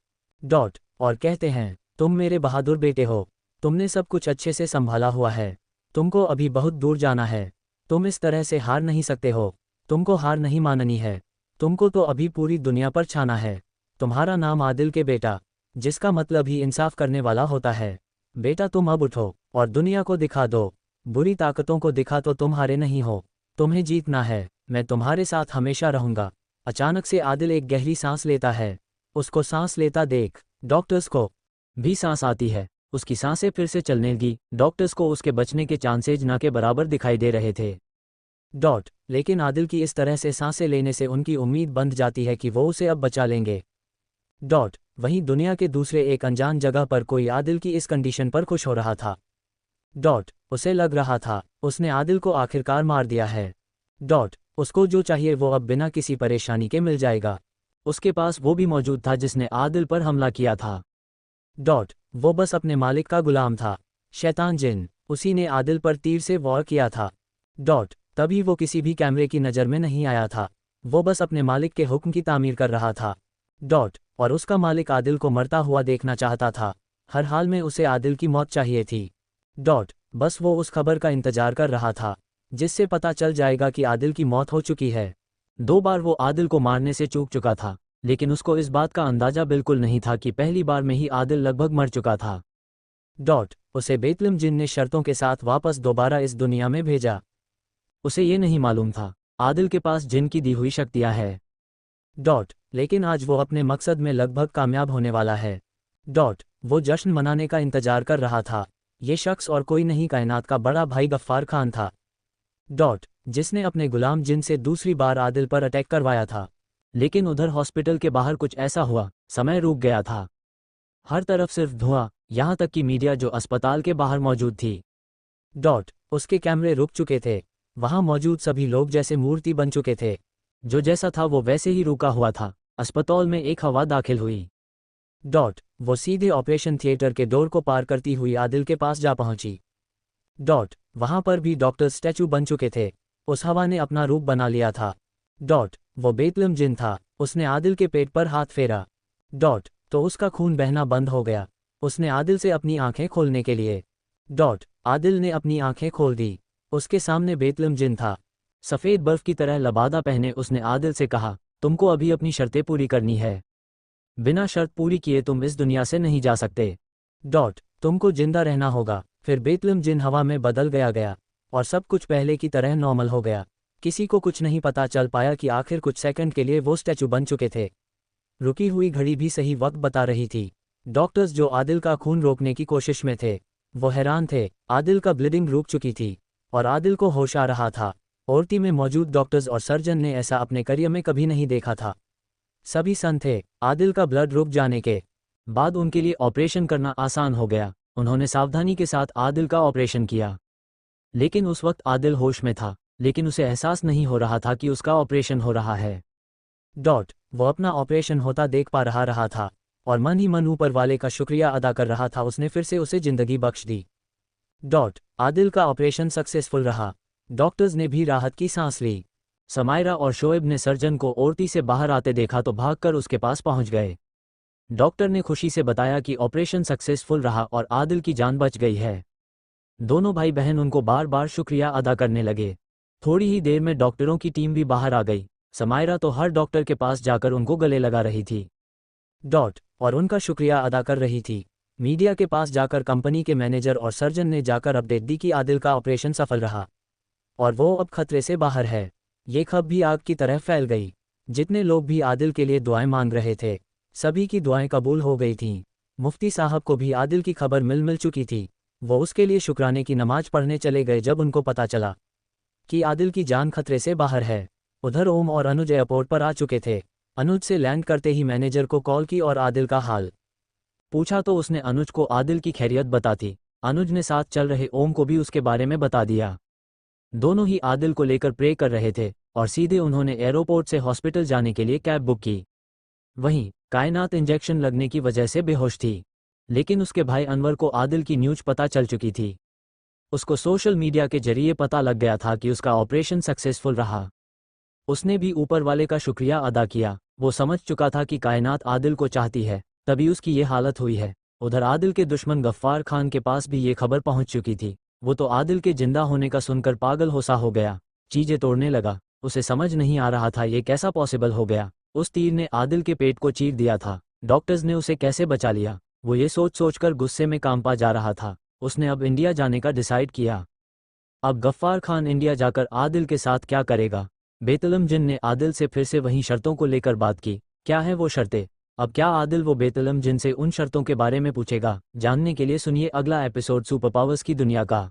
और कहते हैं, तुम मेरे बहादुर बेटे हो, तुमने सब कुछ अच्छे से संभाला हुआ है, तुमको अभी बहुत दूर जाना है, तुम इस तरह से हार नहीं सकते हो, तुमको हार नहीं माननी है, तुमको तो अभी पूरी दुनिया पर छाना है। तुम्हारा नाम आदिल के बेटा, जिसका मतलब ही इंसाफ करने वाला होता है। बेटा तुम अब उठो और दुनिया को दिखा दो, बुरी ताकतों को दिखा तो तुम हारे नहीं हो, तुम्हें जीतना है, मैं तुम्हारे साथ हमेशा रहूंगा। अचानक से आदिल एक गहरी सांस लेता है। उसको सांस लेता देख डॉक्टर्स को भी सांस आती है। उसकी सांसें फिर से चलने लगी। डॉक्टर्स को उसके बचने के चांसेज ना के बराबर दिखाई दे रहे थे। लेकिन आदिल की इस तरह से सांसें लेने से उनकी उम्मीद बंध जाती है कि वो उसे अब बचा लेंगे। वहीं दुनिया के दूसरे एक अनजान जगह पर कोई आदिल की इस कंडीशन पर खुश हो रहा था। उसे लग रहा था उसने आदिल को आखिरकार मार दिया है। उसको जो चाहिए वो अब बिना किसी परेशानी के मिल जाएगा। उसके पास वो भी मौजूद था जिसने आदिल पर हमला किया था। वो बस अपने मालिक का गुलाम था, शैतान जिन, उसी ने आदिल पर तीर से वार किया था। तभी वो किसी भी कैमरे की नज़र में नहीं आया था। वो बस अपने मालिक के हुक्म की तामीर कर रहा था। और उसका मालिक आदिल को मरता हुआ देखना चाहता था। हर हाल में उसे आदिल की मौत चाहिए थी। बस वो उस खबर का इंतजार कर रहा था जिससे पता चल जाएगा कि आदिल की मौत हो चुकी है। 2 बार वो आदिल को मारने से चूक चुका था, लेकिन उसको इस बात का अंदाजा बिल्कुल नहीं था कि पहली बार में ही आदिल लगभग मर चुका था। उसे बेतलम जिन ने शर्तों के साथ वापस दोबारा इस दुनिया में भेजा। उसे ये नहीं मालूम था आदिल के पास जिन की दी हुई शक्तियां है। लेकिन आज वो अपने मकसद में लगभग कामयाब होने वाला है। वो जश्न मनाने का इंतजार कर रहा था। ये शख्स और कोई नहीं, कायनात का बड़ा भाई गफ्फार खान था, जिसने अपने गुलाम जिन से दूसरी बार आदिल पर अटैक करवाया था। लेकिन उधर हॉस्पिटल के बाहर कुछ ऐसा हुआ, समय रुक गया था। हर तरफ सिर्फ धुआं, यहाँ तक कि मीडिया जो अस्पताल के बाहर मौजूद थी, उसके कैमरे रुक चुके थे। वहाँ मौजूद सभी लोग जैसे मूर्ति बन चुके थे। जो जैसा था वो वैसे ही रुका हुआ था। अस्पताल में एक हवा दाखिल हुई। वो सीधे ऑपरेशन थिएटर के डोर को पार करती हुई आदिल के पास जा पहुंची। वहां पर भी डॉक्टर स्टैचू बन चुके थे। उस हवा ने अपना रूप बना लिया था। वो बेतलम जिन था। उसने आदिल के पेट पर हाथ फेरा। तो उसका खून बहना बंद हो गया। उसने आदिल से अपनी आंखें खोलने के लिए। आदिल ने अपनी आंखें खोल दी। उसके सामने बेतलम जिन था। सफ़ेद बर्फ की तरह लबादा पहने उसने आदिल से कहा, तुमको अभी अपनी शर्तें पूरी करनी है। बिना शर्त पूरी किए तुम इस दुनिया से नहीं जा सकते। तुमको जिंदा रहना होगा। फिर बेतलम जिन हवा में बदल गया और सब कुछ पहले की तरह नॉर्मल हो गया। किसी को कुछ नहीं पता चल पाया कि आखिर कुछ सेकंड के लिए वो स्टैचू बन चुके थे। रुकी हुई घड़ी भी सही वक्त बता रही थी। डॉक्टर्स जो आदिल का खून रोकने की कोशिश में थे, वो हैरान थे। आदिल का ब्लीडिंग रुक चुकी थी और आदिल को होश आ रहा था। ओटी में मौजूद डॉक्टर्स और सर्जन ने ऐसा अपने करियर में कभी नहीं देखा था। सभी सन थे। आदिल का ब्लड रुक जाने के बाद उनके लिए ऑपरेशन करना आसान हो गया। उन्होंने सावधानी के साथ आदिल का ऑपरेशन किया। लेकिन उस वक्त आदिल होश में था, लेकिन उसे एहसास नहीं हो रहा था कि उसका ऑपरेशन हो रहा है। वो अपना ऑपरेशन होता देख पा रहा था और मन ही मन ऊपर वाले का शुक्रिया अदा कर रहा था। उसने फिर से उसे जिंदगी बख्श दी। आदिल का ऑपरेशन सक्सेसफुल रहा। डॉक्टर्स ने भी राहत की सांस ली। समायरा और शोएब ने सर्जन को ओटी से बाहर आते देखा तो भागकर उसके पास पहुंच गए। डॉक्टर ने खुशी से बताया कि ऑपरेशन सक्सेसफुल रहा और आदिल की जान बच गई है। दोनों भाई बहन उनको बार बार शुक्रिया अदा करने लगे। थोड़ी ही देर में डॉक्टरों की टीम भी बाहर आ गई। समायरा तो हर डॉक्टर के पास जाकर उनको गले लगा रही थी और उनका शुक्रिया अदा कर रही थी। मीडिया के पास जाकर कंपनी के मैनेजर और सर्जन ने जाकर अपडेट दी कि आदिल का ऑपरेशन सफल रहा और वो अब खतरे से बाहर है। ये खबर भी आग की तरह फैल गई। जितने लोग भी आदिल के लिए दुआएं मांग रहे थे, सभी की दुआएं कबूल हो गई थीं। मुफ्ती साहब को भी आदिल की खबर मिल चुकी थी। वो उसके लिए शुक्राने की नमाज पढ़ने चले गए जब उनको पता चला कि आदिल की जान खतरे से बाहर है। उधर ओम और अनुज एयरपोर्ट पर आ चुके थे। अनुज से लैंड करते ही मैनेजर को कॉल की और आदिल का हाल पूछा तो उसने अनुज को आदिल की खैरियत बताती। अनुज ने साथ चल रहे ओम को भी उसके बारे में बता दिया। दोनों ही आदिल को लेकर प्रे कर रहे थे और सीधे उन्होंने एयरपोर्ट से हॉस्पिटल जाने के लिए कैब बुक की। वहीं कायनात इंजेक्शन लगने की वजह से बेहोश थी, लेकिन उसके भाई अनवर को आदिल की न्यूज़ पता चल चुकी थी। उसको सोशल मीडिया के जरिए पता लग गया था कि उसका ऑपरेशन सक्सेसफुल रहा। उसने भी ऊपर वाले का शुक्रिया अदा किया। वो समझ चुका था कि कायनात आदिल को चाहती है, तभी उसकी ये हालत हुई है। उधर आदिल के दुश्मन गफ्फार खान के पास भी ये खबर पहुंच चुकी थी। वो तो आदिल के जिंदा होने का सुनकर पागल होसा हो गया, चीजें तोड़ने लगा। उसे समझ नहीं आ रहा था ये कैसा पॉसिबल हो गया। उस तीर ने आदिल के पेट को चीर दिया था। डॉक्टर्स ने उसे कैसे बचा लिया, वो ये सोच कर गुस्से में कांपा जा रहा था। उसने अब इंडिया जाने का डिसाइड किया। अब गफ्फार खान इंडिया जाकर आदिल के साथ क्या करेगा। बेतलम जिन ने आदिल से फिर से वहीं शर्तों को लेकर बात की। क्या है वो शर्तें? अब क्या आदिल वो बेतलम जिन से उन शर्तों के बारे में पूछेगा? जानने के लिए सुनिए अगला एपिसोड सुपर पावर्स की दुनिया का।